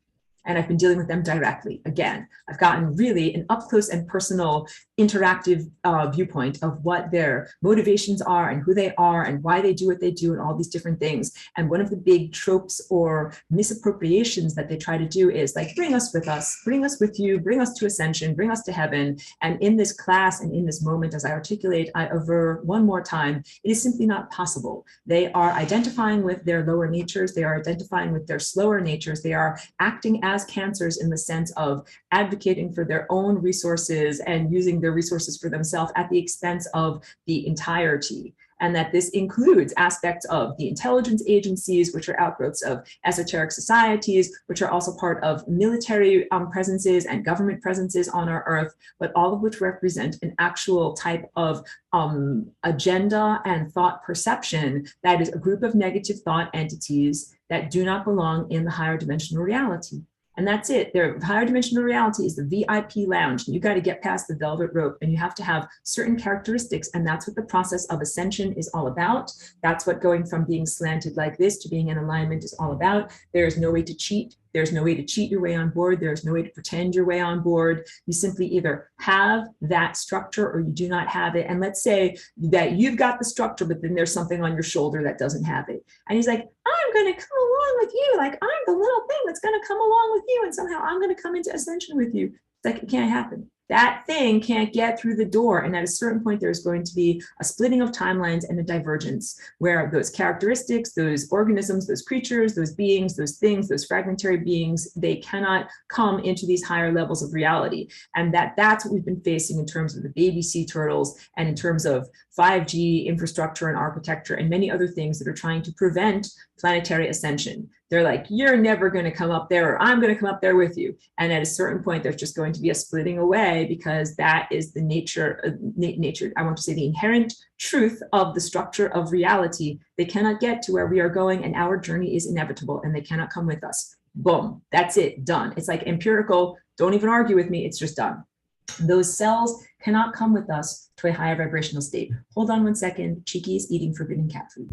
And I've been dealing with them directly. Again, I've gotten really an up close and personal interactive viewpoint of what their motivations are and who they are and why they do what they do and all these different things. And one of the big tropes or misappropriations that they try to do is like, bring us with us, bring us with you, bring us to ascension, bring us to heaven. And in this class and in this moment, as I articulate, I aver one more time, it is simply not possible. They are identifying with their lower natures. They are identifying with their slower natures. They are acting as cancers in the sense of advocating for their own resources and using their resources for themselves at the expense of the entirety. And that this includes aspects of the intelligence agencies, which are outgrowths of esoteric societies, which are also part of military presences and government presences on our earth, but all of which represent an actual type of agenda and thought perception that is a group of negative thought entities that do not belong in the higher dimensional reality. And that's it. Their higher dimensional reality is the VIP lounge. You got to get past the velvet rope, and you have to have certain characteristics. And that's what the process of ascension is all about. That's what going from being slanted like this to being in alignment is all about. There is no way to cheat. There's no way to cheat your way on board. There's no way to pretend your way on board. You simply either have that structure or you do not have it. And let's say that you've got the structure, but then there's something on your shoulder that doesn't have it. And he's like, I'm going to come along with you. Like, I'm the little thing that's going to come along with you. And somehow I'm going to come into ascension with you. It's like, it can't happen. that thing can't get through the door. And at a certain point, there's going to be a splitting of timelines and a divergence where those characteristics, those organisms, those creatures, those beings, those things, those fragmentary beings, they cannot come into these higher levels of reality. And that's what we've been facing in terms of the baby sea turtles and in terms of 5G infrastructure and architecture and many other things that are trying to prevent planetary ascension. They're like, you're never going to come up there, or I'm going to come up there with you. And at a certain point, there's just going to be a splitting away, because that is the nature, I want to say the inherent truth of the structure of reality. They cannot get to where we are going, and our journey is inevitable, and they cannot come with us. Boom, that's it, done. It's like empirical, don't even argue with me, it's just done. Those cells cannot come with us to a higher vibrational state. Hold on one second, Cheeky is eating forbidden cat food.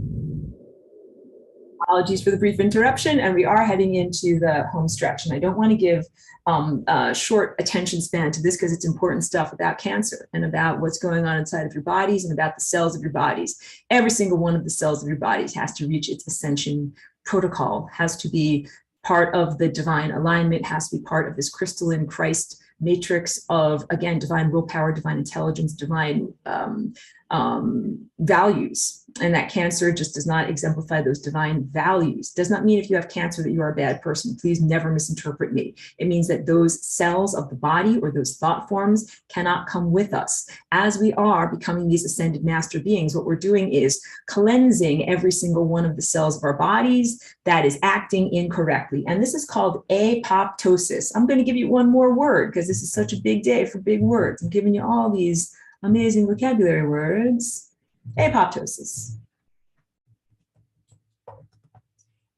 Apologies for the brief interruption, and we are heading into the home stretch. And I don't want to give a short attention span to this, because it's important stuff about cancer and about what's going on inside of your bodies and about the cells of your bodies. Every single one of the cells of your bodies has to reach its ascension protocol, has to be part of the divine alignment, has to be part of this crystalline Christ matrix of, again, divine willpower, divine intelligence, divine values. And that cancer just does not exemplify those divine values. Does not mean if you have cancer that you are a bad person. Please never misinterpret me. It means that those cells of the body or those thought forms cannot come with us. As we are becoming these ascended master beings, what we're doing is cleansing every single one of the cells of our bodies that is acting incorrectly. And this is called apoptosis. I'm going to give you one more word, because this is such a big day for big words. I'm giving you all these amazing vocabulary words. Apoptosis.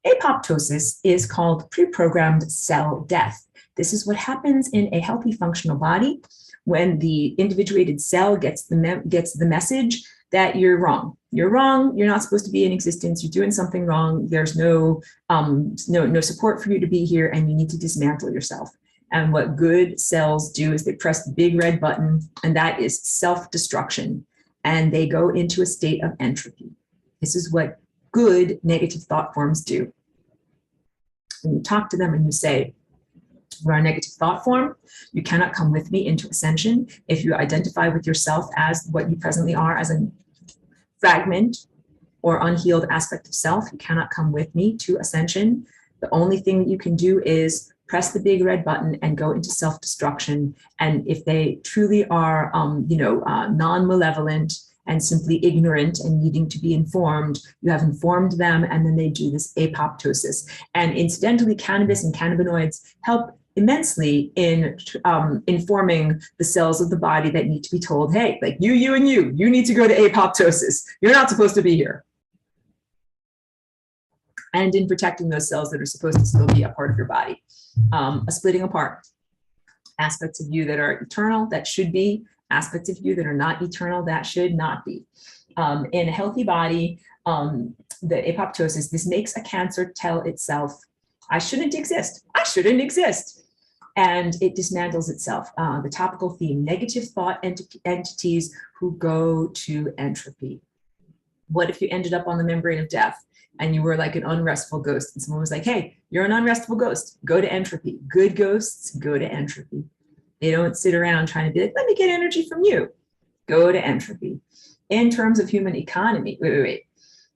Apoptosis is called pre-programmed cell death. This is what happens in a healthy functional body when the individuated cell gets the message that you're wrong. You're wrong. You're not supposed to be in existence. You're doing something wrong. There's no support for you to be here, and you need to dismantle yourself. And what good cells do is they press the big red button, and that is self-destruction. And they go into a state of entropy. This is what good negative thought forms do. When you talk to them and you say, we're a negative thought form, you cannot come with me into ascension. If you identify with yourself as what you presently are, as a fragment or unhealed aspect of self, you cannot come with me to ascension. The only thing that you can do is press the big red button and go into self-destruction. And if they truly are, non-malevolent and simply ignorant and needing to be informed, you have informed them, and then they do this apoptosis. And incidentally, cannabis and cannabinoids help immensely in informing the cells of the body that need to be told, hey, like you need to go to apoptosis. You're not supposed to be here. And in protecting those cells that are supposed to still be a part of your body. A splitting apart. Aspects of you that are eternal, that should be. Aspects of you that are not eternal, that should not be. In a healthy body, the apoptosis, this makes a cancer tell itself, I shouldn't exist. I shouldn't exist. And it dismantles itself. The topical theme, negative thought entities who go to entropy. What if you ended up on the membrane of death and you were like an unrestful ghost, and someone was like, hey, you're an unrestful ghost, go to entropy. Good ghosts go to entropy. They don't sit around trying to be like, let me get energy from you. Go to entropy. In terms of human economy, wait.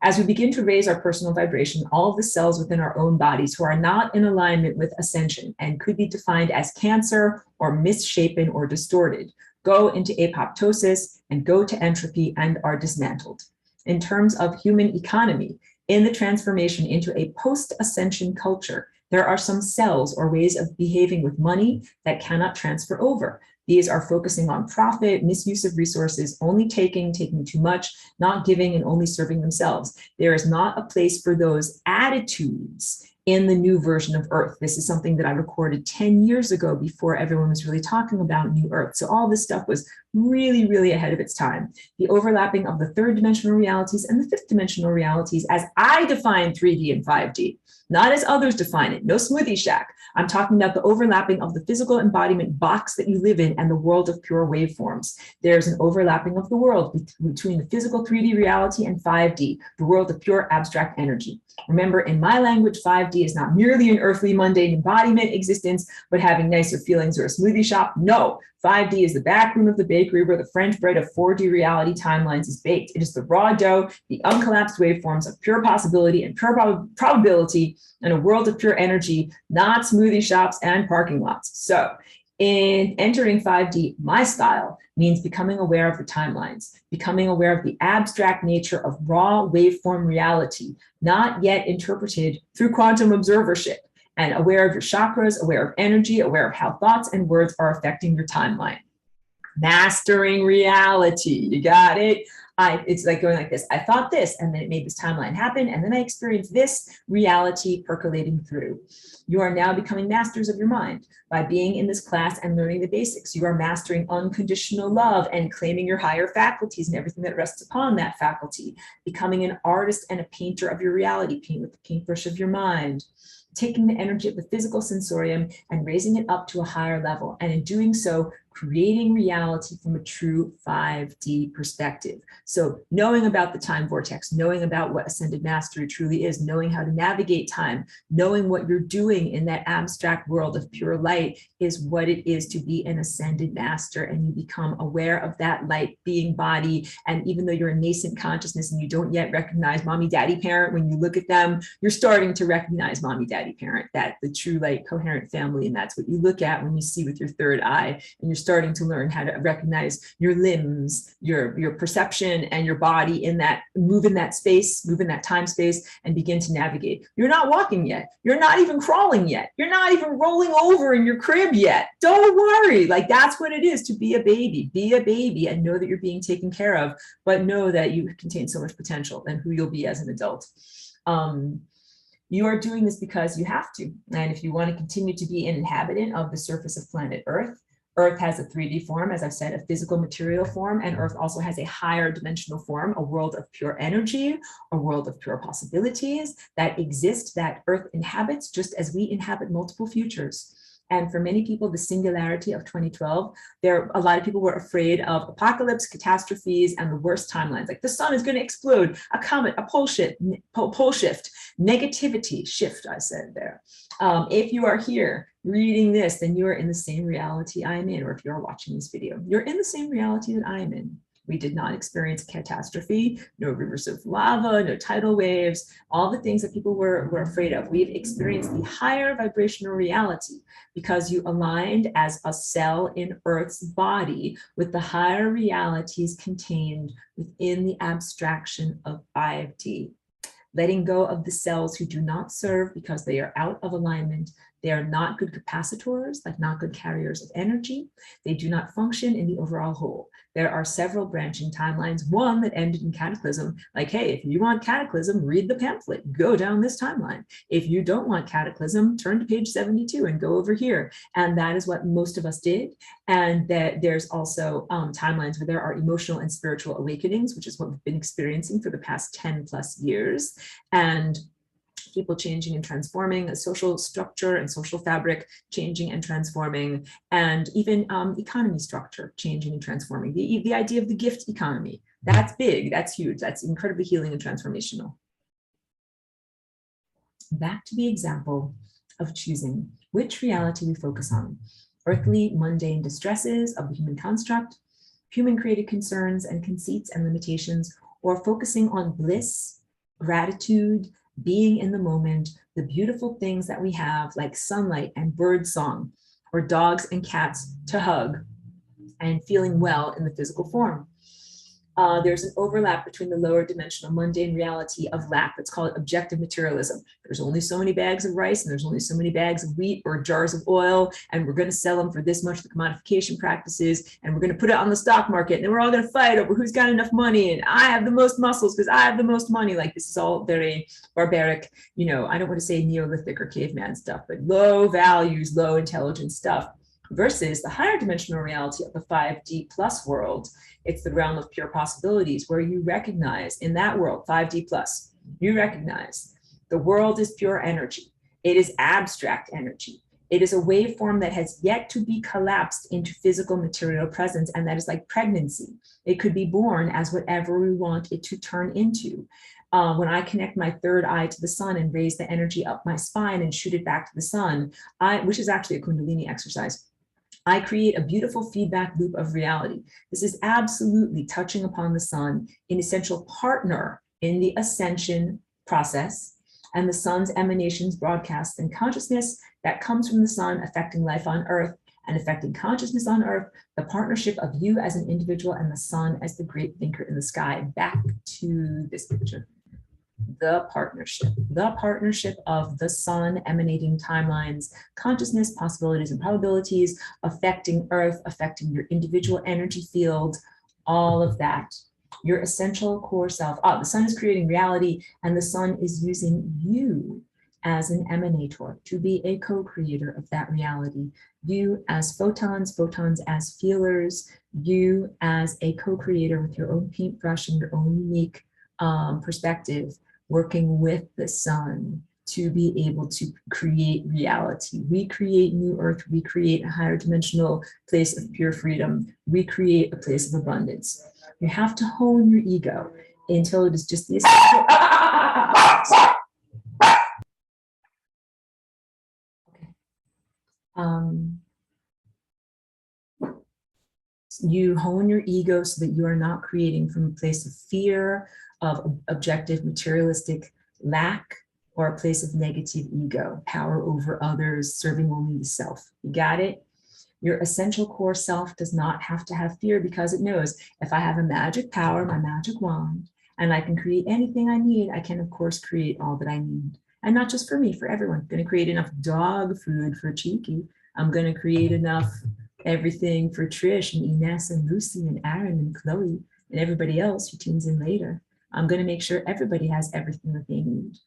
As we begin to raise our personal vibration, all of the cells within our own bodies who are not in alignment with ascension and could be defined as cancer or misshapen or distorted, go into apoptosis and go to entropy and are dismantled. In terms of human economy, in the transformation into a post-ascension culture, there are some cells or ways of behaving with money that cannot transfer over. These are focusing on profit, misuse of resources, only taking too much, not giving, and only serving themselves. There is not a place for those attitudes in the new version of Earth. This is something that I recorded 10 years ago before everyone was really talking about New Earth. So all this stuff was really, really ahead of its time. The overlapping of the third dimensional realities and the fifth dimensional realities as I define 3D and 5D, not as others define it. No smoothie shack. I'm talking about the overlapping of the physical embodiment box that you live in and the world of pure waveforms. There's an overlapping of the world between the physical 3D reality and 5D, the world of pure abstract energy. Remember, in my language, 5D is not merely an earthly, mundane embodiment existence, but having nicer feelings or a smoothie shop. No, 5D is the back room of the bakery where the French bread of 4D reality timelines is baked. It is the raw dough, the uncollapsed waveforms of pure possibility and pure probability, and a world of pure energy, not smoothie shops and parking lots. So, in entering 5D, my style means becoming aware of the timelines, becoming aware of the abstract nature of raw waveform reality, not yet interpreted through quantum observership, and aware of your chakras, aware of energy, aware of how thoughts and words are affecting your timeline. Mastering reality, you got it? It's like going like this. I thought this, and then it made this timeline happen, and then I experienced this reality percolating through. You are now becoming masters of your mind by being in this class and learning the basics. You are mastering unconditional love and claiming your higher faculties and everything that rests upon that faculty, becoming an artist and a painter of your reality, paint with the paintbrush of your mind, taking the energy of the physical sensorium and raising it up to a higher level. And in doing so, creating reality from a true 5D perspective. So knowing about the time vortex, knowing about what ascended mastery truly is, knowing how to navigate time, knowing what you're doing in that abstract world of pure light is what it is to be an ascended master. And you become aware of that light being body. And even though you're a nascent consciousness and you don't yet recognize mommy, daddy, parent, when you look at them, you're starting to recognize mommy, daddy, parent, that the true light coherent family. And that's what you look at when you see with your third eye, and you're starting to learn how to recognize your limbs, your perception, and your body in that, move in that space, move in that time space, and begin to navigate. You're not walking yet. You're not even crawling yet. You're not even rolling over in your crib yet. Don't worry. Like, that's what it is to be a baby. Be a baby and know that you're being taken care of, but know that you contain so much potential and who you'll be as an adult. You are doing this because you have to. And if you want to continue to be an inhabitant of the surface of planet Earth, Earth has a 3D form, as I've said, a physical material form, and Earth also has a higher dimensional form, a world of pure energy, a world of pure possibilities that exist, that Earth inhabits, just as we inhabit multiple futures. And for many people, the singularity of 2012, a lot of people were afraid of apocalypse, catastrophes, and the worst timelines. Like the sun is going to explode, a comet, a pole shift, negativity shift, I said there. If you are here reading this, then you are in the same reality I am in, or if you're watching this video, you're in the same reality that I am in. We did not experience catastrophe, no rivers of lava, no tidal waves, all the things that people were afraid of. We've experienced the higher vibrational reality because you aligned as a cell in Earth's body with the higher realities contained within the abstraction of 5D. Letting go of the cells who do not serve because they are out of alignment. They are not good capacitors, like not good carriers of energy. They do not function in the overall whole. There are several branching timelines, one that ended in cataclysm. Like, hey, if you want cataclysm, read the pamphlet, go down this timeline. If you don't want cataclysm, turn to page 72 and go over here. And that is what most of us did. And that there's also timelines where there are emotional and spiritual awakenings, which is what we've been experiencing for the past 10 plus years. And people changing and transforming, a social structure and social fabric changing and transforming, and even economy structure changing and transforming. The idea of the gift economy, that's big, that's huge, that's incredibly healing and transformational. Back to the example of choosing which reality we focus on. Earthly, mundane distresses of the human construct, human-created concerns and conceits and limitations, or focusing on bliss, gratitude, being in the moment, the beautiful things that we have, like sunlight and bird song, or dogs and cats to hug, and feeling well in the physical form. There's an overlap between the lower dimensional mundane reality of lack. Let's call it objective materialism. There's only so many bags of rice and there's only so many bags of wheat or jars of oil, and we're going to sell them for this much, the commodification practices, and we're going to put it on the stock market, and then we're all going to fight over who's got enough money, and I have the most muscles because I have the most money. Like, this is all very barbaric, you know, I don't want to say Neolithic or caveman stuff, but low values, low intelligence stuff. versus the higher dimensional reality of the 5D plus world. It's the realm of pure possibilities, where you recognize in that world, 5D plus, you recognize the world is pure energy. It is abstract energy. It is a waveform that has yet to be collapsed into physical material presence, and that is like pregnancy. It could be born as whatever we want it to turn into. When I connect my third eye to the sun and raise the energy up my spine and shoot it back to the sun, which is actually a Kundalini exercise, I create a beautiful feedback loop of reality. This is absolutely touching upon the sun, an essential partner in the ascension process, and the sun's emanations, broadcasts, and consciousness that comes from the sun affecting life on earth and affecting consciousness on earth, the partnership of you as an individual and the sun as the great thinker in the sky. Back to this picture. The partnership of the sun emanating timelines, consciousness, possibilities, and probabilities, affecting earth, affecting your individual energy field, all of that. Your essential core self. The sun is creating reality, and the sun is using you as an emanator to be a co-creator of that reality. You as photons, photons as feelers, you as a co-creator with your own paintbrush and your own unique perspective, working with the sun to be able to create reality. We create new earth, we create a higher dimensional place of pure freedom, we create a place of abundance. You have to hone your ego until it is just the essential. You hone your ego so that you are not creating from a place of fear, of objective materialistic lack, or a place of negative ego, power over others, serving only the self. You got it? Your essential core self does not have to have fear, because it knows if I have a magic power, my magic wand, and I can create anything I need, I can of course create all that I need. And not just for me, for everyone. I'm going to create enough dog food for Cheeky. I'm going to create enough everything for Trish and Ines and Lucy and Aaron and Chloe and everybody else who tunes in later. I'm going to make sure everybody has everything that they need.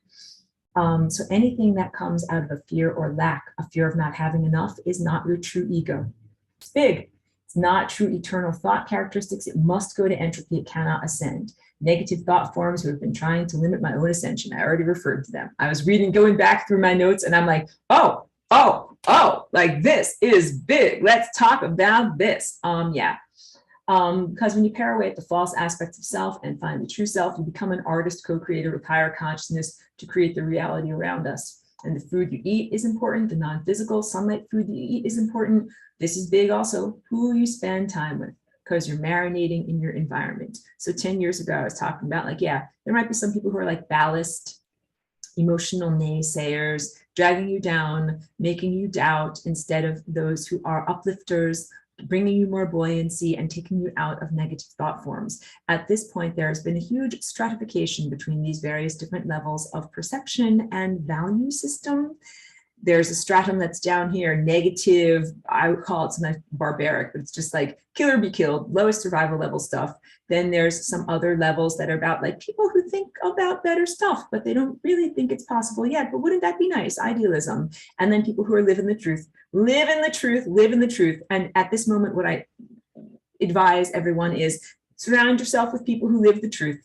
So anything that comes out of a fear or lack, a fear of not having enough, is not your true ego. It's big. It's not true eternal thought characteristics. It must go to entropy. It cannot ascend. Negative thought forms who have been trying to limit my own ascension. I already referred to them. I was going back through my notes, and I'm like, oh, like this is big. Let's talk about this. Because when you pare away at the false aspects of self and find the true self, you become an artist, co-creator with higher consciousness to create the reality around us. And the food you eat is important. The non-physical sunlight food that you eat is important. This is big also, who you spend time with, because you're marinating in your environment. So 10 years ago, I was talking about like, yeah, there might be some people who are like ballast, emotional naysayers, dragging you down, making you doubt, instead of those who are uplifters, bringing you more buoyancy and taking you out of negative thought forms. At this point, there has been a huge stratification between these various different levels of perception and value system. There's a stratum that's down here, negative, I would call it something barbaric, but it's just like kill or be killed, lowest survival level stuff. Then there's some other levels that are about like people who think about better stuff, but they don't really think it's possible yet, but wouldn't that be nice? Idealism. And then people who are living the truth, live in the truth, live in the truth. And at this moment, what I advise everyone is surround yourself with people who live the truth.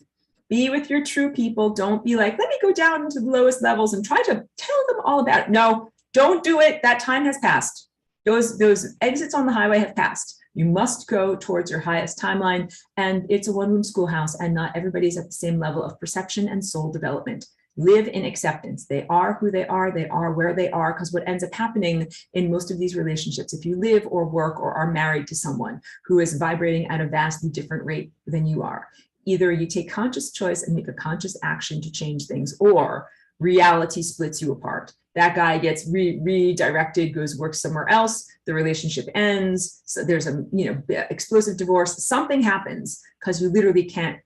Be with your true people. Don't be like, let me go down into the lowest levels and try to tell them all about it. No, don't do it. That time has passed. Those exits on the highway have passed. You must go towards your highest timeline. And it's a one-room schoolhouse, and not everybody's at the same level of perception and soul development. Live in acceptance. They are who they are where they are, because what ends up happening in most of these relationships, if you live or work or are married to someone who is vibrating at a vastly different rate than you are, either you take conscious choice and make a conscious action to change things, or reality splits you apart. That guy gets redirected, goes work somewhere else, the relationship ends, so there's a explosive divorce, something happens because you literally can't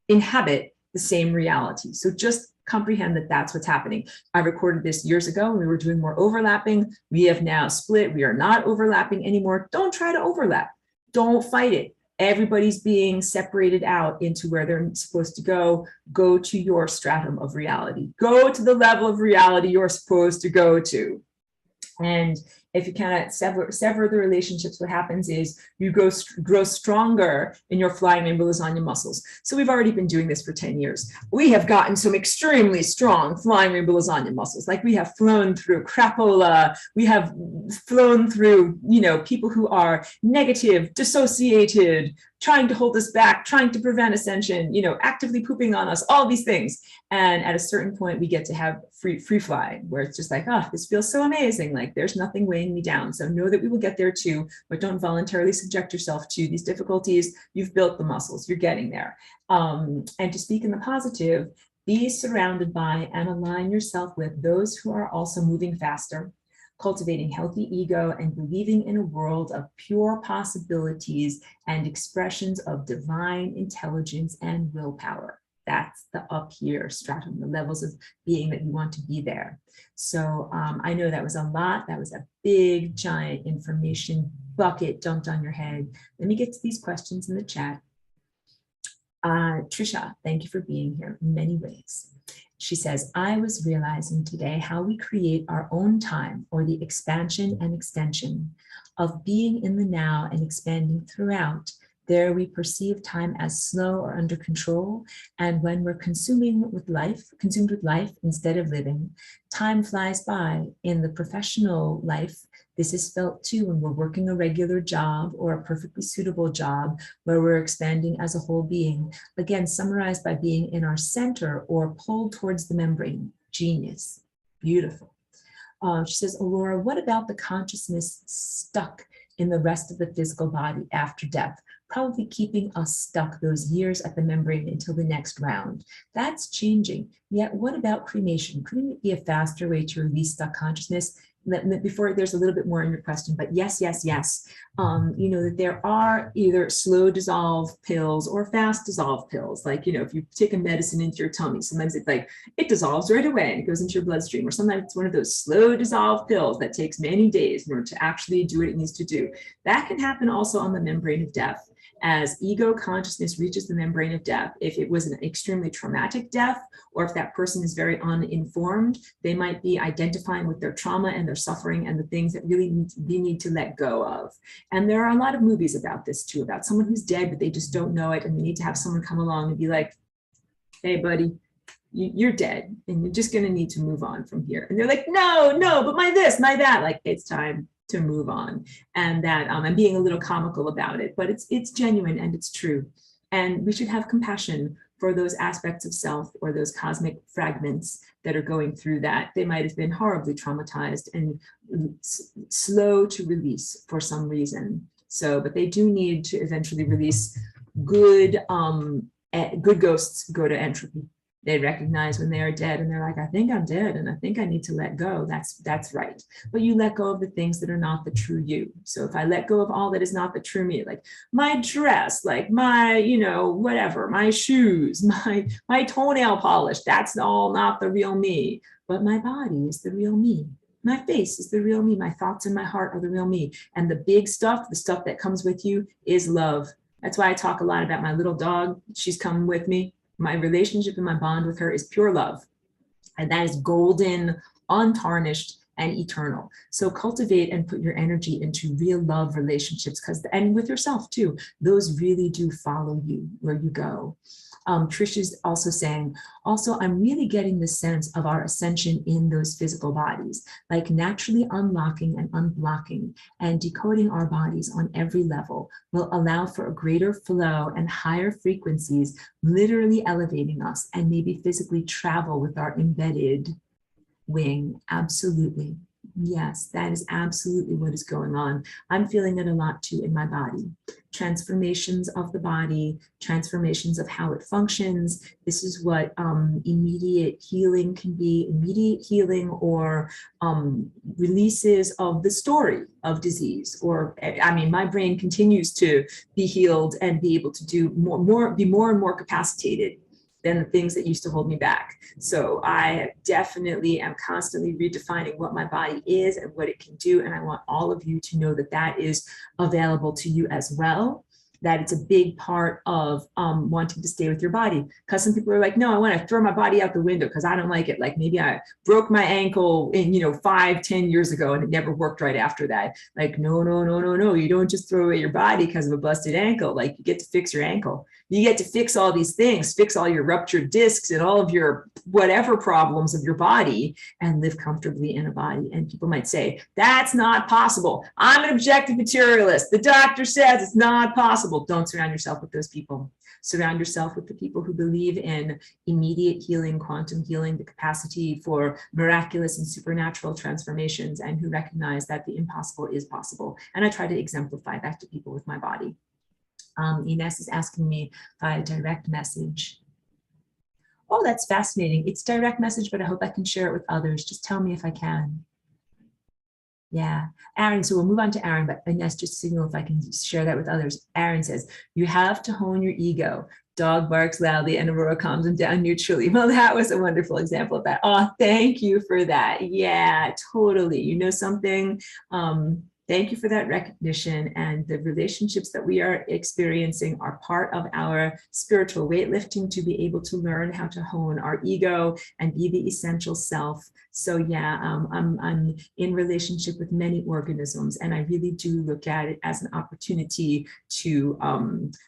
inhabit the same reality. So just comprehend that that's what's happening. I recorded this years ago when we were doing more overlapping. We have now split. We are not overlapping anymore. Don't try to overlap. Don't fight it. Everybody's being separated out into where they're supposed to go. Go to your stratum of reality. Go to the level of reality you're supposed to go to. And if you cannot sever the relationships, what happens is you grow stronger in your flying rainbow lasagna muscles. So we've already been doing this for 10 years. We have gotten some extremely strong flying rainbow lasagna muscles. Like we have flown through crapola. We have flown through, people who are negative, dissociated, trying to hold us back, trying to prevent ascension, actively pooping on us, all these things. And at a certain point, we get to have free flying, where it's just like, oh, this feels so amazing. Like there's nothing weighing me down. So know that we will get there too, but don't voluntarily subject yourself to these difficulties. You've built the muscles, you're getting there. And to speak in the positive, be surrounded by and align yourself with those who are also moving faster, cultivating healthy ego and believing in a world of pure possibilities and expressions of divine intelligence and willpower. That's the up here stratum, the levels of being that you want to be there. So I know that was a lot. That was a big, giant information bucket dumped on your head. Let me get to these questions in the chat. Trisha, thank you for being here in many ways. She says, I was realizing today how we create our own time, or the expansion and extension of being in the now and expanding throughout. There we perceive time as slow or under control. And when we're consumed with life instead of living, time flies by. In the professional life, this is felt too when we're working a regular job or a perfectly suitable job where we're expanding as a whole being. Again, summarized by being in our center or pulled towards the membrane. Genius. Beautiful. She says, Aurora, what about the consciousness stuck in the rest of the physical body after death? Probably keeping us stuck those years at the membrane until the next round. That's changing. Yet what about cremation? Couldn't it be a faster way to release stuck consciousness? Before there's a little bit more in your question, but yes. That there are either slow dissolve pills or fast dissolve pills. Like, if you take a medicine into your tummy, sometimes it's like, it dissolves right away and it goes into your bloodstream. Or sometimes it's one of those slow dissolve pills that takes many days in order to actually do what it needs to do. That can happen also on the membrane of death. As ego consciousness reaches the membrane of death, if it was an extremely traumatic death, or if that person is very uninformed, they might be identifying with their trauma and their suffering and the things that really they need to let go of. And there are a lot of movies about this too, about someone who's dead, but they just don't know it. And they need to have someone come along and be like, hey, buddy, you're dead and you're just going to need to move on from here. And they're like, no, but my this, my that. Like, it's time to move on. And that I'm being a little comical about it, but it's genuine and it's true. And we should have compassion for those aspects of self or those cosmic fragments that are going through that. They might have been horribly traumatized and slow to release for some reason. So, but they do need to eventually release. Good ghosts go to entropy. They recognize when they are dead and they're like, I think I'm dead and I think I need to let go. That's right. But you let go of the things that are not the true you. So if I let go of all that is not the true me, like my dress, like my, whatever, my shoes, my toenail polish, that's all not the real me. But my body is the real me. My face is the real me. My thoughts and my heart are the real me. And the big stuff, the stuff that comes with you, is love. That's why I talk a lot about my little dog. She's come with me. My relationship and my bond with her is pure love. And that is golden, untarnished, and eternal. So cultivate and put your energy into real love relationships, and with yourself too. Those really do follow you where you go. Trish is also saying, I'm really getting the sense of our ascension in those physical bodies, like naturally unlocking and unblocking and decoding our bodies on every level will allow for a greater flow and higher frequencies, literally elevating us and maybe physically travel with our embedded wing. Absolutely. Yes, that is absolutely what is going on. I'm feeling it a lot too in my body. Transformations of the body, transformations of how it functions. This is what immediate healing can be, immediate healing or releases of the story of disease. Or, my brain continues to be healed and be able to do be more and more capacitated than the things that used to hold me back. So I definitely am constantly redefining what my body is and what it can do. And I want all of you to know that that is available to you as well. that it's a big part of wanting to stay with your body. Because some people are like, no, I want to throw my body out the window because I don't like it. Like maybe I broke my ankle in, 5-10 years ago and it never worked right after that. Like, no, no, no, no, no. You don't just throw away your body because of a busted ankle. Like you get to fix your ankle. You get to fix all these things, fix all your ruptured discs and all of your whatever problems of your body and live comfortably in a body. And people might say, that's not possible. I'm an objective materialist. The doctor says it's not possible. Don't surround yourself with those people. Surround yourself with the people who believe in immediate healing, quantum healing, the capacity for miraculous and supernatural transformations, and who recognize that the impossible is possible. And I try to exemplify that to people with my body. Ines is asking me via direct message. Oh, that's fascinating. It's direct message, but I hope I can share it with others. Just tell me if I can. Yeah, Aaron, so we'll move on to Aaron, but Ines, just signal if I can share that with others. Aaron says, you have to hone your ego. Dog barks loudly and Aurora calms him down neutrally. Well, that was a wonderful example of that. Oh, thank you for that. Yeah, totally. You know something? Thank you for that recognition, and the relationships that we are experiencing are part of our spiritual weightlifting to be able to learn how to hone our ego and be the essential self. So yeah, I'm in relationship with many organisms, and I really do look at it as an opportunity to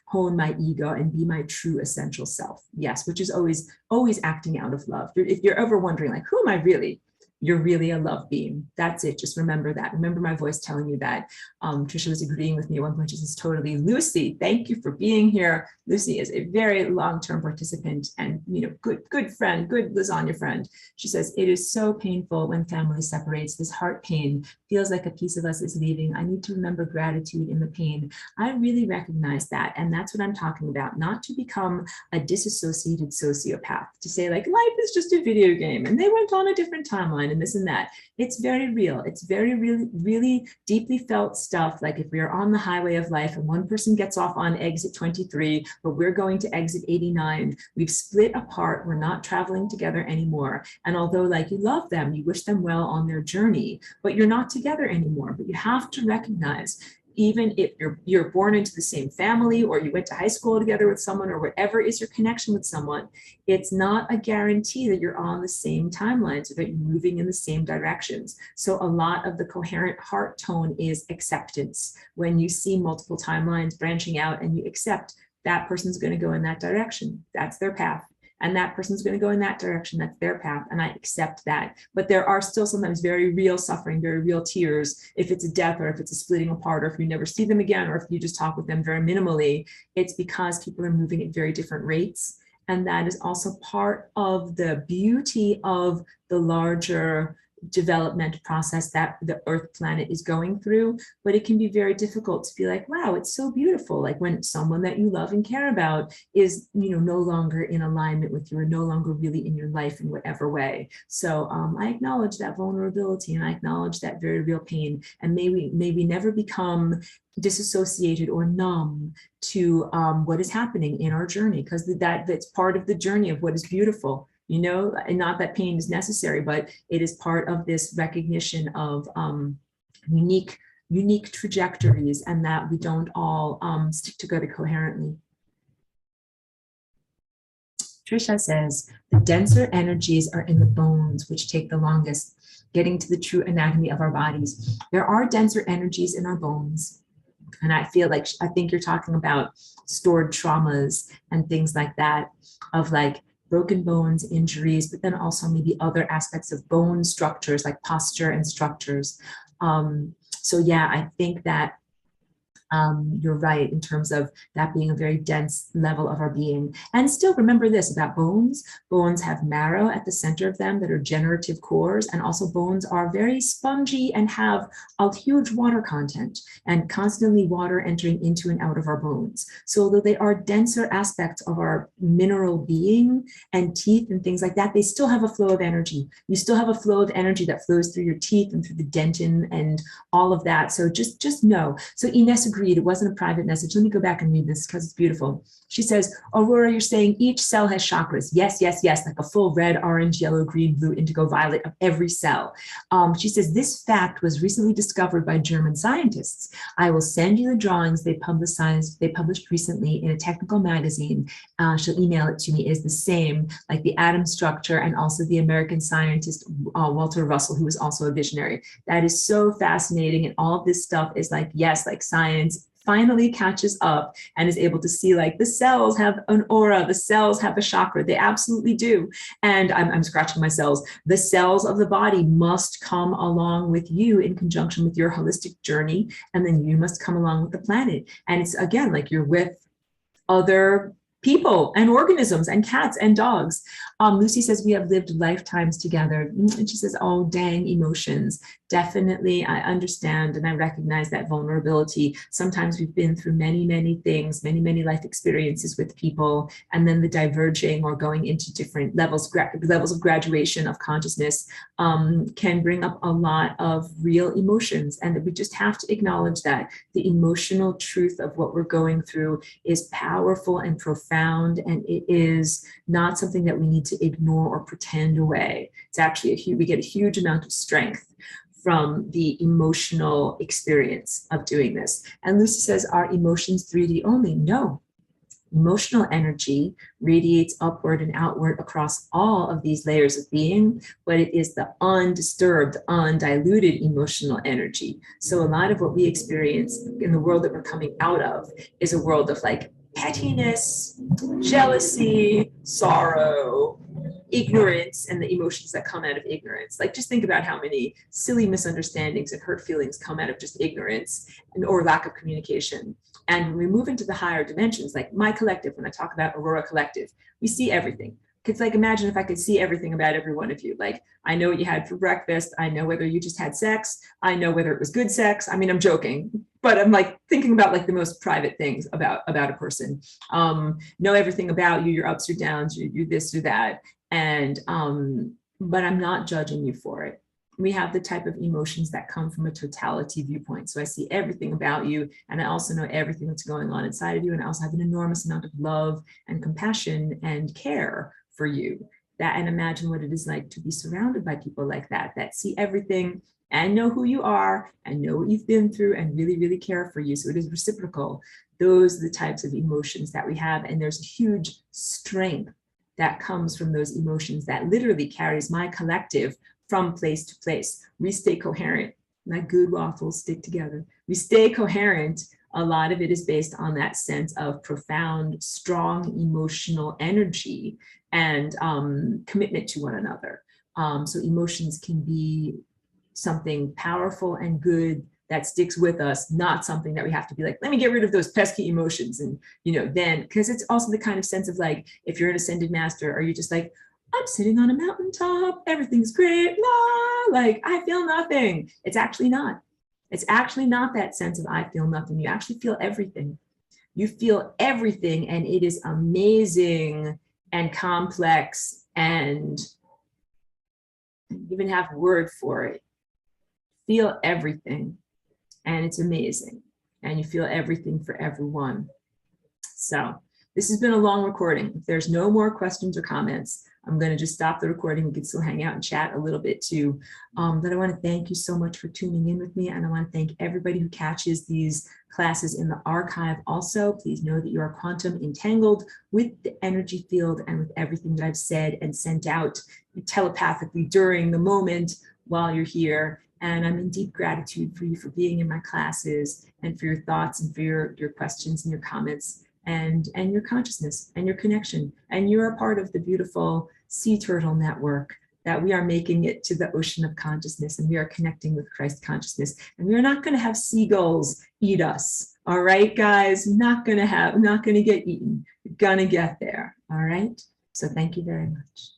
hone my ego and be my true essential self. Yes, which is always acting out of love. If you're ever wondering, like, who am I really? You're really a love being. That's it. Just remember that. Remember my voice telling you that. Trisha was agreeing with me at one point. She says, totally. Lucy, thank you for being here. Lucy is a very long-term participant and good friend, good lasagna friend. She says, it is so painful when family separates. This heart pain feels like a piece of us is leaving. I need to remember gratitude in the pain. I really recognize that. And that's what I'm talking about. Not to become a disassociated sociopath, to say like, life is just a video game and they went on a different timeline and this and that. It's very real. It's very, really deeply felt stuff. Like if we are on the highway of life and one person gets off on exit 23, but we're going to exit 89, we've split apart. We're not traveling together anymore. And although like you love them, you wish them well on their journey, but you're not together anymore. But you have to recognize, even if you're born into the same family or you went to high school together with someone or whatever is your connection with someone, it's not a guarantee that you're on the same timelines or that you're moving in the same directions. So a lot of the coherent heart tone is acceptance. When you see multiple timelines branching out and you accept that person's going to go in that direction, that's their path. And that person's going to go in that direction, that's their path, and I accept that. But there are still sometimes very real suffering, very real tears, if it's a death or if it's a splitting apart or if you never see them again or if you just talk with them very minimally. It's because people are moving at very different rates. And that is also part of the beauty of the larger development process that the Earth planet is going through. But it can be very difficult to be like, wow, it's so beautiful. Like when someone that you love and care about is, no longer in alignment with you or no longer really in your life in whatever way. So I acknowledge that vulnerability and I acknowledge that very real pain. And may we never become disassociated or numb to what is happening in our journey, because that's part of the journey of what is beautiful. And not that pain is necessary, but it is part of this recognition of unique trajectories and that we don't all stick together coherently. Trisha says, the denser energies are in the bones, which take the longest, getting to the true anatomy of our bodies. There are denser energies in our bones. And I think you're talking about stored traumas and things like that, of like broken bones, injuries, but then also maybe other aspects of bone structures like posture and structures. So yeah, I think that you're right in terms of that being a very dense level of our being. And still remember this about bones. Bones have marrow at the center of them that are generative cores. And also bones are very spongy and have a huge water content and constantly water entering into and out of our bones. So although they are denser aspects of our mineral being and teeth and things like that, they still have a flow of energy. You still have a flow of energy that flows through your teeth and through the dentin and all of that. So just know. So Ines agrees read, it wasn't a private message. Let me go back and read this because it's beautiful. She says, Aurora, you're saying each cell has chakras. Yes, yes, yes, like a full red, orange, yellow, green, blue, indigo, violet of every cell. She says, this fact was recently discovered by German scientists. I will send you the drawings they published recently in a technical magazine. She'll email it to me. It is the same, like the atom structure, and also the American scientist Walter Russell, who was also a visionary. That is so fascinating. And all of this stuff is like, yes, like science finally catches up and is able to see like the cells have an aura, the cells have a chakra, they absolutely do. And I'm scratching my cells. The cells of the body must come along with you in conjunction with your holistic journey, and then you must come along with the planet. And it's again, like you're with other people and organisms and cats and dogs. Lucy says, we have lived lifetimes together. And she says, oh, dang, emotions. Definitely, I understand and I recognize that vulnerability. Sometimes we've been through many, many things, many, many life experiences with people, and then the diverging or going into different levels of graduation of consciousness can bring up a lot of real emotions. And we just have to acknowledge that the emotional truth of what we're going through is powerful and profound, and it is not something that we need to ignore or pretend away. It's actually we get a huge amount of strength from the emotional experience of doing this. And Lucy says, are emotions 3D only? No. Emotional energy radiates upward and outward across all of these layers of being, but it is the undisturbed, undiluted emotional energy. So a lot of what we experience in the world that we're coming out of is a world of like pettiness, jealousy, sorrow, ignorance, and the emotions that come out of ignorance. Like just think about how many silly misunderstandings and hurt feelings come out of just ignorance or lack of communication. And when we move into the higher dimensions, like my collective, when I talk about Aurora Collective, we see everything. It's like, imagine if I could see everything about every one of you. Like, I know what you had for breakfast. I know whether you just had sex. I know whether it was good sex. I mean, I'm joking, but I'm like thinking about like the most private things about a person. Know everything about you, your ups or downs, you this or that. And, but I'm not judging you for it. We have the type of emotions that come from a totality viewpoint. So I see everything about you, and I also know everything that's going on inside of you. And I also have an enormous amount of love and compassion and care for you. That, and imagine what it is like to be surrounded by people like that see everything and know who you are and know what you've been through and really, really care for you. So it is reciprocal. Those are the types of emotions that we have. And there's a huge strength that comes from those emotions that literally carries my collective from place to place. We stay coherent. Like good waffles stick together. We stay coherent. A lot of it is based on that sense of profound, strong emotional energy and commitment to one another. So emotions can be something powerful and good that sticks with us, not something that we have to be like, let me get rid of those pesky emotions. And, then, because it's also the kind of sense of like, if you're an ascended master, are you just like, I'm sitting on a mountaintop, everything's great, la, like I feel nothing. It's actually not. It's actually not that sense of I feel nothing. You actually feel everything. You feel everything, and it is amazing and complex, and even have a word for it. Feel everything, and it's amazing, and you feel everything for everyone. So this has been a long recording. If there's no more questions or comments, I'm going to just stop the recording. We can still hang out and chat a little bit too. But I want to thank you so much for tuning in with me. And I want to thank everybody who catches these classes in the archive also. Please know that you are quantum entangled with the energy field and with everything that I've said and sent out telepathically during the moment while you're here. And I'm in deep gratitude for you for being in my classes and for your thoughts and for your questions and your comments. And your consciousness and your connection. And you're a part of the beautiful sea turtle network that we are making it to the ocean of consciousness, and we are connecting with Christ consciousness. And we're not going to have seagulls eat us. All right, guys, not going to get eaten. We're going to get there. All right. So thank you very much.